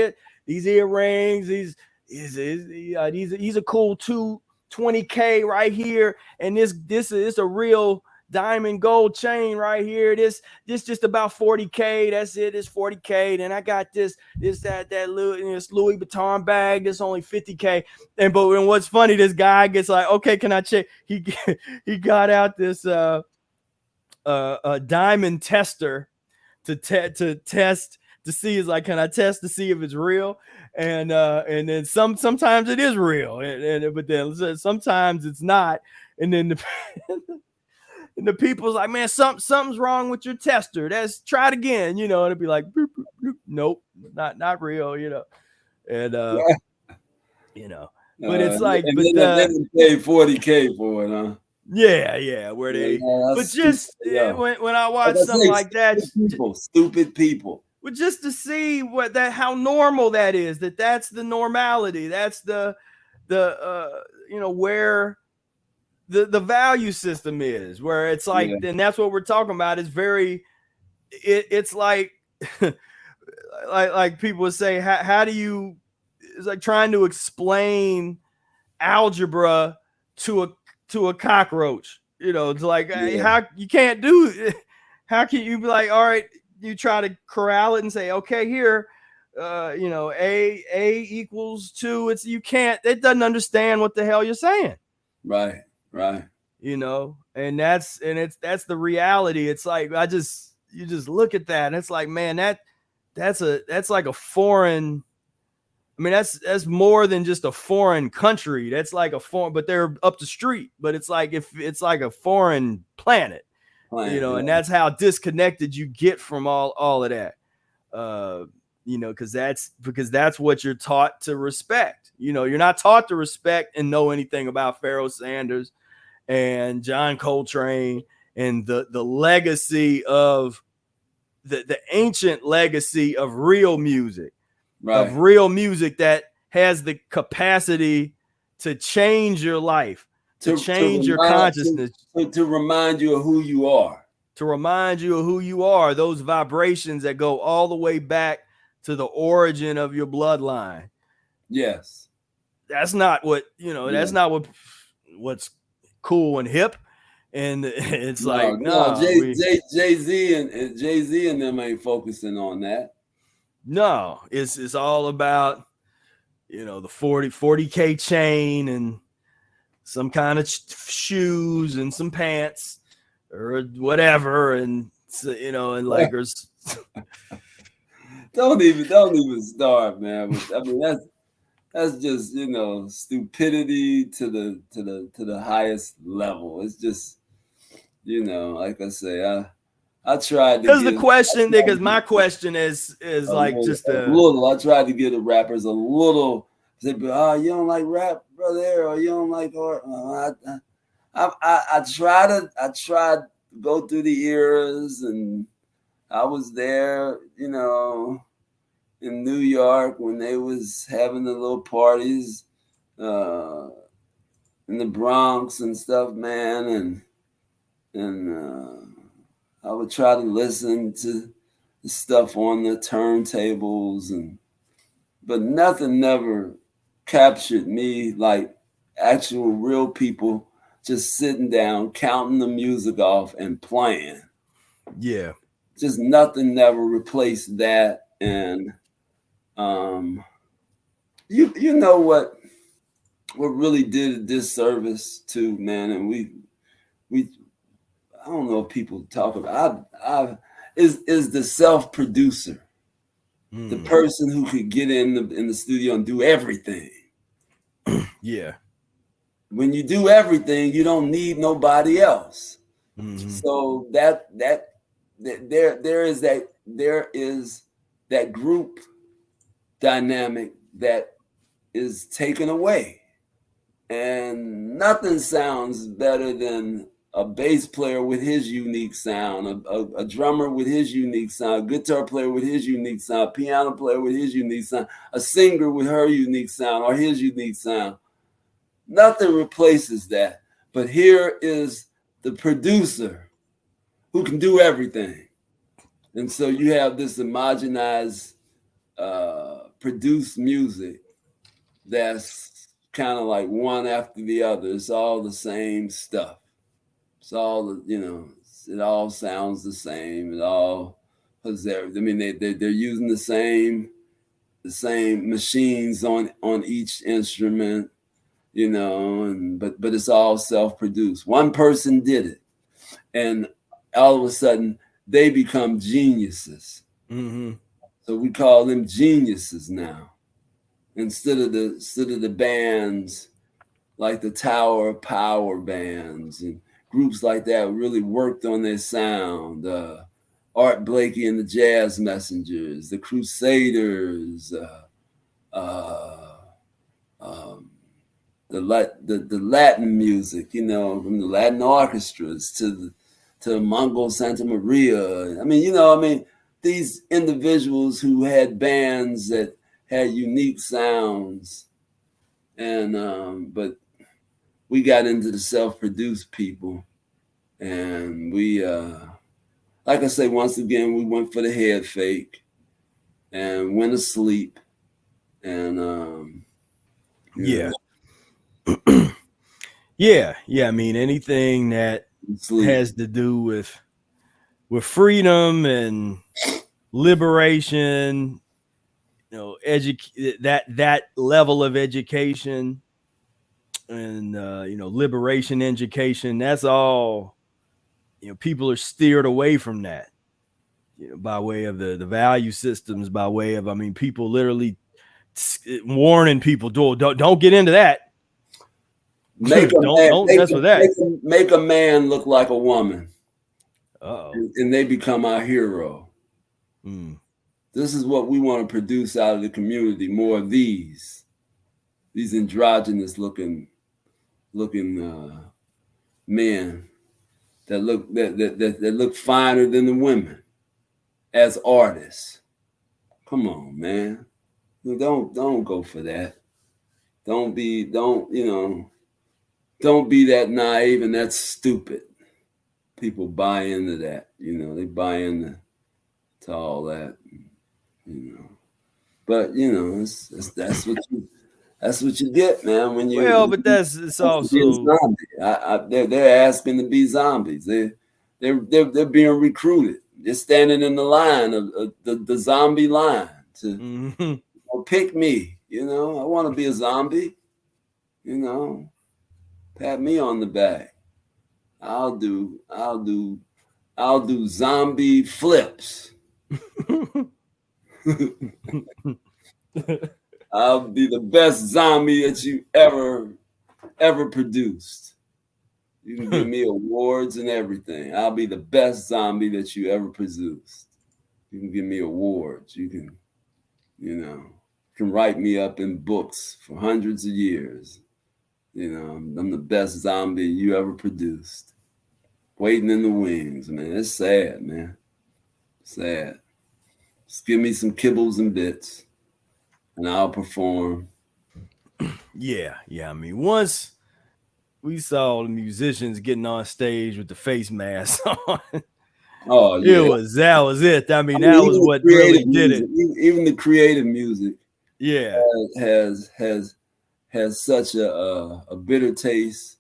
these earrings, he's a cool 20K right here, and this is a real diamond gold chain right here. This just about 40K. That's it. It's 40K. Then I got this Louis Vuitton bag. That's only 50K. And what's funny, this guy gets like, okay, can I check? He got out this diamond tester to test to see, is like, can I test to see if it's real? And then sometimes it is real, but then sometimes it's not. And then the people's like, man, something's wrong with your tester. Try it again, you know. And it'd be like, boop, boop, boop. Nope, not real, you know. And you know, but it's like, but they pay 40K for it, huh? Yeah, where they, but just when I watch something like that, stupid people. But just to see how normal that is, that's the normality, that's the you know, where the value system is, where it's like, and that's what we're talking about. Is it's like like people would say, how do you, it's like trying to explain algebra to a cockroach, you know. It's like, how you can't do, how can you be like, all right, you try to corral it and say, okay, here, you know, a equals 2. It doesn't understand what the hell you're saying. Right. You know, and that's the reality. It's like, you just look at that and it's like, man, that's like a foreign. I mean, that's more than just a foreign country. That's like a foreign, but they're up the street. But it's like if it's like a foreign planet, and that's how disconnected you get from all of that. Because that's what you're taught to respect. You're not taught to respect and know anything about Pharoah Sanders and John Coltrane and the legacy of the ancient legacy of real music, that has the capacity to change your life, to change your consciousness, to remind you of who you are. To remind you of who you are, those vibrations that go all the way back to the origin of your bloodline. Yes. That's not what, that's not what's cool and hip. And it's Jay-Z and them ain't focusing on that. No, it's all about, the 40K chain and some kind of shoes and some pants or whatever, and and like don't even start, man. I mean, that's just stupidity to the highest level. It's just like I say, I tried to because my question is like little, just a little. I tried to give the rappers a little. Say, oh, you don't like rap, brother, or you don't like art. I tried to go through the eras, and I was there, in New York when they was having the little parties in the Bronx and stuff, man, and I would try to listen to the stuff on the turntables, but nothing never captured me like actual real people just sitting down, counting the music off and playing. Yeah. Just nothing never replaced that. And you know what really did a disservice to, man, and we I don't know if people talk about is the self-producer. The person who could get in the studio and do everything. Yeah. When you do everything, you don't need nobody else. Mm-hmm. So there is that group dynamic that is taken away, and nothing sounds better than a bass player with his unique sound, a drummer with his unique sound, a guitar player with his unique sound, a piano player with his unique sound, a singer with her unique sound or his unique sound. Nothing replaces that. But here is the producer who can do everything. And so you have this homogenized, produced music that's kind of like one after the other. It's all the same stuff. It's all, it all sounds the same. It all, they're using the same machines on each instrument, but it's all self-produced. One person did it, and all of a sudden they become geniuses. Mm-hmm. So we call them geniuses now, instead of the bands like the Tower of Power bands and groups like that really worked on their sound. Art Blakey and the Jazz Messengers, the Crusaders, the Latin music, from the Latin orchestras to Mongo Santa Maria. These individuals who had bands that had unique sounds, and but we got into the self-produced people, and we, like I say, once again, we went for the head fake and went to sleep, and yeah. Yeah. I mean, anything that has to do with freedom and liberation, that level of education and liberation education, that's all. People are steered away from that. by way of the value systems, by way of, I mean, people literally warning people, don't get into that. Make a man, don't mess with that. make a man look like a woman, Uh-oh. and they become our hero. Mm. This is what we want to produce out of the community. More of these androgynous looking men that look finer than the women as artists. Come on, man. Don't go for that. Don't be that naive and that's stupid. People buy into that. They buy into all that. But that's what you get, man. When Well, but it's also zombie. They're asking to be zombies. They're being recruited. They're standing in the line of the zombie line to pick me. I want to be a zombie. Pat me on the back. I'll do zombie flips. I'll be the best zombie that you ever produced. You can give me awards and everything. I'll be the best zombie that you ever produced. You can give me awards. You can write me up in books for hundreds of years. I'm the best zombie you ever produced. Waiting in the wings, man. It's sad, man. Sad. Just give me some kibbles and bits, and I'll perform. Yeah. I mean, once we saw the musicians getting on stage with the face masks on, oh yeah, that was it. I mean, that was what really did it. Even the creative music, yeah, has such a bitter taste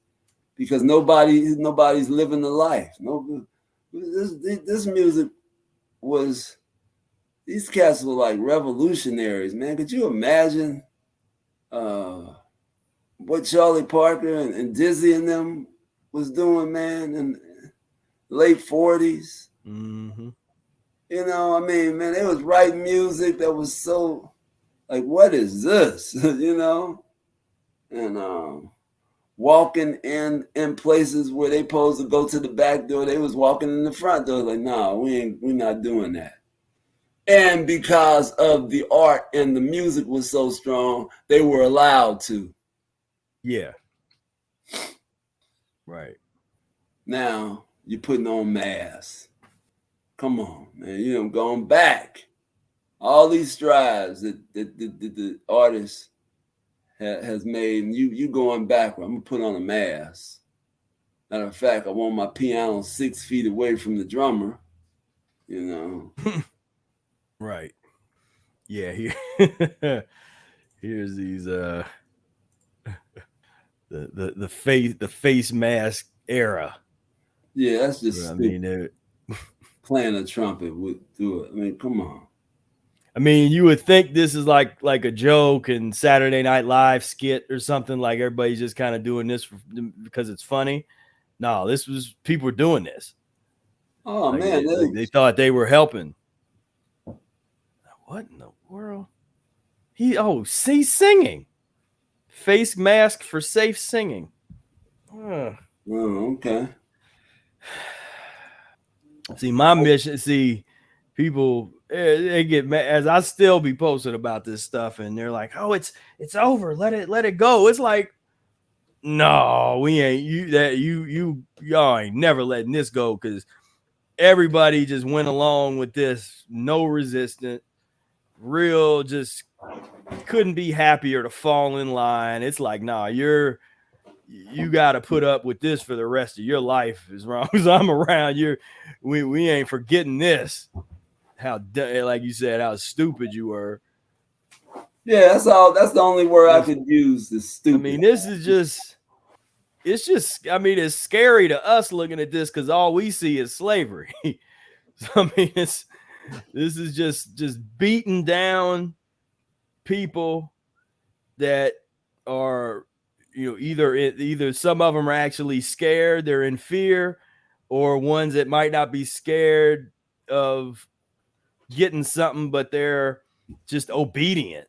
because nobody's living the life. No, this music was. These cats were like revolutionaries, man. Could you imagine what Charlie Parker and Dizzy and them was doing, man, in the late 40s? Mm-hmm. I mean, man, they was writing music that was so like, what is this? And walking in places where they supposed to go to the back door, they was walking in the front door. Like, no, we're not doing that. And because of the art and the music was so strong, they were allowed to. Yeah. Right. Now you're putting on masks. Come on, man. Going back. All these strides that the artist has made, and you going backward. I'm going to put on a mask. Matter of fact, I want my piano 6 feet away from the drummer. Right. Yeah. Here's these the face mask era. Yeah, that's just. I mean, playing a trumpet would do it. I mean, come on. I mean, you would think this is like a joke and Saturday Night Live skit or something, like everybody's just kind of doing this because it's funny. No, this was people were doing this. Oh like man, they thought they were helping. What in the world? He's singing. Face mask for safe singing. Oh, okay. See, my mission. See, people they get mad as I still be posting about this stuff, and they're like, "Oh, it's over. Let it go." It's like, no, we ain't y'all ain't never letting this go because everybody just went along with this, no resistance, real, just couldn't be happier to fall in line. It's like, nah, you got to put up with this for the rest of your life as long as I'm around. We ain't forgetting this. How, like you said, how stupid you were. Yeah, that's all. That's the only word I could use is stupid. I mean, this is just. It's just. I mean, it's scary to us looking at this because all we see is slavery. So, I mean, this is just beating down people that are, either some of them are actually scared, they're in fear, or ones that might not be scared of getting something, but they're just obedient.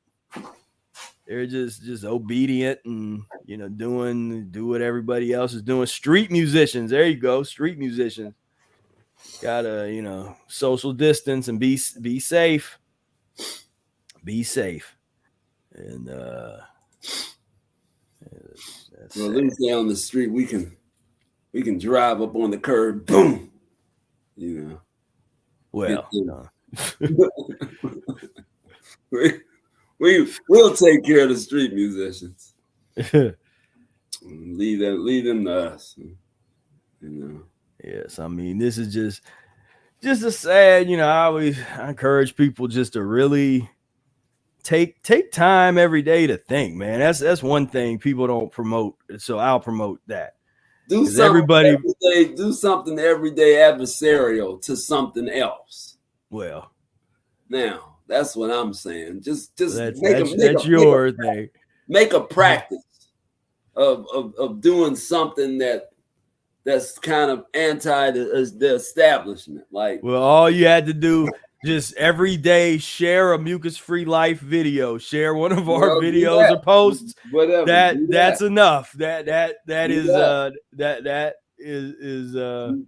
They're just obedient and do what everybody else is doing. Street musicians, there you go. Street musicians gotta social distance and be safe. Be safe. And that's Well, at sad. least down the street we can drive up on the curb, boom. Well, we'll take care of the street musicians. Leave them to us. Yes, I mean, this is just a sad. I encourage people just to really take time every day to think, man. That's one thing people don't promote, so I'll promote that. Do something every day. Do something every day adversarial to something else. Well, now that's what I'm saying. Just that's your thing. Make a practice of doing something that's kind of anti the establishment. Like, well, all you had to do, just every day share a mucus-free life video, share one of our videos or posts. Whatever. That's enough. That is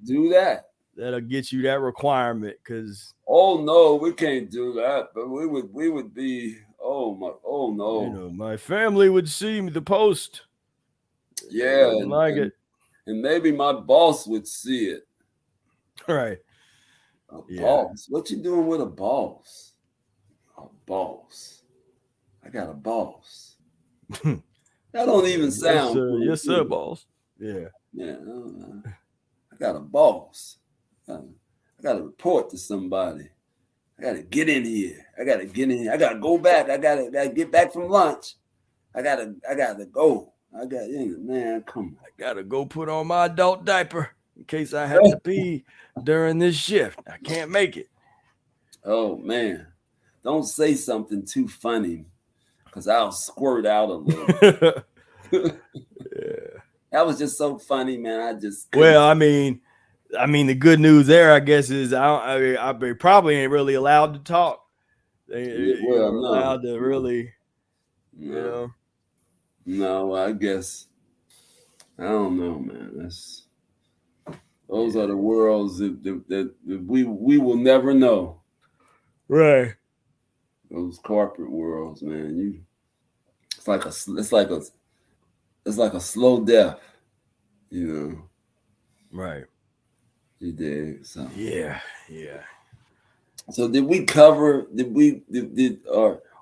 do that. That'll get you that requirement. Because oh no, we can't do that. But we would be no. My family would see the post. Yeah, like it. And maybe my boss would see it. Right. Boss. What you doing with a boss? A boss. I got a boss. That don't even sound. Yes, sir, boss. Yeah. Yeah. I got a boss. I got to report to somebody. I got to get in here. I got to go back. I got to get back from lunch. I got to go. Man, come on. I got to go put on my adult diaper in case I have to pee during this shift. I can't make it. Oh, man. Don't say something too funny because I'll squirt out a little. Yeah. That was just so funny, man. I mean, the good news there, I guess, is I probably ain't really allowed to talk. You're allowed to really, No, I guess. I don't know, man. Those are the worlds that we will never know. Right. Those corporate worlds, man. It's like a slow death, Right. You dig? So yeah. So did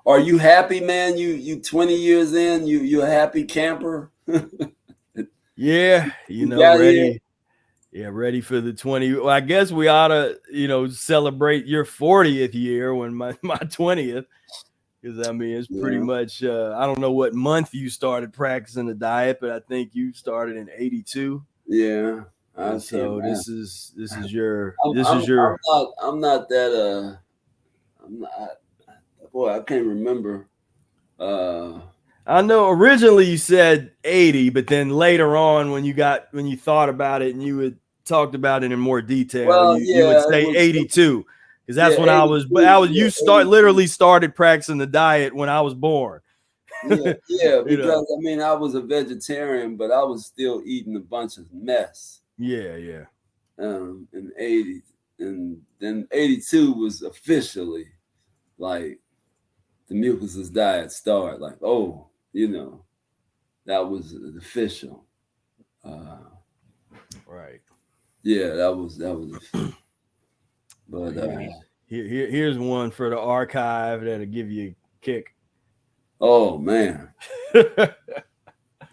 are you happy, man? You 20 years in, you a happy camper? Yeah, ready. Yeah, ready for the 20. Well, I guess we ought to, celebrate your 40th year when my 20th. Because, I mean, it's pretty much, I don't know what month you started practicing the diet, but I think you started in 82. Yeah. So this is your. I'm not that, boy, I can't remember. I know originally you said 80, but then later on when you thought about it and you had talked about it in more detail, you would say 82. Because that's when literally started practicing the diet when I was born. Yeah, because I mean I was a vegetarian, but I was still eating a bunch of mess. Yeah. In 80, and then 82 was officially like the Mucusless Diet started. Like, that was official. Right. Yeah, that was. But here's one for the archive that'll give you a kick. Oh man.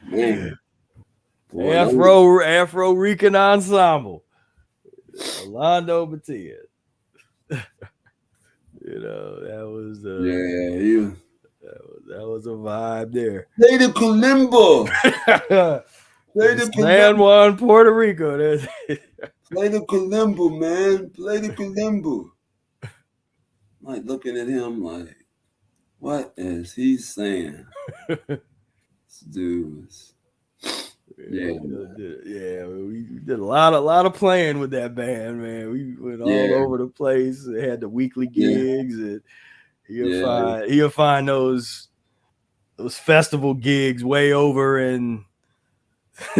Man. Boy, Afro Rican Ensemble. Orlando Batia. That was that was a vibe there. Play the kalimba. Play the San Juan, Puerto Rico. Play the kalimba, man. Play the kalimba. Like looking at him like, what is he saying? Dudes. Yeah, Yeah, we did a lot of playing with that band, man. We went all yeah, over the place. They had the weekly yeah, gigs, and he'll yeah. find he'll find those festival gigs way over in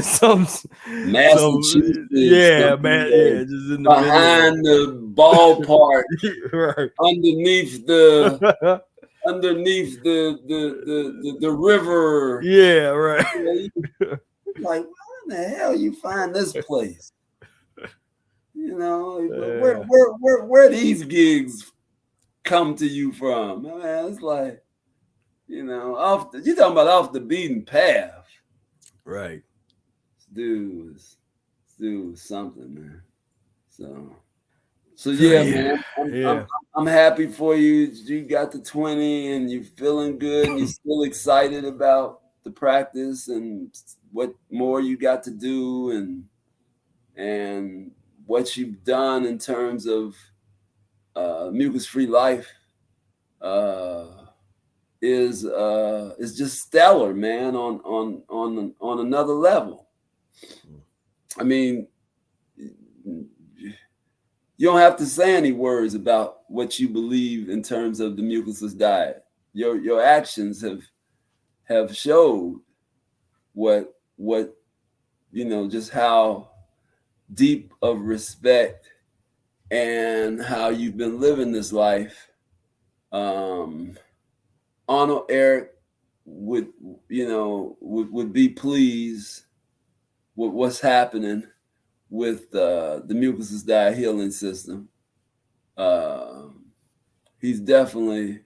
some Massachusetts, yeah, man, somewhere yeah, just in the middle behind the ballpark, of right. underneath the the river. Yeah, right. You know, like, where in the hell you find this place? You know, Yeah, where these gigs come to you from? Man, it's like, you know, you talking about off the beaten path. right. Dude was, dude was something, man. So so So yeah, yeah, man, yeah, I'm happy for you. You got the 20 and you're feeling good and you're still excited about the practice and what more you got to do and what you've done in terms of mucus-free life uh, is just stellar, man. On another level. I mean, you don't have to say any words about what you believe in terms of the mucusless diet. Your actions have showed what you know, just how deep of respect and how you've been living this life. Arnold Eric would, you know, would be pleased with what's happening with the Mucusless Diet Healing System. Uh, he's definitely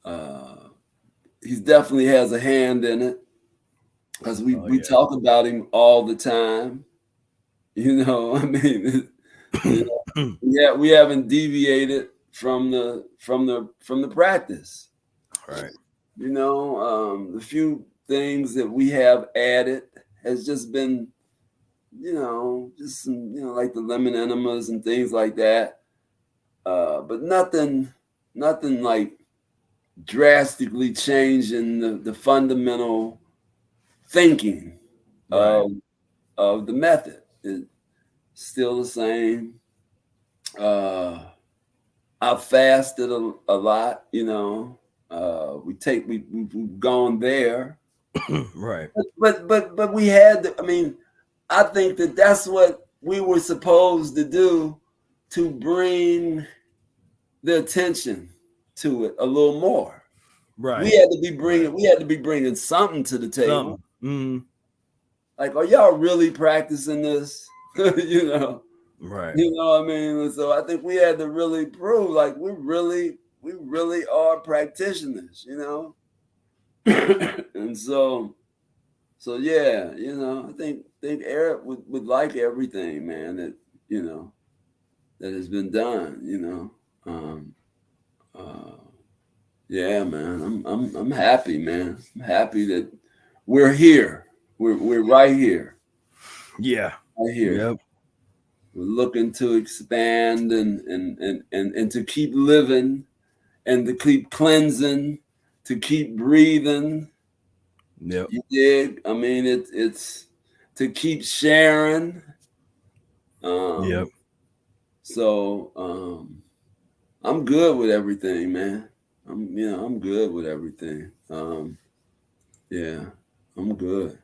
uh, he's definitely has a hand in it because oh we yeah, talk about him all the time. You know, I mean, you know, yeah, we haven't deviated from the practice. right, You know, the few things that we have added has just been, you know, just some, you know, like the lemon enemas and things like that. But nothing like drastically changing the fundamental thinking right. of the method. It's still the same. Uh, I've fasted a lot, you know. We've gone there, Right, but we had to, I mean, I think that that's what we were supposed to do to bring the attention to it a little more. We right, had to be right. bringing something to the table. Something. Mm, Like, are y'all really practicing this? you know, right. you know what I mean? And so I think we had to really prove like we really are practitioners, you know? and so yeah, you know, I think Eric would like everything, man, that you know that has been done, you know. Uh, yeah, man, I'm happy, man. I'm happy that we're here. We're right here, Yeah. right here. Yep. We're looking to expand and to keep living and to keep cleansing, to keep breathing. Yep. You dig? I mean, it's to keep sharing. Yep. Um, so I'm good with everything, man. I'm good with everything. Yeah, I'm good.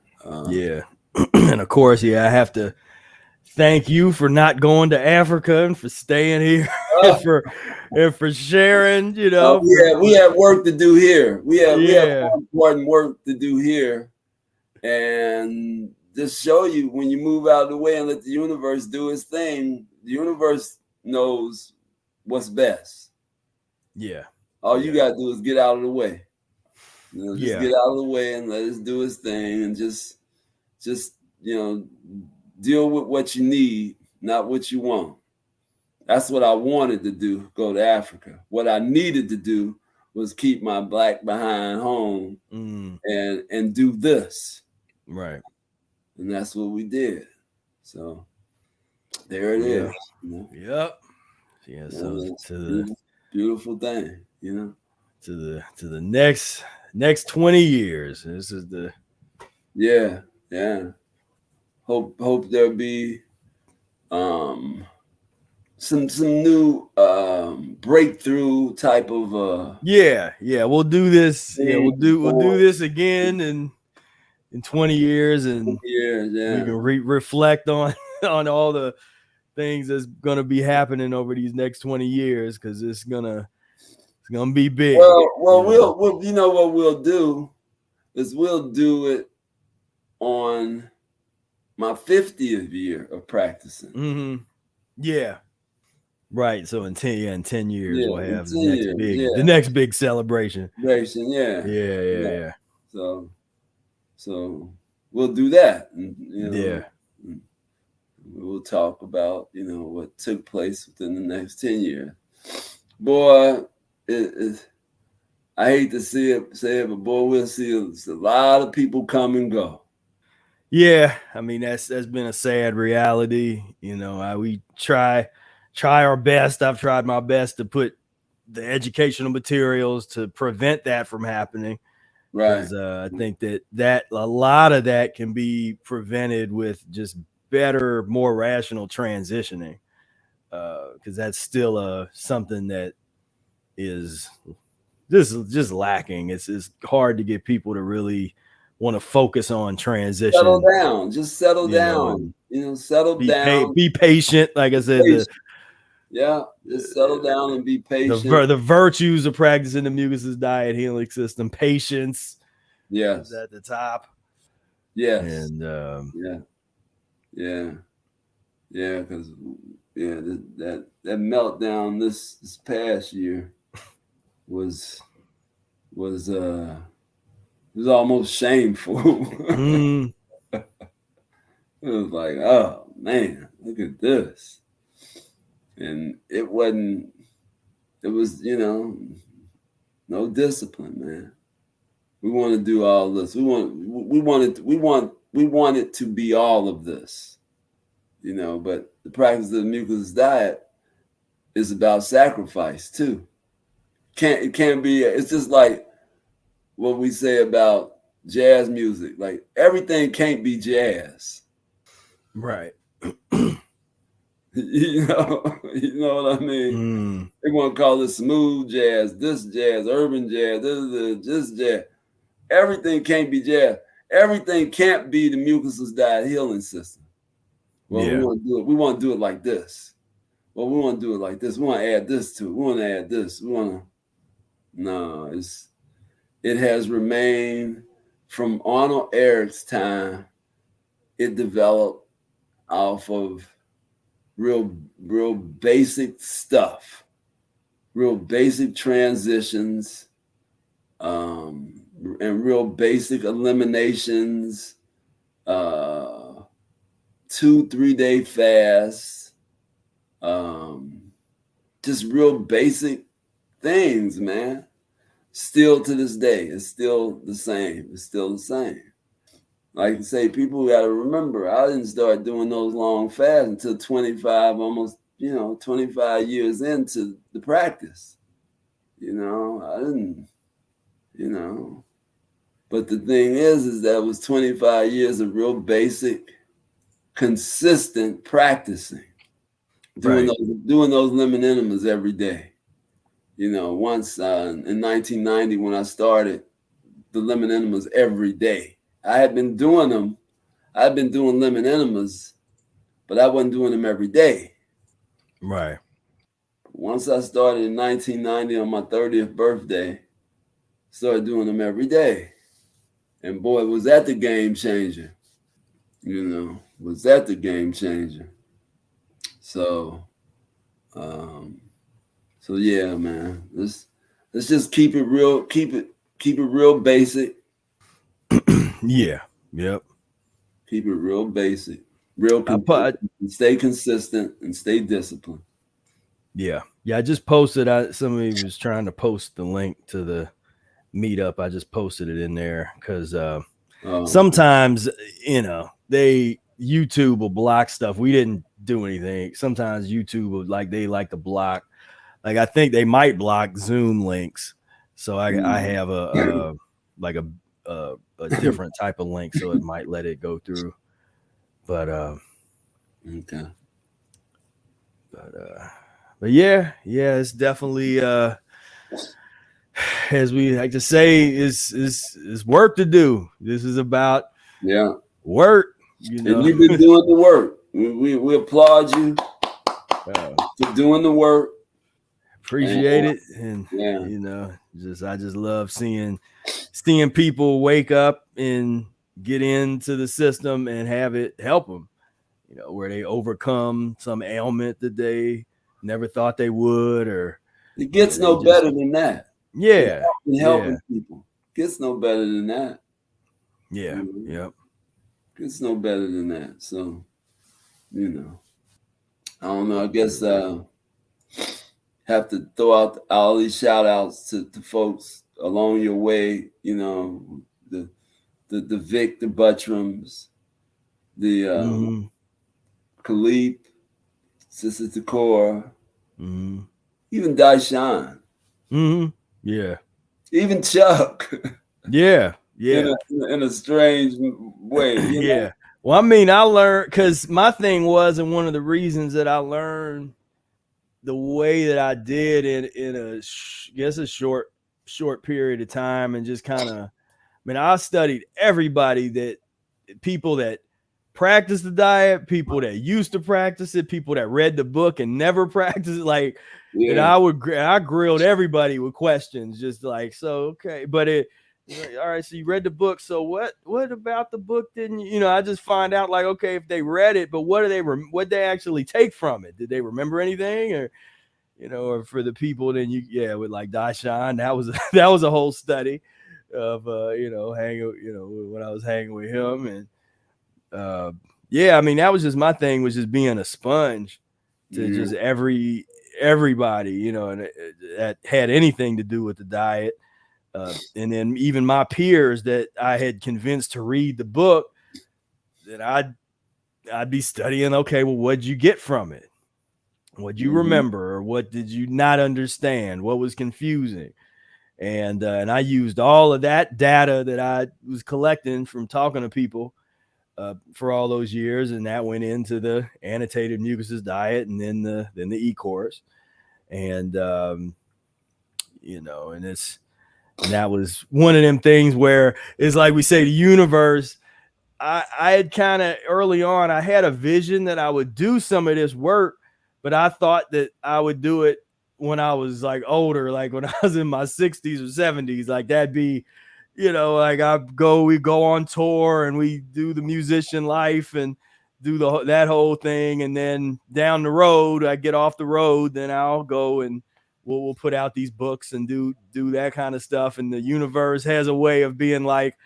Yeah. And of course, yeah, I have to thank you for not going to Africa and for staying here and uh, for sharing, you know, we have work to do here. We have yeah. more important work to do here, and just show you when you move out of the way and let the universe do its thing. The universe knows what's best. Yeah. All you Yeah. gotta do is get out of the way. You know, just Yeah. get out of the way and let us do its thing, and just you know, deal with what you need, not what you want. That's what I wanted to do, go to Africa. What I needed to do was keep my black behind home Mm, and do this. right. And that's what we did. So there it Yeah. is. You know, Yep. Yeah. So and it's a beautiful thing, you know. to the next 20 years. This is the Yeah, yeah. hope there'll be um, some new breakthrough type of Yeah, we'll do this. Yeah, thing we'll do for this again in 20 years, and years. we Yeah. can reflect on on all the things that's gonna be happening over these next 20 years, because it's gonna be big, Well, you know. we'll you know what we'll do is we'll do it on my 50th year of practicing. Mm-hmm. Yeah. Right. So in 10 years Yeah, we'll in have 10 years. the Yeah, next big celebration. racing. Yeah, Yeah, yeah. yeah, So so we'll do that. And, yeah. and we'll talk about what took place within the next 10 years. Boy, I hate to say it, but boy, we'll see a lot of people come and go. Yeah, I mean that's been a sad reality. You know, we try our best. I've tried my best to put the educational materials to prevent that from happening, Right. because I think that a lot of that can be prevented with just better, more rational transitioning. Because that's still something that is just lacking. It's hard to get people to really want to focus on Settle transition, down. Just settle you know, down. and Settle down. be patient. Like I said, Patient. Yeah. Just settle down and be patient. the virtues of practicing the Mucusless Diet Healing System: patience is Yes. at the top, Yes. and Yeah. Yeah. Yeah. Because that meltdown this past year was was uh was almost shameful. mm, It was like, oh man, look at this. And it wasn't. It was no discipline, man. We want to do all this. We want it to be all of this, But the practice of the mucusless diet is about sacrifice too. It can't be. It's just like what we say about jazz music. Like everything can't be jazz. right. You know what I mean. Mm, They want to call it smooth jazz, this jazz, urban jazz, this jazz. Everything can't be jazz. Everything can't be the mucusless diet healing system. Well, we yeah. want to do it. We want to do it like this. Well, we want to do it like this. We want to add this to it. We want to add this. We want to. No, it has remained from Arnold Eric's time. It developed off of real basic stuff, real basic transitions, and real basic eliminations, 2-3 day fasts, just real basic things, man. Still to this day, it's still the same. It's still the same. Like I say, people got to remember, I didn't start doing those long fasts until 25, almost, 25 years into the practice. I didn't, you know. But the thing is that it was 25 years of real basic, consistent practicing, Right. doing those lemon enemas every day. Once in 1990 when I started the lemon enemas every day, I had been doing them. I've been doing lemon enemas, but I wasn't doing them every day. Right. Once I started in 1990 on my 30th birthday, started doing them every day. And boy, was that the game changer. Was that the game changer. So, so yeah, man. Let's just keep it real, keep it real basic. Yeah. Yep. Keep it real basic, real I put and stay consistent and stay disciplined. Yeah. I just posted. Somebody was trying to post the link to the meetup. I just posted it in there because sometimes they YouTube will block stuff. We didn't do anything. Sometimes YouTube will they like to block. Like I think they might block Zoom links. So I have a different type of link, so it might let it go through But Okay. but but yeah, it's definitely as we like to say, is work to do. This is about Yeah. work, And you've been doing the work. We applaud you for doing the work. And appreciate it, and yeah, I just love seeing people wake up and get into the system and have it help them. Where they overcome some ailment that they never thought they would, or it gets they no just better than that. yeah, Helping people gets no better than that. yeah, You know? yep. Gets no better than that. So, I don't know. I guess have to throw out all these shout outs to folks along your way, the the Vic, the Buttrams, the Mm-hmm. Khalid, Sister Takora, Mm-hmm. even Daishan, Mm-hmm. Yeah. even Chuck, Yeah. in Yeah. in a strange way, Yeah. Well, I mean, I learned because my thing was, and one of the reasons that I learned the way that I did in a guess a short period of time, and just kind of, I mean, I studied everybody, that people that practice the diet, people that used to practice it, people that read the book and never practiced it, like, and Yeah, I grilled everybody with questions, just like, so okay, but like, all right, so you read the book, so what about the book didn't I just find out, like, okay, if they read it, but what they actually take from it? Did they remember anything? Or or for the people, then with like Dashawn, that was that was a whole study of hanging, when I was hanging with him. And uh I mean, that was just my thing, was just being a sponge to yeah, just everybody, and that had anything to do with the diet. And then even my peers that I had convinced to read the book, that I'd be studying, okay, well, what'd you get from it? What you mm-hmm. remember, or what did you not understand? What was confusing? And I used all of that data that I was collecting from talking to people for all those years, and that went into the annotated mucusless diet, and then the e-course, and and that was one of them things where it's like we say, the universe. I had kind of early on, I had a vision that I would do some of this work, but I thought that I would do it when I was like older, like when I was in my 60s or 70s, like that'd be, like we go on tour and we do the musician life and do that whole thing. And then down the road, I get off the road, then I'll go and we'll put out these books and do that kind of stuff. And the universe has a way of being like,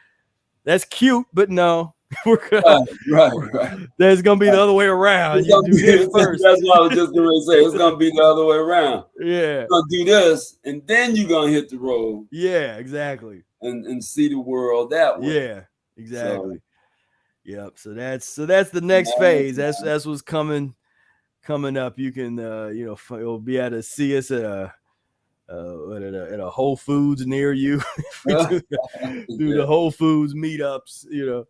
that's cute, but no, Right. there's gonna be the other way around. You do this first. That's what I was just going to say. It's going to be the other way around. Yeah. You're going to do this, and then you're going to hit the road. Yeah, exactly. And see the world that way. Yeah, So, exactly. Yep. So that's the next phase. That's what's coming up. You can you'll be able to see us at a Whole Foods near you. We do the Whole Foods meetups, yeah.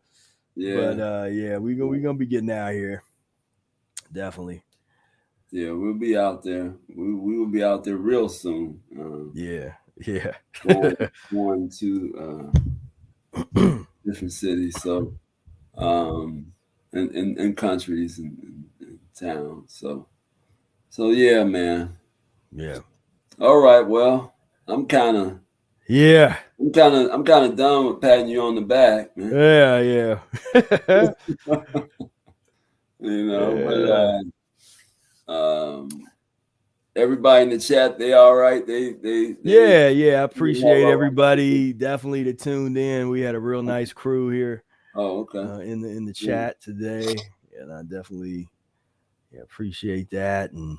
But we gonna be getting out here. Definitely. Yeah, we'll be out there. We will be out there real soon. Yeah. Going to different cities, so and countries and towns. So yeah, man. Yeah. All right. Well, I'm kind of Yeah. I'm kind of done with patting you on the back, man. Yeah. But everybody in the chat, they all right. They Yeah. I appreciate have everybody definitely that tuned in. We had a real nice crew here okay. in the chat today, and I definitely appreciate that. And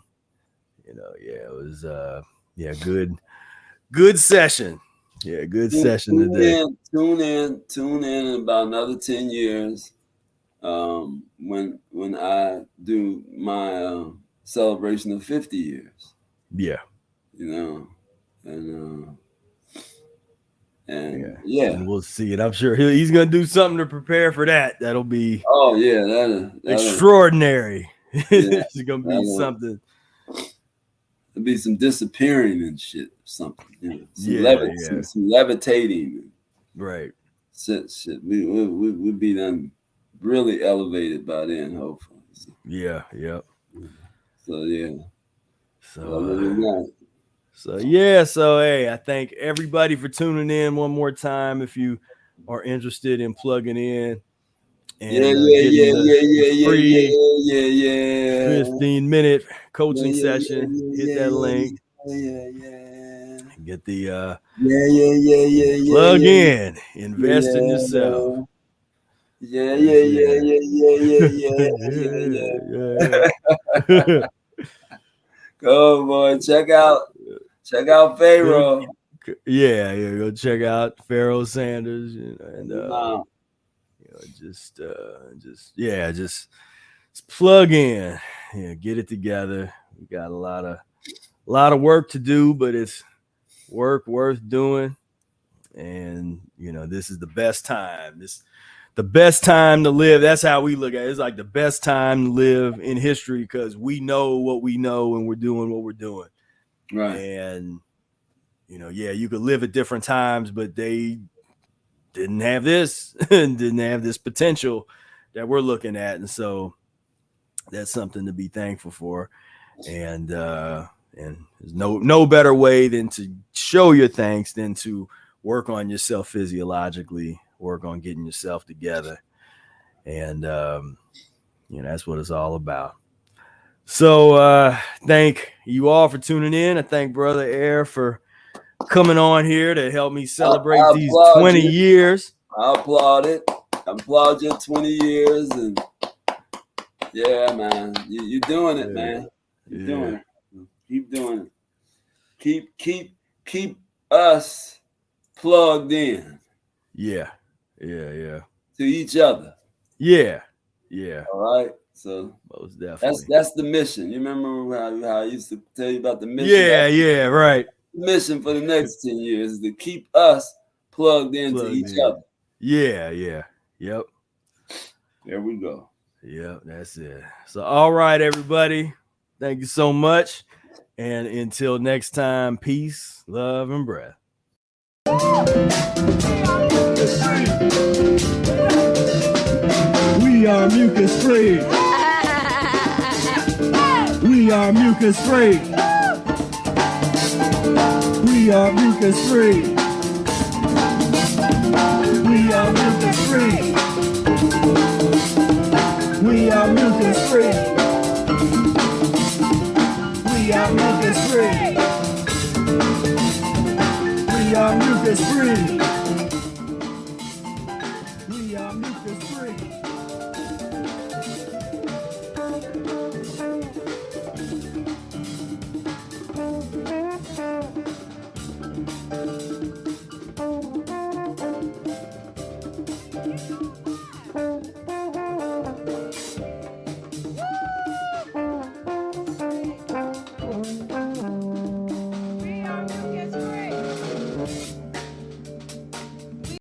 it was good session. Yeah, good session today. Tune in about another 10 years. When I do my celebration of 50 years. Yeah. And And and we'll see it. I'm sure he's going to do something to prepare for that. That'll be that'll extraordinary. It's going to be something. There'll be some disappearing and shit, something. Some levitating. Right. Shit. We'll be done really elevated by then, hopefully. Yeah. So yeah. So hey, I thank everybody for tuning in one more time. If you are interested in plugging in and getting free 15-minute coaching session, hit that link. Get the plug in, invest in yourself. Yeah. Go, boy. Check out Pharaoh. Yeah, go check out Pharaoh Sanders and just plug in. Yeah, get it together. We got a lot of work to do, but it's work worth doing. And this is the best time. The best time to live. That's how we look at it. It's like the best time to live in history because we know what we know and we're doing what we're doing. Right. And, you could live at different times, but they didn't have this and didn't have this potential that we're looking at. And so that's something to be thankful for. And there's no better way than to show your thanks than to work on yourself physiologically, work on getting yourself together. And, that's what it's all about. So thank you all for tuning in. I thank Brother Air for coming on here to help me celebrate these 20 years. I applaud it. I applaud your 20 years. And yeah, man, you're doing it, man. You're doing it. Keep doing it. Keep us plugged in. Yeah. To each other. Yeah. All right. So most definitely. That's the mission. You remember how I used to tell you about the mission? Yeah, right. The mission for the next 10 years is to keep us plugged into each other. Yeah. Yep. There we go. Yep, that's it. So all right, everybody. Thank you so much. And until next time, peace, love, and breath. We are mucus-free. We are mucus-free. We are mucus-free.